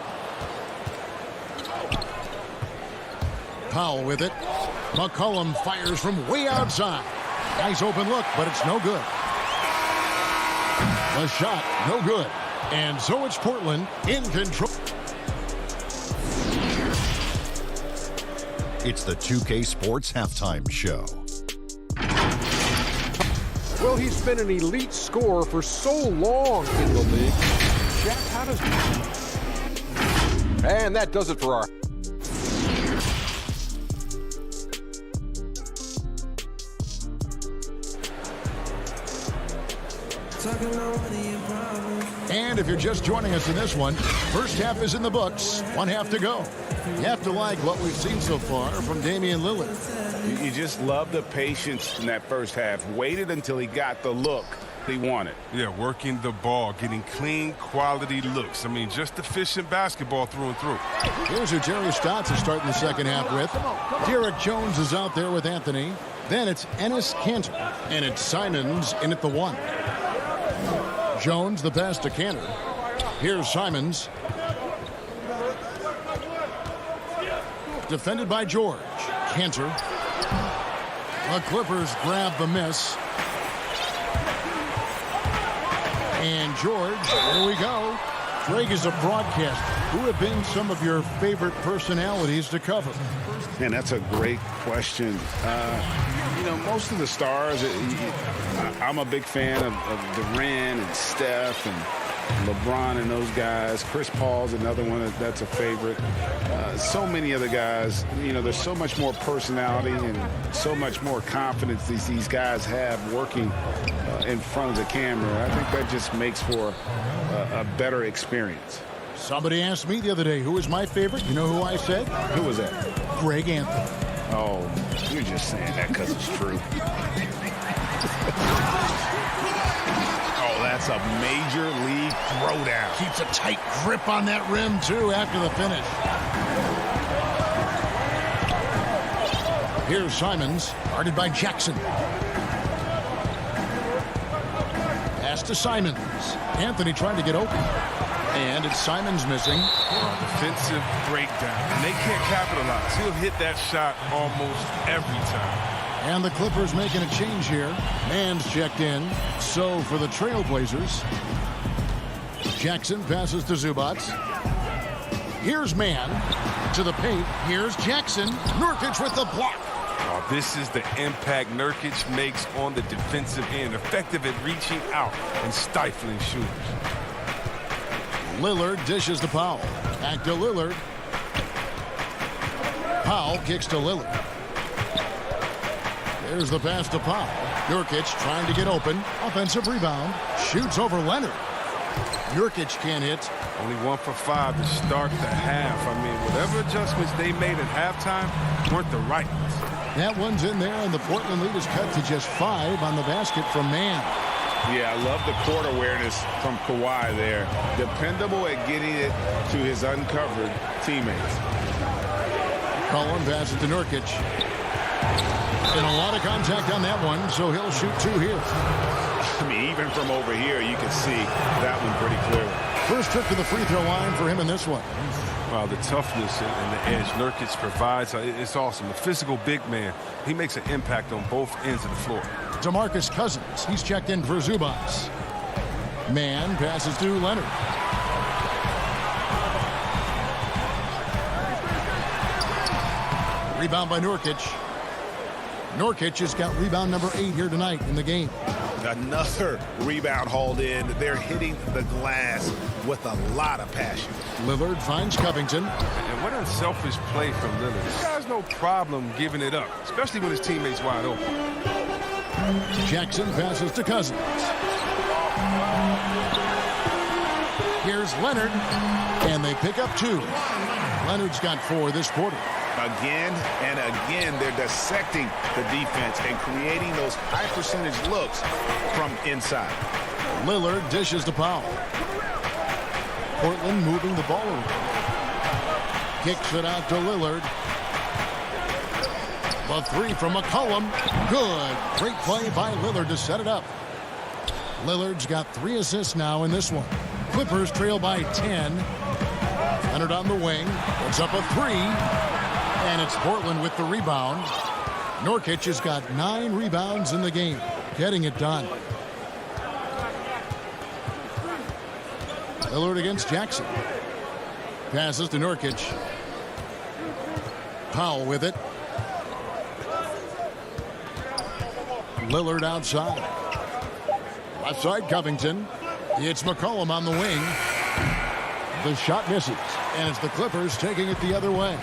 Powell with it. McCollum fires from way outside. Nice open look, but it's no good. The shot, no good. And so it's Portland in control. It's the 2K Sports Halftime Show. Well, he's been an elite scorer for so long in the league. Jack, how does... And that does it for our... And if you're just joining us in this one, first half is in the books, one half to go. You have to like what we've seen so far from Damian Lillard. You just love the patience in that first half. Waited until he got the look he wanted. Yeah, working the ball, getting clean, quality looks. I mean, just efficient basketball through and through. Here's who Jerry Stotts is starting the second half with. Derek Jones is out there with Anthony. Then it's Enes Kanter, and it's Simons in at the one. Jones the pass to Kanter. Here's Simons. Defended by George. Kanter. The Clippers grab the miss. And George, here we go. Greg is a broadcaster. Who have been some of your favorite personalities to cover? Man, that's a great question. You know, most of the stars, I'm a big fan of Durant and Steph and LeBron and those guys. Chris Paul's another one that's a favorite. So many other guys, you know, there's so much more personality and so much more confidence these guys have working in front of the camera. I think that just makes for a better experience. Somebody asked me the other day, who is my favorite? You know who I said? Who was that? Greg Anthony. Oh, you're just saying that because it's true. Oh, that's a major league throwdown. Keeps a tight grip on that rim, too, after the finish. Here's Simons, guarded by Jackson. Pass to Simons. Anthony trying to get open. And it's Simons missing. Defensive breakdown. And they can't capitalize. He'll hit that shot almost every time. And the Clippers making a change here. Man's checked in. So for the Trailblazers, Jackson passes to Zubac. Here's Mann to the paint. Here's Jackson. Nurkic with the block. Oh, this is the impact Nurkic makes on the defensive end. Effective at reaching out and stifling shooters. Lillard dishes to Powell. Back to Lillard. Powell kicks to Lillard. There's the pass to Powell. Nurkic trying to get open. Offensive rebound. Shoots over Leonard. Nurkic can't hit. Only 1 for 5 to start the half. I mean, whatever adjustments they made at halftime weren't the right ones. That one's in there, and the Portland lead is cut to just 5 on the basket from Mann. Yeah, I love the court awareness from Kawhi there. Dependable at getting it to his uncovered teammates. Cullen passes to Nurkic. And a lot of contact on that one, so he'll shoot 2 here. I mean, even from over here, you can see that one pretty clearly. First trip to the free throw line for him in this one. Wow, the toughness and the edge Nurkic provides, it's awesome. A physical big man. He makes an impact on both ends of the floor. DeMarcus Cousins. He's checked in for Zubats. Mann passes to Leonard. Rebound by Nurkic. Nurkic has got rebound number 8 here tonight in the game. Another rebound hauled in. They're hitting the glass with a lot of passion. Lillard finds Covington. And what unselfish play from Lillard. This guy's no problem giving it up, especially when his teammate's wide open. Jackson passes to Cousins. Here's Leonard, and they pick up 2. Leonard's got 4 this quarter. Again and again, they're dissecting the defense and creating those high percentage looks from inside. Lillard dishes to Powell. Portland moving the ball over. Kicks it out to Lillard. The 3 from McCollum. Good. Great play by Lillard to set it up. Lillard's got 3 assists now in this one. Clippers trail by 10. Leonard on the wing. Puts up a 3. And it's Portland with the rebound. Nurkic has got 9 rebounds in the game, getting it done. Lillard against Jackson. Passes to Nurkic. Powell with it. Lillard outside. Left side, Covington. It's McCollum on the wing. The shot misses, and it's the Clippers taking it the other way.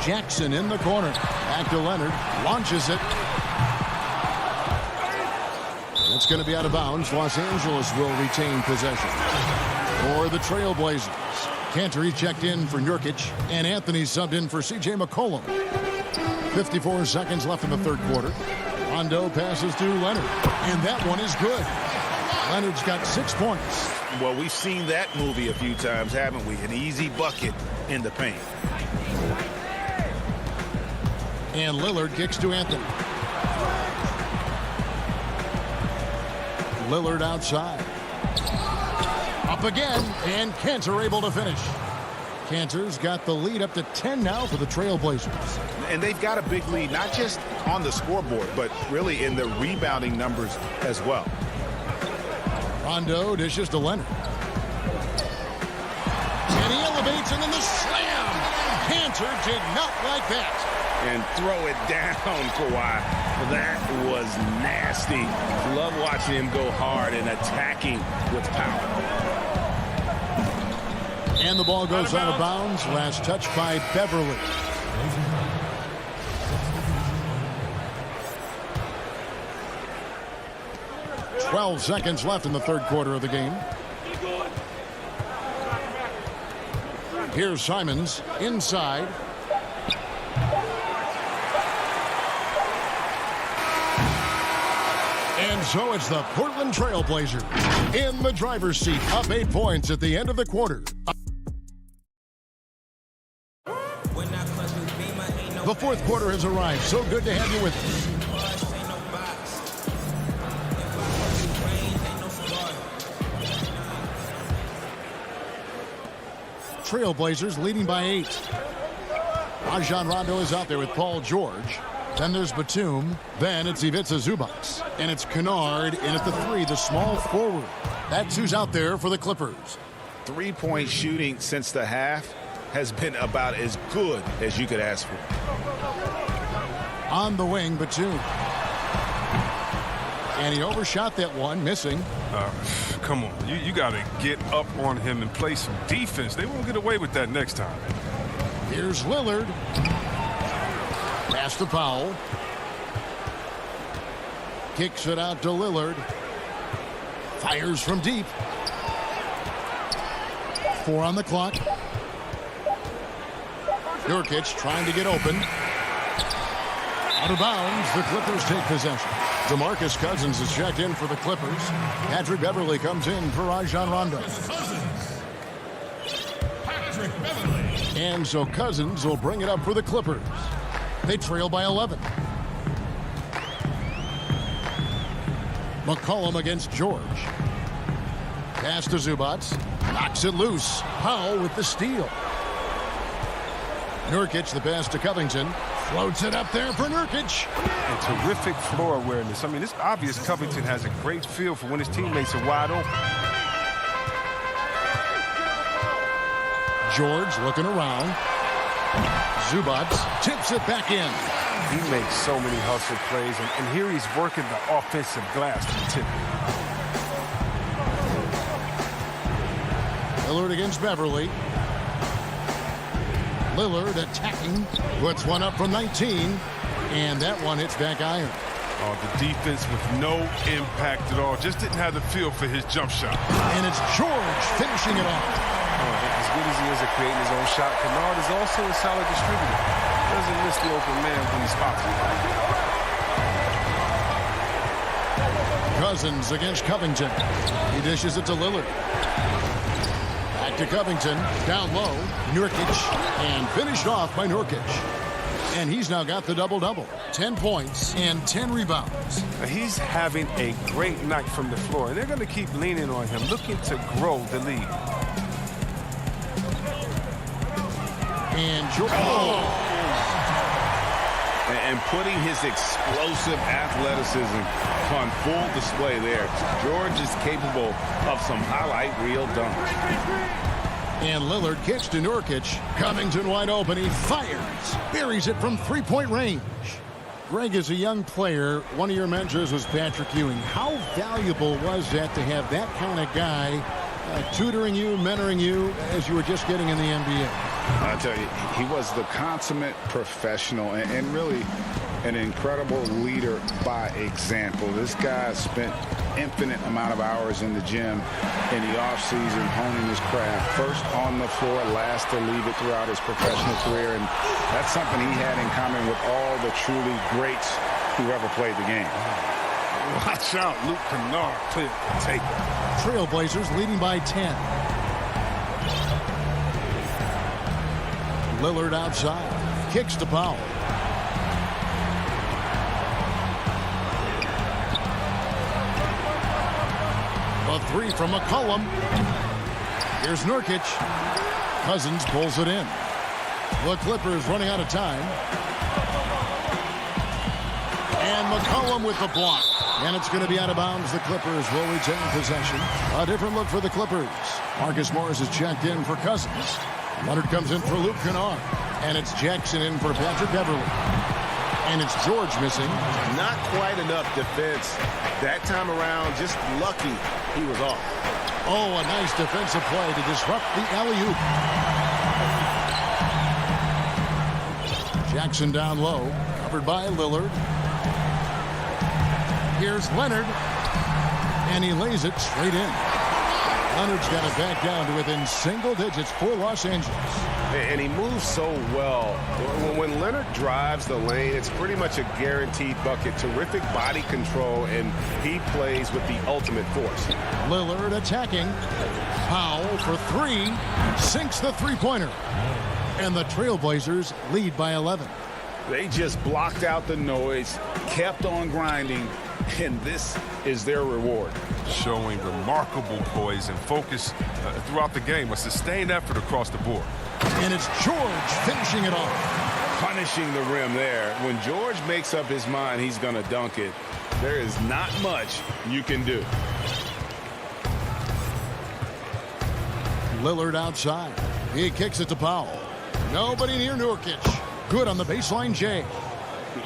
Jackson in the corner. Back to Leonard. Launches it. It's going to be out of bounds. Los Angeles will retain possession. For the Trailblazers. Cantor checked in for Nurkic. And Anthony subbed in for C.J. McCollum. 54 seconds left in the third quarter. Rondo passes to Leonard. And that one is good. Leonard's got 6 points. Well, we've seen that movie a few times, haven't we? An easy bucket in the paint. And Lillard kicks to Anthony. Lillard outside. Up again, and Cantor able to finish. Cantor's got the lead up to 10 now for the Trailblazers. And they've got a big lead, not just on the scoreboard, but really in the rebounding numbers as well. Rondo dishes to Leonard. And he elevates, and then the slam. Cantor did not like that. And throw it down, Kawhi. That was nasty. Love watching him go hard and attacking with power. And the ball goes out of bounds. Last touch by Beverly. "12 seconds left in the third quarter of the game. Here's Simons inside. And so it's the Portland Trailblazers in the driver's seat, up 8 points at the end of the quarter. The fourth quarter has arrived. So good to have you with us. Trailblazers leading by 8. Rajon Rondo is out there with Paul George. Then there's Batum. Then it's Ivica Zubac. And it's Kennard in at the 3, the small forward. That's who's out there for the Clippers. three-point shooting since the half has been about as good as you could ask for. On the wing, Batum. And he overshot that one, missing. Come on, you got to get up on him and play some defense. They won't get away with that next time. Here's Lillard. Pass to Powell. Kicks it out to Lillard. Fires from deep. 4 on the clock. Nurkic trying to get open. Out of bounds, the Clippers take possession. DeMarcus Cousins is checked in for the Clippers. Patrick Beverley comes in for Rajon Rondo. And so Cousins will bring it up for the Clippers. They trail by 11. McCollum against George. Pass to Zubats. Knocks it loose. Powell with the steal. Nurkic, the pass to Covington. Floats it up there for Nurkic. And terrific floor awareness. I mean, it's obvious Covington has a great feel for when his teammates are wide open. George looking around. Zubats tips it back in. He makes so many hustle plays, and here he's working the offensive glass to tip it. Lillard against Beverley. Lillard attacking. Puts one up from 19. And that one hits back iron. Oh, the defense with no impact at all. Just didn't have the feel for his jump shot. And it's George finishing it off. As good as he is at creating his own shot, Kennard is also a solid distributor. Doesn't miss the open man when he spots it. Cousins against Covington. He dishes it to Lillard. Back to Covington. Down low. Nurkic. And finished off by Nurkic. And he's now got the double-double. 10 points and 10 rebounds. He's having a great night from the floor, and they're going to keep leaning on him, looking to grow the lead. And George. And putting his explosive athleticism on full display there. George is capable of some highlight reel dunks. And Lillard kicks to Nurkic. Covington wide open. He fires. Buries it from three-point range. Greg, as a young player, one of your mentors was Patrick Ewing. How valuable was that to have that kind of guy tutoring you, mentoring you as you were just getting in the NBA? I tell you, he was the consummate professional and really an incredible leader by example. This guy spent infinite amount of hours in the gym in the offseason honing his craft. First on the floor, last to leave it throughout his professional career. And that's something he had in common with all the truly greats who ever played the game. Watch out, Luke Kennard clear to take it. Trailblazers leading by 10. Lillard outside. Kicks to Powell. A three from McCollum. Here's Nurkic. Cousins pulls it in. The Clippers running out of time. And McCollum with the block. And it's going to be out of bounds. The Clippers will retain possession. A different look for the Clippers. Marcus Morris is checked in for Cousins. Leonard comes in for Luke Kennard. And it's Jackson in for Patrick Beverley. And it's George missing. Not quite enough defense that time around. Just lucky he was off. Oh, a nice defensive play to disrupt the alley-oop. Jackson down low. Covered by Lillard. Here's Leonard. And he lays it straight in. Leonard's got it back down to within single digits for Los Angeles. And he moves so well. When Leonard drives the lane, it's pretty much a guaranteed bucket. Terrific body control, and he plays with the ultimate force. Lillard attacking. Powell for three. Sinks the three-pointer. And the Trailblazers lead by 11. They just blocked out the noise, kept on grinding, and this is their reward. Showing remarkable poise and focus throughout the game. A sustained effort across the board. And it's George finishing it off. Punishing the rim there. When George makes up his mind he's going to dunk it, there is not much you can do. Lillard outside. He kicks it to Powell. Nobody near Nurkic. Good on the baseline, Jay.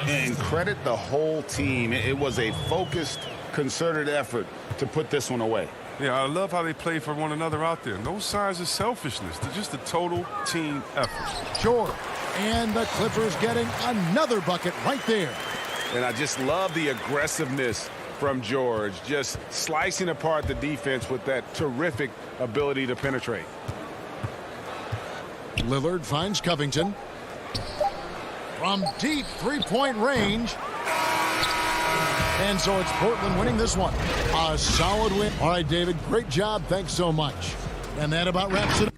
And credit the whole team. It was a focused, concerted effort to put this one away. Yeah, I love how they play for one another out there. No signs of selfishness. They're just a total team effort. Sure. And the Clippers getting another bucket right there. And I just love the aggressiveness from George, just slicing apart the defense with that terrific ability to penetrate. Lillard finds Covington. From deep three-point range. And so it's Portland winning this one. A solid win. All right, David, great job. Thanks so much. And that about wraps it up.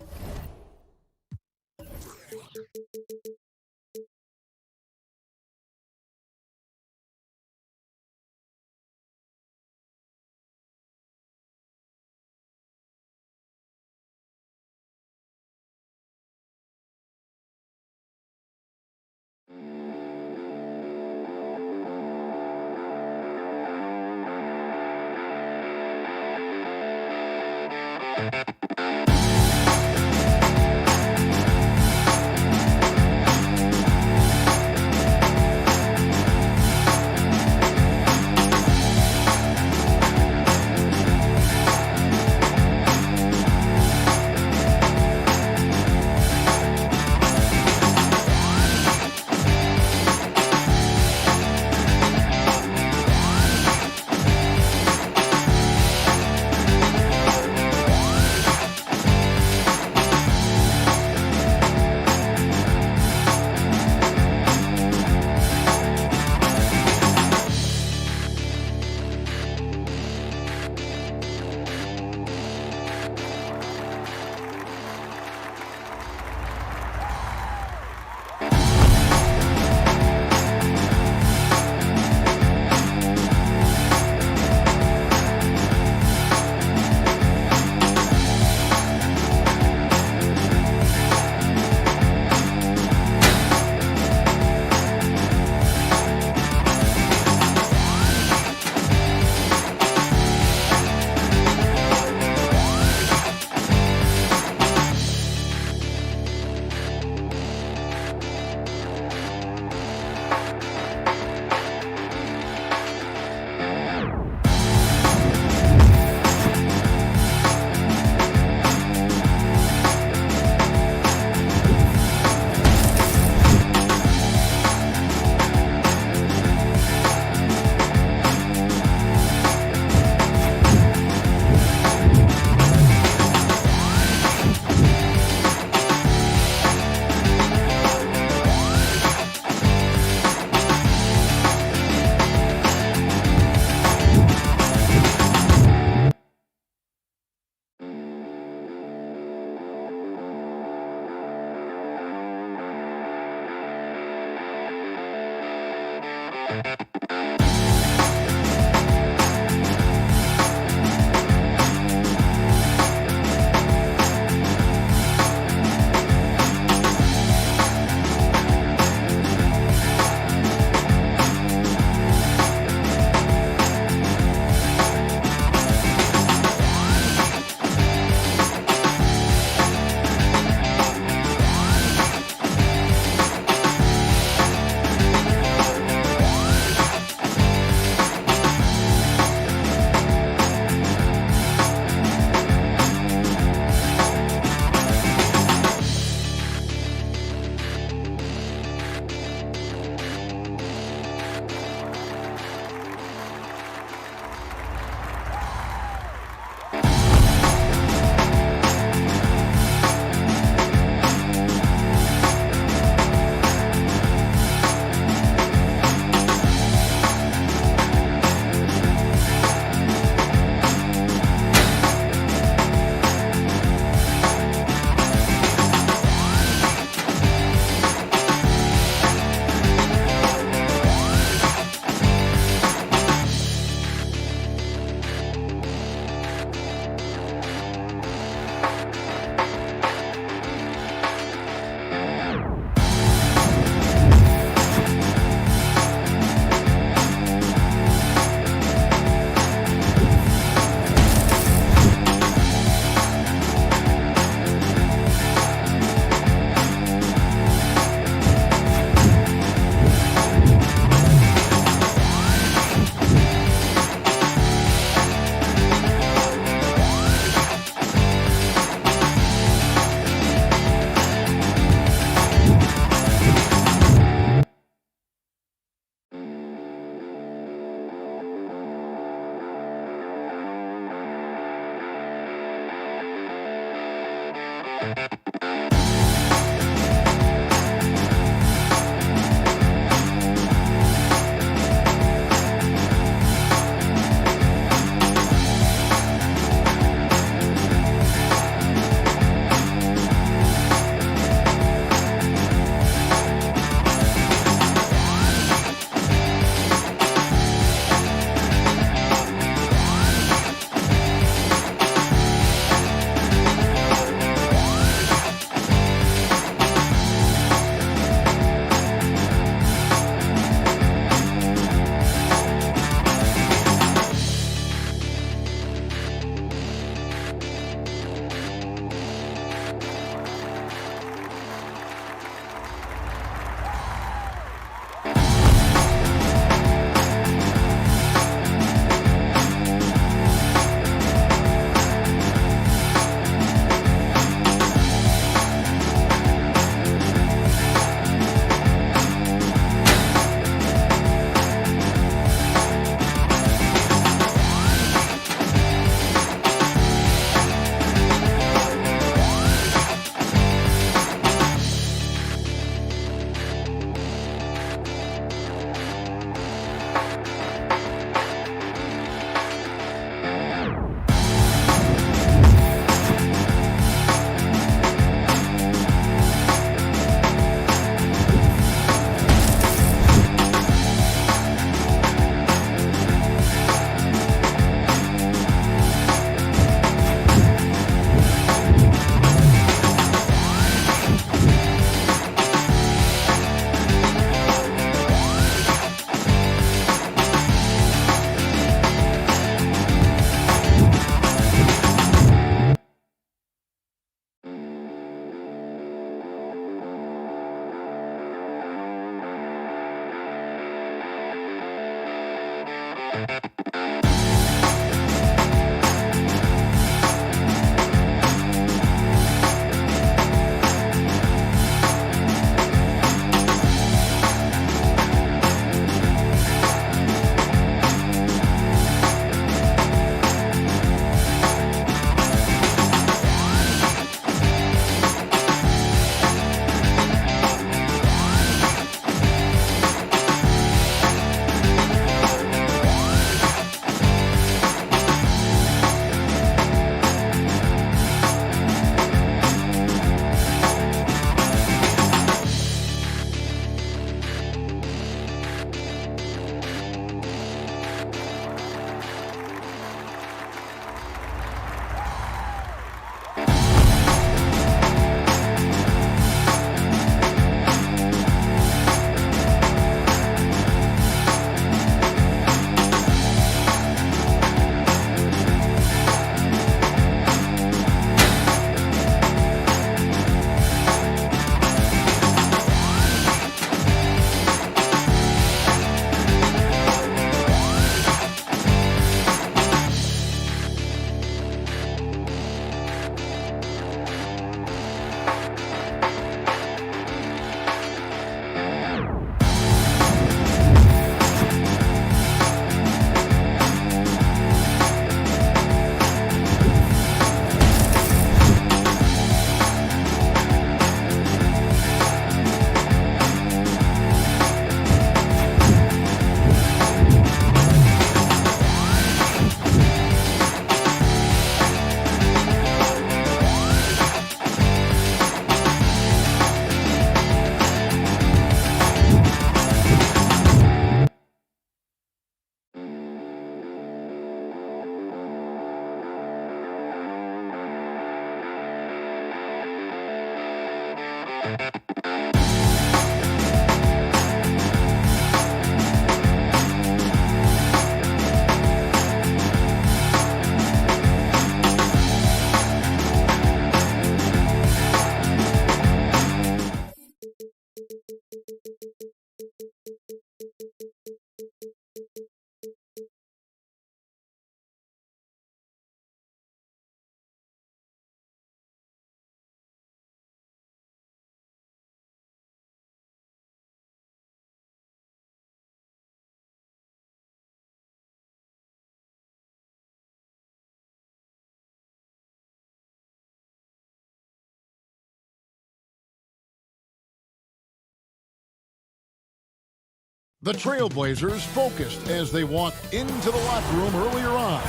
The Trailblazers focused as they walk into the locker room earlier on.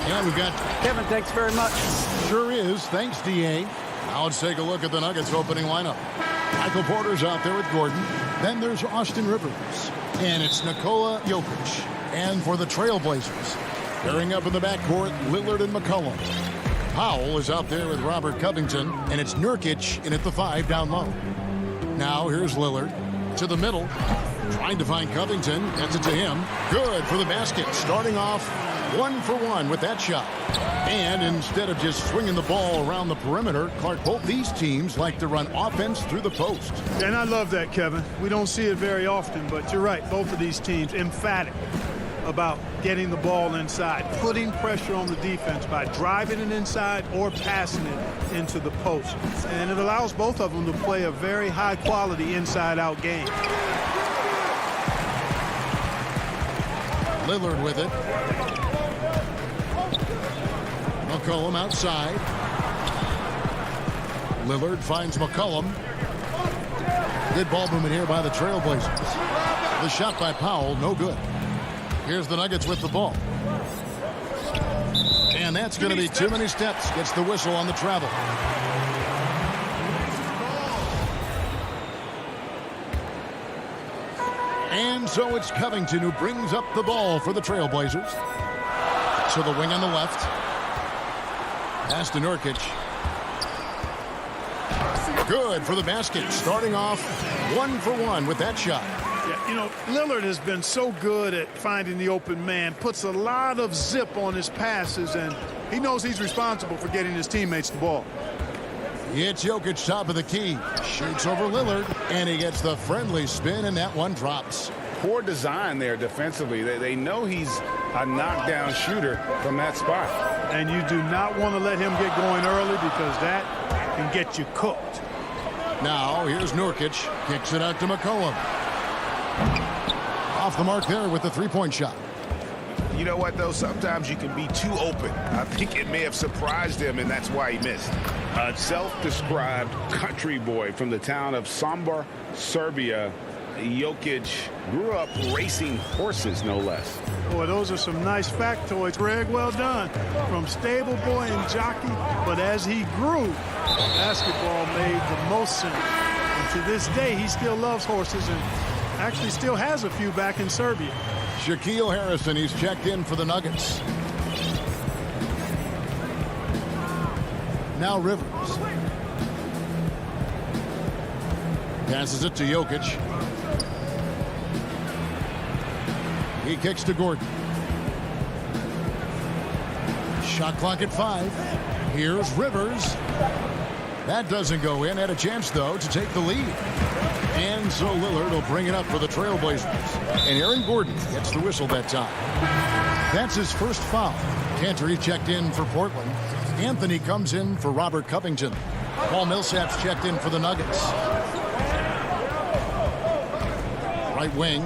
And we've got... Kevin, thanks very much. Sure is. Thanks, D.A. Now let's take a look at the Nuggets opening lineup. Michael Porter's out there with Gordon. Then there's Austin Rivers. And it's Nikola Jokic. And for the Trailblazers, pairing up in the backcourt, Lillard and McCollum. Powell is out there with Robert Covington. And it's Nurkic in at the 5 down low. Now here's Lillard to the middle. Trying to find Covington. Gets it to him. Good for the basket. Starting off 1 for 1 with that shot. And instead of just swinging the ball around the perimeter, Clark, both these teams like to run offense through the post. And I love that, Kevin. We don't see it very often, but you're right. Both of these teams emphatic about getting the ball inside, putting pressure on the defense by driving it inside or passing it into the post. And it allows both of them to play a very high-quality inside-out game. Lillard with it. McCollum outside. Lillard finds McCollum. Good ball movement here by the Trailblazers. The shot by Powell, no good. Here's the Nuggets with the ball. And that's going to be too many steps. Gets the whistle on the travel. And so it's Covington who brings up the ball for the Trailblazers. To the wing on the left. Pass to Nurkic. Good for the basket. Starting off 1 for 1 with that shot. Yeah, you know, Lillard has been so good at finding the open man. Puts a lot of zip on his passes, and he knows he's responsible for getting his teammates the ball. It's Jokic top of the key. Shoots over Lillard, and he gets the friendly spin, and that one drops. Poor design there defensively. They know he's a knockdown shooter from that spot. And you do not want to let him get going early because that can get you cooked. Now, here's Nurkic. Kicks it out to McCollum. Off the mark there with the three-point shot. You know what, though? Sometimes you can be too open. I think it may have surprised him, and that's why he missed. A self-described country boy from the town of Sombor, Serbia, Jokic grew up racing horses, no less. Boy, those are some nice factoids, Greg. Well done. From stable boy and jockey, but as he grew, basketball made the most sense. And to this day, he still loves horses and actually still has a few back in Serbia. Shaquille Harrison, he's checked in for the Nuggets. Now Rivers. Passes it to Jokic. He kicks to Gordon. Shot clock at 5. Here's Rivers. That doesn't go in. Had a chance, though, to take the lead. And so Lillard will bring it up for the Trailblazers. And Aaron Gordon gets the whistle that time. That's his first foul. Cantor checked in for Portland. Anthony comes in for Robert Covington. Paul Millsap's checked in for the Nuggets. Right wing.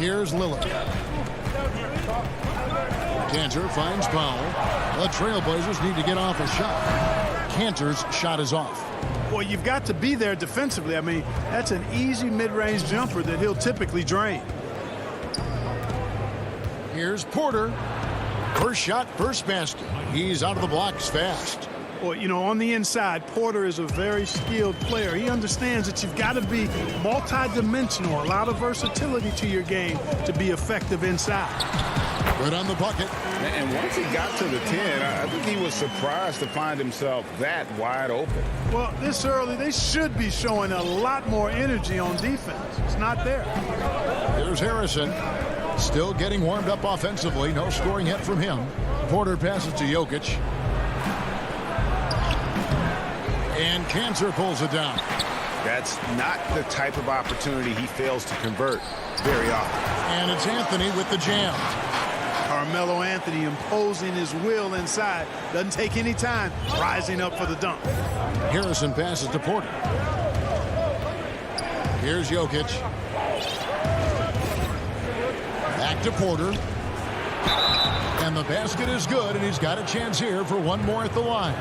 Here's Lillard. Cantor finds Powell. The Trailblazers need to get off a shot. Cantor's shot is off. Well, you've got to be there defensively. I mean, that's an easy mid-range jumper that he'll typically drain. Here's Porter. First shot, first basket. He's out of the blocks fast. Well, you know, on the inside, Porter is a very skilled player. He understands that you've got to be multi-dimensional, a lot of versatility to your game to be effective inside. Good on the bucket. And once he got to the 10, I think he was surprised to find himself that wide open. Well, this early, they should be showing a lot more energy on defense. It's not there. Here's Harrison. Still getting warmed up offensively. No scoring yet from him. Porter passes to Jokic. And Cantor pulls it down. That's not the type of opportunity he fails to convert very often. And it's Anthony with the jam. Carmelo Anthony imposing his will inside. Doesn't take any time. Rising up for the dunk. Harrison passes to Porter. Here's Jokic. Back to Porter. And the basket is good, and he's got a chance here for one more at the line.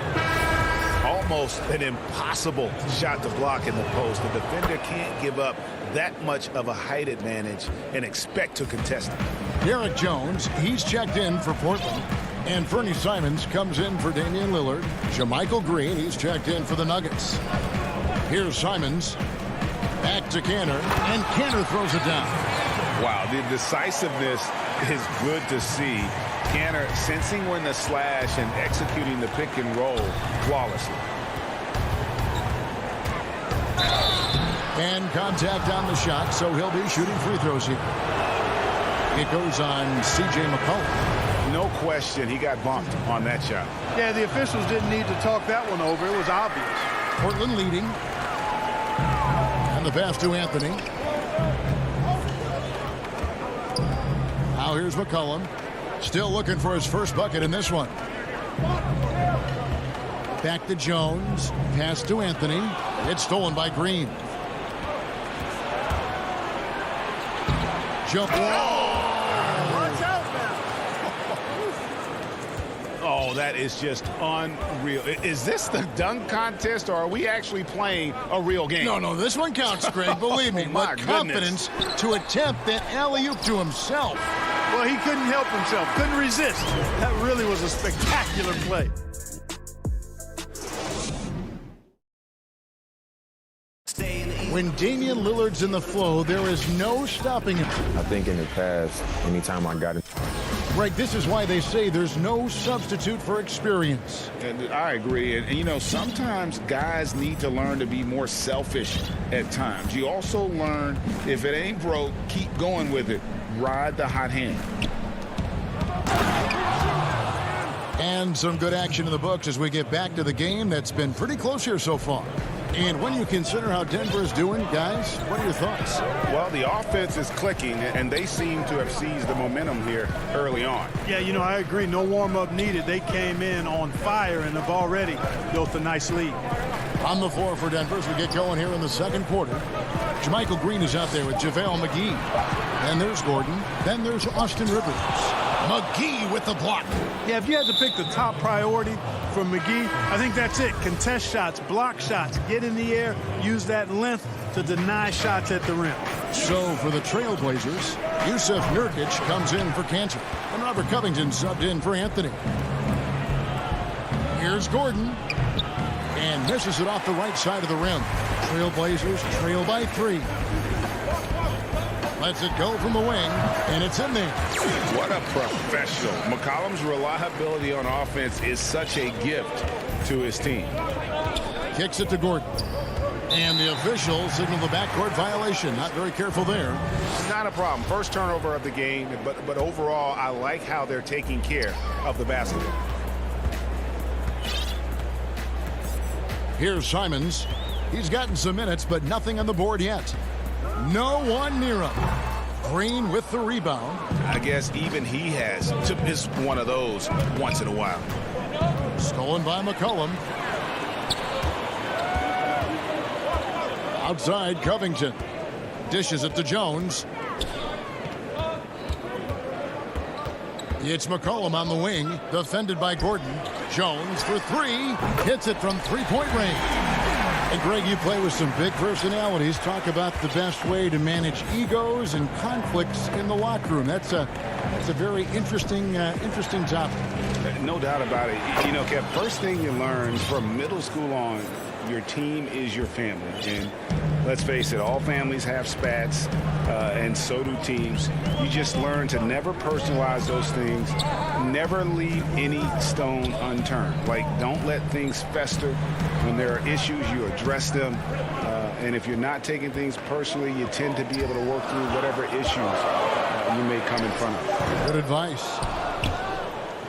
All almost an impossible shot to block in the post. The defender can't give up that much of a height advantage and expect to contest it. Derek Jones, he's checked in for Portland. And Fernie Simons comes in for Damian Lillard. JaMychal Green, he's checked in for the Nuggets. Here's Simons. Back to Kanter. And Kanter throws it down. Wow, the decisiveness is good to see. Kanter sensing when to slash and executing the pick and roll flawlessly. And contact on the shot, so he'll be shooting free throws here. It goes on C.J. McCollum. No question, he got bumped on that shot. Yeah, the officials didn't need to talk that one over. It was obvious. Portland leading. And the pass to Anthony. Now here's McCollum. Still looking for his first bucket in this one. Back to Jones. Pass to Anthony. It's stolen by Green. Jump. Oh, that is just unreal. Is this the dunk contest, or are we actually playing a real game? No, this one counts, Greg. Believe me. My What confidence to attempt that alley-oop to himself. Well, he couldn't help himself. Couldn't resist. That really was a spectacular play. When Damian Lillard's in the flow, there is no stopping him. I think in the past, anytime I got it. Greg, this is why they say there's no substitute for experience. And I agree. And, you know, sometimes guys need to learn to be more selfish at times. You also learn, if it ain't broke, keep going with it. Ride the hot hand. And some good action in the books as we get back to the game that's been pretty close here so far. And when you consider how Denver's doing, guys, what are your thoughts? Well, the offense is clicking, and they seem to have seized the momentum here early on. Yeah, you know, I agree. No warm-up needed. They came in on fire and have already built a nice lead. On the floor for Denver as we get going here in the second quarter. JaMychal Green is out there with JaVale McGee. Then there's Gordon. Then there's Austin Rivers. McGee with the block. Yeah, if you had to pick the top priority for McGee, I think that's it. Contest shots, block shots, get in the air, use that length to deny shots at the rim. So for the Trailblazers, Yusuf Nurkic comes in for Kanter. And Robert Covington subbed in for Anthony. Here's Gordon. And misses it off the right side of the rim. Trailblazers trail by 3. Lets it go from the wing, and it's in there. What a professional. McCollum's reliability on offense is such a gift to his team. Kicks it to Gordon. And the officials signal the backcourt violation. Not very careful there. Not a problem. First turnover of the game, but overall, I like how they're taking care of the basketball. Here's Simons. He's gotten some minutes, but nothing on the board yet. No one near him. Green with the rebound. I guess even he has to miss one of those once in a while. Stolen by McCollum. Outside Covington. Dishes it to Jones. It's McCollum on the wing. Defended by Gordon. Jones for 3. Hits it from three-point range. And Greg, you play with some big personalities. Talk about the best way to manage egos and conflicts in the locker room. That's a very interesting topic. No doubt about it. You know, Kev, first thing you learn from middle school on, your team is your family. And let's face it, all families have spats, and so do teams. You just learn to never personalize those things. Never leave any stone unturned. Like, don't let things fester. When there are issues, you address them. And if you're not taking things personally, you tend to be able to work through whatever issues you may come in front of. Good advice.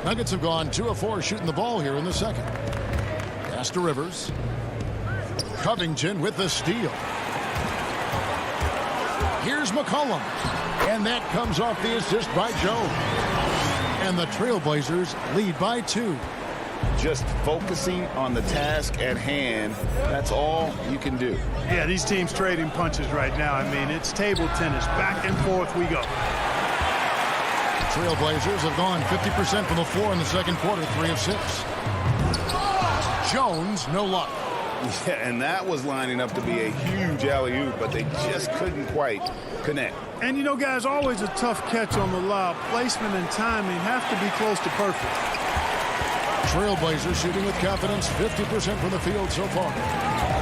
Nuggets have gone 2 of 4 shooting the ball here in the second. Pass to Rivers. Covington with the steal. Here's McCollum. And that comes off the assist by Jones. And the Trailblazers lead by 2. Just focusing on the task at hand, that's all you can do. Yeah, these teams trading punches right now. I mean, it's table tennis. Back and forth we go. Trailblazers have gone 50% from the floor in the second quarter, 3 of 6. Jones, no luck. Yeah, and that was lining up to be a huge alley-oop, but they just couldn't quite connect. And, you know, guys, always a tough catch on the lob. Placement and timing have to be close to perfect. Trailblazers shooting with confidence, 50% from the field so far.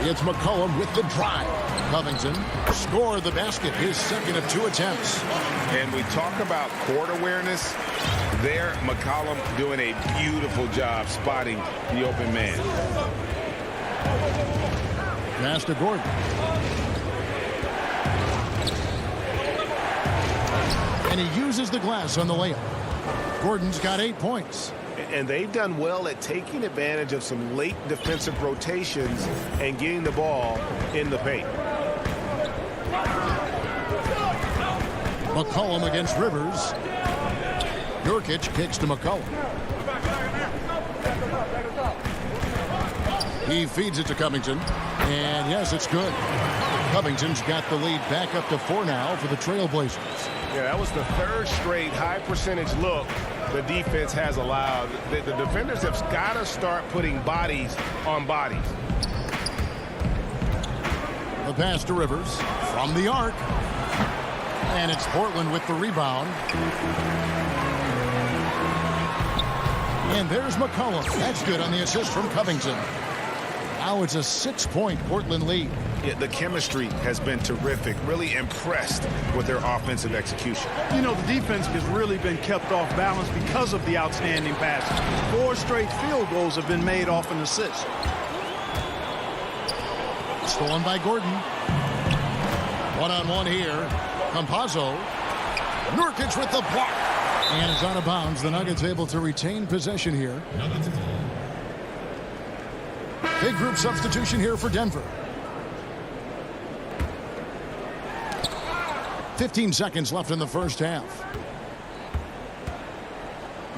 It's McCollum with the drive. Covington scored the basket, his second of 2 attempts. And we talk about court awareness. There, McCollum doing a beautiful job spotting the open man. Pass to Gordon. And he uses the glass on the layup. Gordon's got 8 points. And they've done well at taking advantage of some late defensive rotations and getting the ball in the paint. McCollum against Rivers. Nurkic kicks to McCollum. He feeds it to Covington. And yes, it's good. Covington's got the lead back up to 4 now for the Trailblazers. Yeah, that was the 3rd straight high percentage look the defense has allowed. The defenders have got to start putting bodies on bodies. The pass to Rivers from the arc. And it's Portland with the rebound. And there's McCollum. That's good on the assist from Covington. Now it's a 6-point Portland lead. Yeah, the chemistry has been terrific. Really impressed with their offensive execution. You know, the defense has really been kept off balance because of the outstanding passes. 4 straight field goals have been made off an assist. Stolen by Gordon. One-on-one here. Campazzo. Nurkic with the block. And it's out of bounds. The Nuggets able to retain possession here. Big group substitution here for Denver. 15 seconds left in the first half.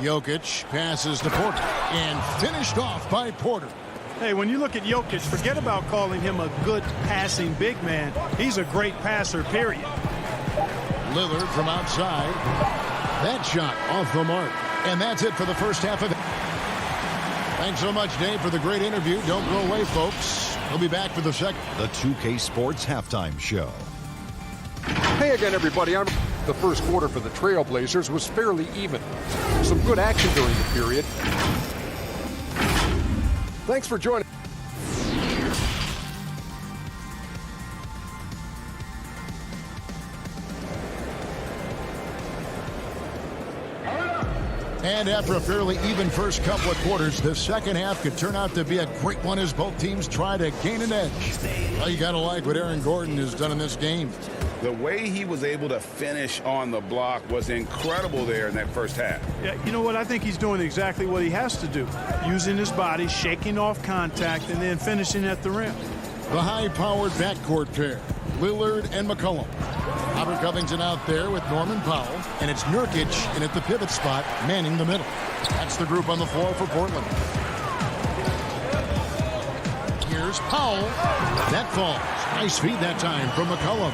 Jokic passes to Porter and finished off by Porter. Hey, when you look at Jokic, forget about calling him a good passing big man. He's a great passer, period. Lillard from outside. That shot off the mark. And that's it for the first half of it. Thanks so much, Dave, for the great interview. Don't go away, folks. We'll be back for the second. The 2K Sports Halftime Show. Hey again, everybody. The first quarter for the Trailblazers was fairly even. Some good action during the period. Thanks for joining. And after a fairly even first couple of quarters, the second half could turn out to be a great one as both teams try to gain an edge. Well, you got to like what Aaron Gordon has done in this game. The way he was able to finish on the block was incredible there in that first half. Yeah, you know what? I think he's doing exactly what he has to do. Using his body, shaking off contact, and then finishing at the rim. The high-powered backcourt pair, Lillard and McCollum. Robert Covington out there with Norman Powell, and it's Nurkic in at the pivot spot, manning the middle. That's the group on the floor for Portland. Here's Powell. That falls. Nice feed that time from McCollum.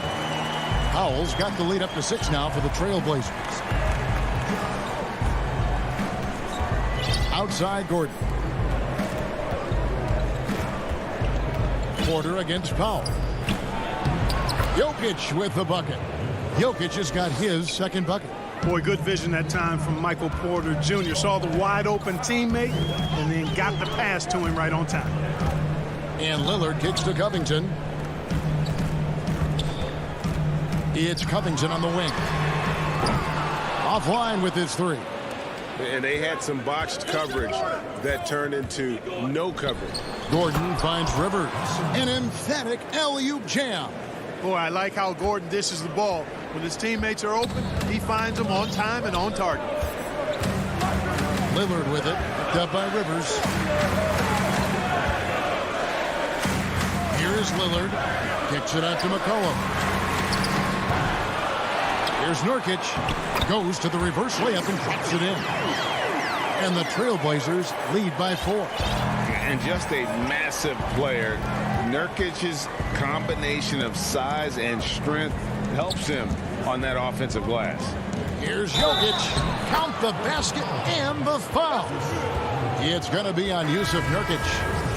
Powell's got the lead up to 6 now for the Trailblazers. Outside Gordon. Porter against Powell. Jokic with the bucket. Jokic has got his second bucket. Boy, good vision that time from Michael Porter Jr. Saw the wide open teammate and then got the pass to him right on time. And Lillard kicks to Covington. It's Covington on the wing. Offline with his 3. And they had some botched coverage that turned into no coverage. Gordon finds Rivers. An emphatic alley-oop jam. Boy, I like how Gordon dishes the ball. When his teammates are open, he finds them on time and on target. Lillard with it. Picked up by Rivers. Here's Lillard. Kicks it out to McCollum. Here's Nurkic. Goes to the reverse layup and drops it in. And the Trailblazers lead by 4. And just a massive player. Nurkic's combination of size and strength helps him on that offensive glass. Here's Jokic. Count the basket and the foul. It's going to be on Yusuf Nurkic.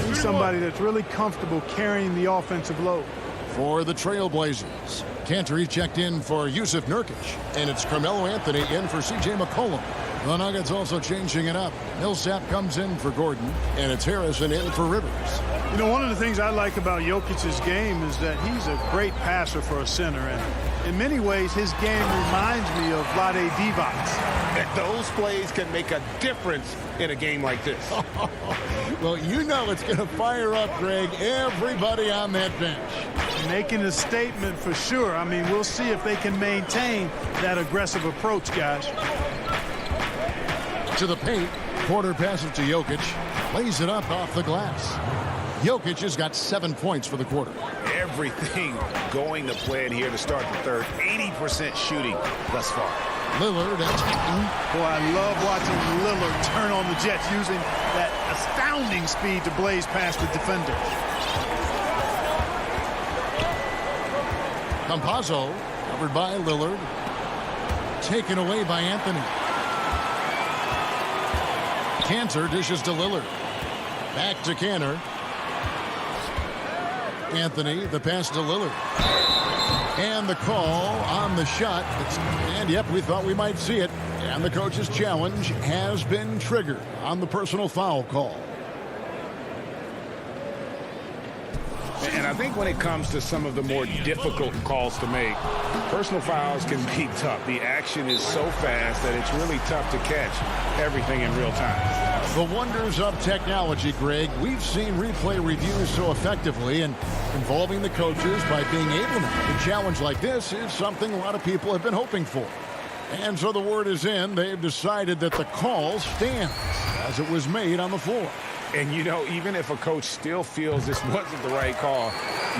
He's somebody that's really comfortable carrying the offensive load. For the Trailblazers, Cantor checked in for Yusuf Nurkic, and it's Carmelo Anthony in for C.J. McCollum. The Nuggets also changing it up. Millsap comes in for Gordon, and it's Harrison in for Rivers. You know, one of the things I like about Jokic's game is that he's a great passer for a center, and in many ways his game reminds me of Vlade Divac's. Those plays can make a difference in a game like this. Well, you know it's going to fire up, Greg, everybody on that bench. Making a statement for sure. I mean, we'll see if they can maintain that aggressive approach, guys. To the paint, Porter passes to Jokic, lays it up off the glass. Jokic has got 7 points for the quarter. Everything going to plan here to start the third. 80% shooting thus far. Lillard attacking. Boy, I love watching Lillard turn on the Jets using that astounding speed to blaze past the defenders. Campazzo covered by Lillard. Taken away by Anthony. Cantor dishes to Lillard. Back to Cantor. Anthony, the pass to Lillard. And the call on the shot. And yep, we thought we might see it. And the coach's challenge has been triggered on the personal foul call. And I think when it comes to some of the more difficult calls to make, personal fouls can be tough. The action is so fast that it's really tough to catch everything in real time. The wonders of technology, Greg. We've seen replay reviews so effectively, and involving the coaches by being able to make a challenge like this is something a lot of people have been hoping for. And so the word is in. They've decided that the call stands as it was made on the floor. And, you know, even if a coach still feels this wasn't the right call,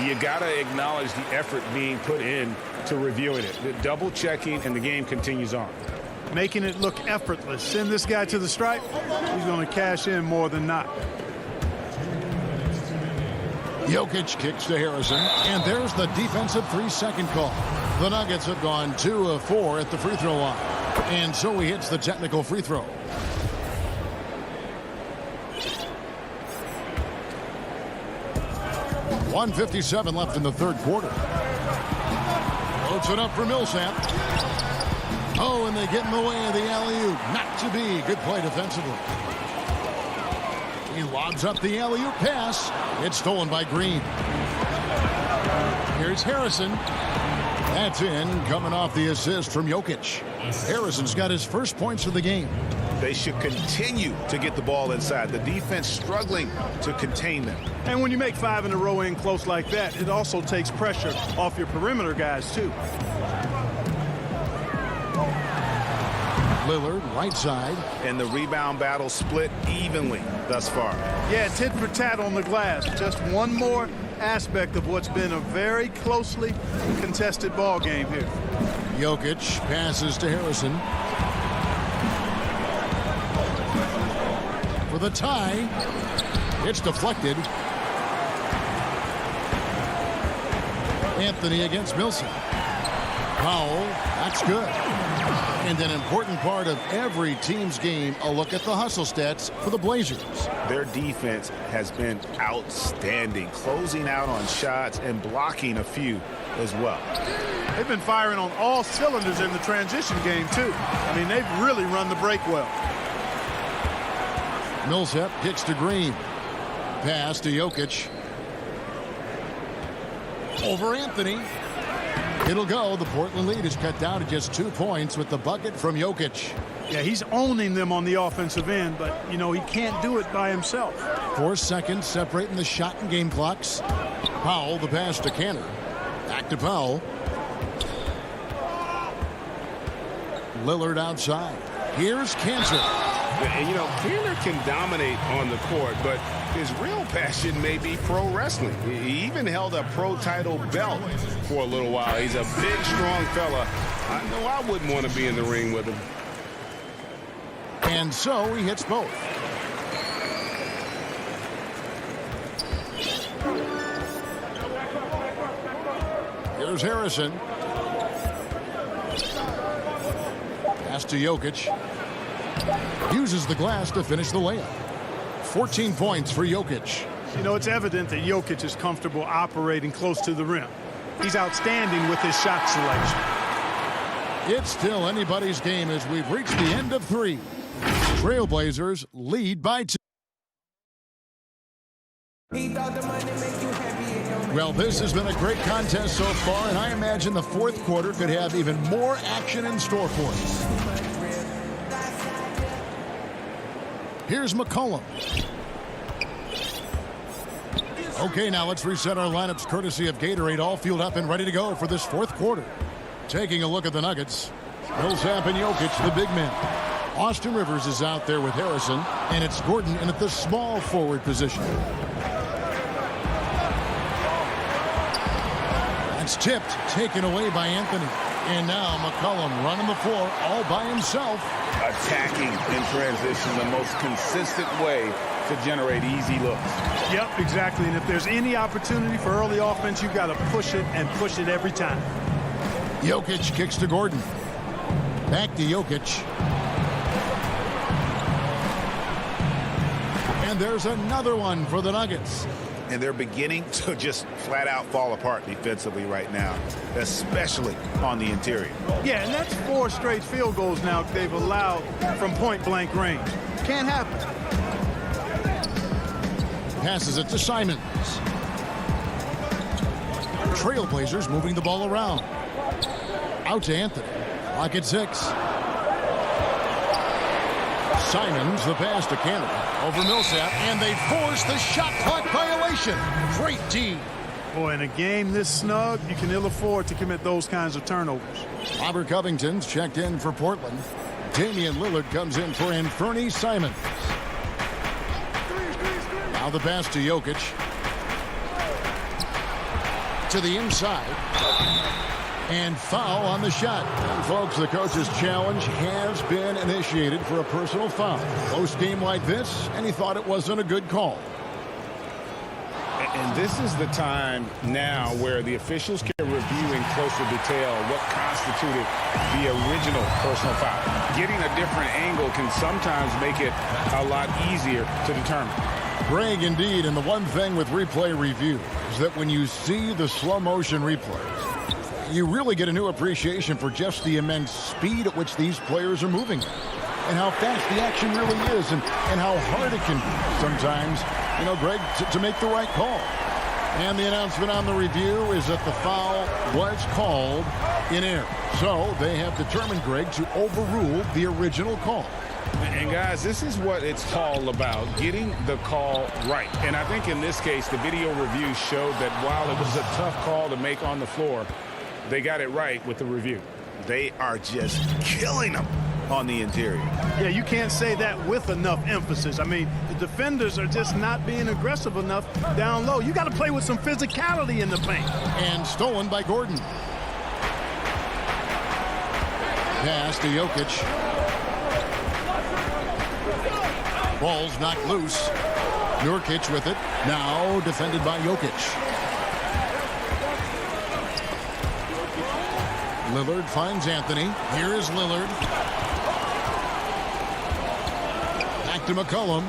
you got to acknowledge the effort being put in to reviewing it. The double checking, and the game continues on. Making it look effortless. Send this guy to the stripe. He's going to cash in more than not. Jokic kicks to Harrison, and there's the defensive 3-second call. The Nuggets have gone 2 of 4 at the free throw line, and so he hits the technical free throw. .157 left in the third quarter. Loads it up for Millsap. Oh, and they get in the way of the alley-oop. Not to be. Good play defensively. He lobs up the alley-oop pass. It's stolen by Green. Here's Harrison. That's in, coming off the assist from Jokic. Harrison's got his first points of the game. They should continue to get the ball inside. The defense struggling to contain them. And when you make 5 in a row in close like that, it also takes pressure off your perimeter guys, too. Lillard, right side. And the rebound battle split evenly thus far. Yeah, tit for tat on the glass. Just one more aspect of what's been a very closely contested ball game here. Jokic passes to Harrison. For the tie. It's deflected. Anthony against Millsap. Powell, that's good. And an important part of every team's game, a look at the hustle stats for the Blazers. Their defense has been outstanding, closing out on shots and blocking a few as well. They've been firing on all cylinders in the transition game, too. I mean, they've really run the break well. Millsap kicks to Green. Pass to Jokic. Over Anthony. It'll go. The Portland lead is cut down to just 2 points with the bucket from Jokic. Yeah, he's owning them on the offensive end, but, you know, he can't do it by himself. 4 seconds separating the shot and game clocks. Powell, the pass to Cantor. Back to Powell. Lillard outside. Here's Cantor. And, you know, Cantor can dominate on the court, but his real passion may be pro wrestling. He even held a pro title belt for a little while. He's a big, strong fella. I know I wouldn't want to be in the ring with him. And so he hits both. Here's Harrison. Pass to Jokic. Uses the glass to finish the layup. 14 points for Jokic. You know, it's evident that Jokic is comfortable operating close to the rim. He's outstanding with his shot selection. It's still anybody's game as we've reached the end of 3. Trailblazers lead by 2. Well, this has been a great contest so far, and I imagine the fourth quarter could have even more action in store for us. Here's McCollum. Okay, now let's reset our lineups courtesy of Gatorade, all fueled up and ready to go for this fourth quarter. Taking a look at the Nuggets. Millsap and Jokic, the big men. Austin Rivers is out there with Harrison, and it's Gordon in at the small forward position. It's tipped, taken away by Anthony. And now McCollum running the floor all by himself. Attacking in transition, the most consistent way to generate easy looks. Yep, exactly. And if there's any opportunity for early offense, you've got to push it and push it every time. Jokic kicks to Gordon. Back to Jokic. And there's another one for the Nuggets. And they're beginning to just flat out fall apart defensively right now, especially on the interior. Yeah, and that's 4 straight field goals now they've allowed from point-blank range. Can't happen. Passes it to Simons. Trailblazers moving the ball around. Out to Anthony. Lock at 6. Simons, the pass to Canada. Over Millsap, and they force the shot clock violation. Great D. Boy, in a game this snug, you can ill afford to commit those kinds of turnovers. Robert Covington's checked in for Portland. Damian Lillard comes in for Anthony Simons. Now the pass to Jokic. To the inside. And foul on the shot. And folks, the coach's challenge has been initiated for a personal foul. Close game like this, and he thought it wasn't a good call. And this is the time now where the officials can review in closer detail what constituted the original personal foul. Getting a different angle can sometimes make it a lot easier to determine. Greg, indeed, and the one thing with replay review is that when you see the slow motion replays, you really get a new appreciation for just the immense speed at which these players are moving and how fast the action really is and how hard it can be sometimes, you know, Greg, to make the right call. And the announcement on the review is that the foul was called in error. So they have determined, Greg, to overrule the original call. And guys, this is what it's all about, getting the call right. And I think in this case, the video review showed that while it was a tough call to make on the floor, they got it right with the review. They are just killing them on the interior. Yeah, you can't say that with enough emphasis. I mean, the defenders are just not being aggressive enough down low. You got to play with some physicality in the paint. And stolen by Gordon. Pass to Jokic. Ball's knocked loose. Nurkic with it. Now defended by Jokic. Lillard finds Anthony. Here is Lillard. Back to McCollum.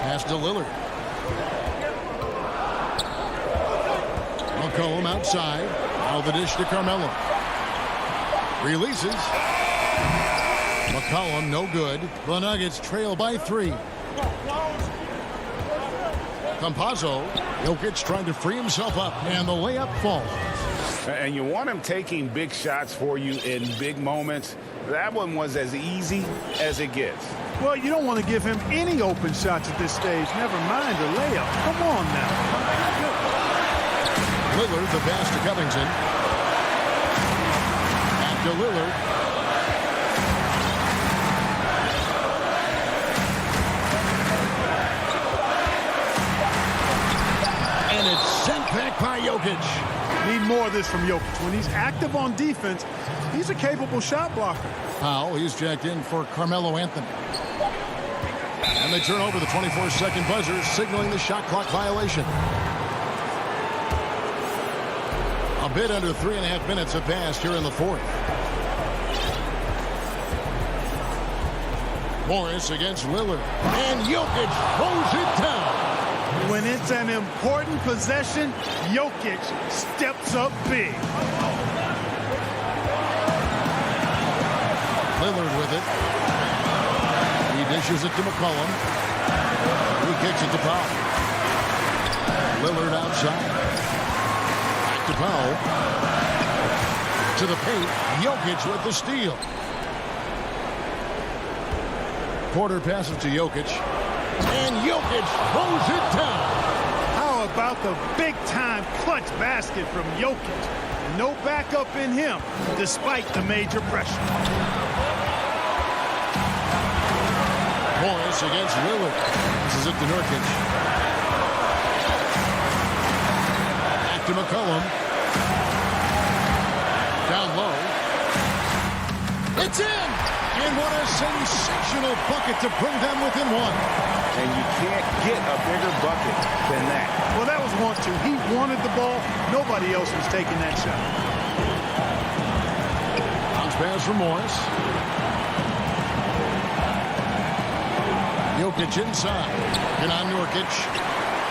Pass to Lillard. McCollum outside. Now the dish to Carmelo. Releases. McCollum no good. The Nuggets trail by 3. Campazzo. Jokic trying to free himself up, and the layup falls. And you want him taking big shots for you in big moments. That one was as easy as it gets. Well, you don't want to give him any open shots at this stage. Never mind a layup. Come on now. Lillard, the pass to Covington. Back to Lillard. And it's sent back by Jokic. Need more of this from Jokic. When he's active on defense, he's a capable shot blocker. Powell, he's jacked in for Carmelo Anthony. And they turn over the 24-second buzzer, signaling the shot clock violation. A bit under 3.5 minutes have passed here in the fourth. Morris against Lillard. And Jokic throws it down. When it's an important possession, Jokic steps up big. Lillard with it. He dishes it to McCollum. He kicks it to Powell. Lillard outside. Back to Powell. To the paint. Jokic with the steal. Porter passes to Jokic. And Jokic throws it down. How about the big-time clutch basket from Jokic? No backup in him, despite the major pressure. Morris against Lillard. This is it to Nurkic. Back to McCollum. Down low. It's in! And what a sensational bucket to bring them within one. And you can't get a bigger bucket than that. Well, that was want to. He wanted the ball. Nobody else was taking that shot. Bounce pass from Morris. Jokic inside. And on Nurkic.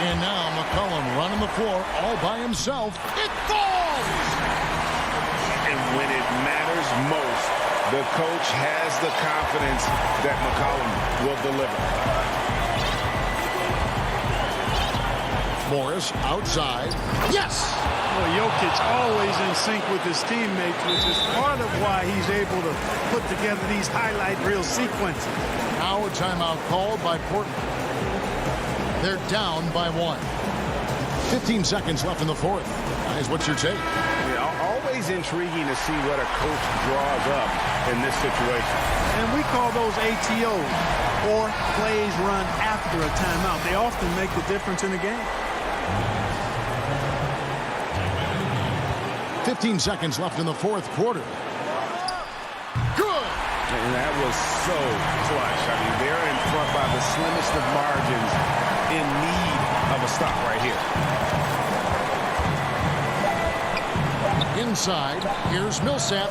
And now McCollum running the floor all by himself. It falls! And when it matters most, the coach has the confidence that McCollum will deliver. Morris outside. Yes! Well, Jokic always in sync with his teammates, which is part of why he's able to put together these highlight reel sequences. Now a timeout called by Portland. They're down by 1. 15 seconds left in the fourth. Guys, what's your take? Always intriguing to see what a coach draws up in this situation. And we call those ATOs, or plays run after a timeout. They often make the difference in the game. 15 seconds left in the fourth quarter. Good! And that was so clutch. I mean, they're in front by the slimmest of margins, in need of a stop right here. Inside, here's Millsap,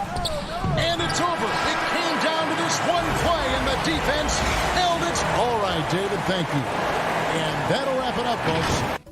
and it's over. It came down to this one play, and the defense held it. All right, David, thank you. And that'll wrap it up, folks.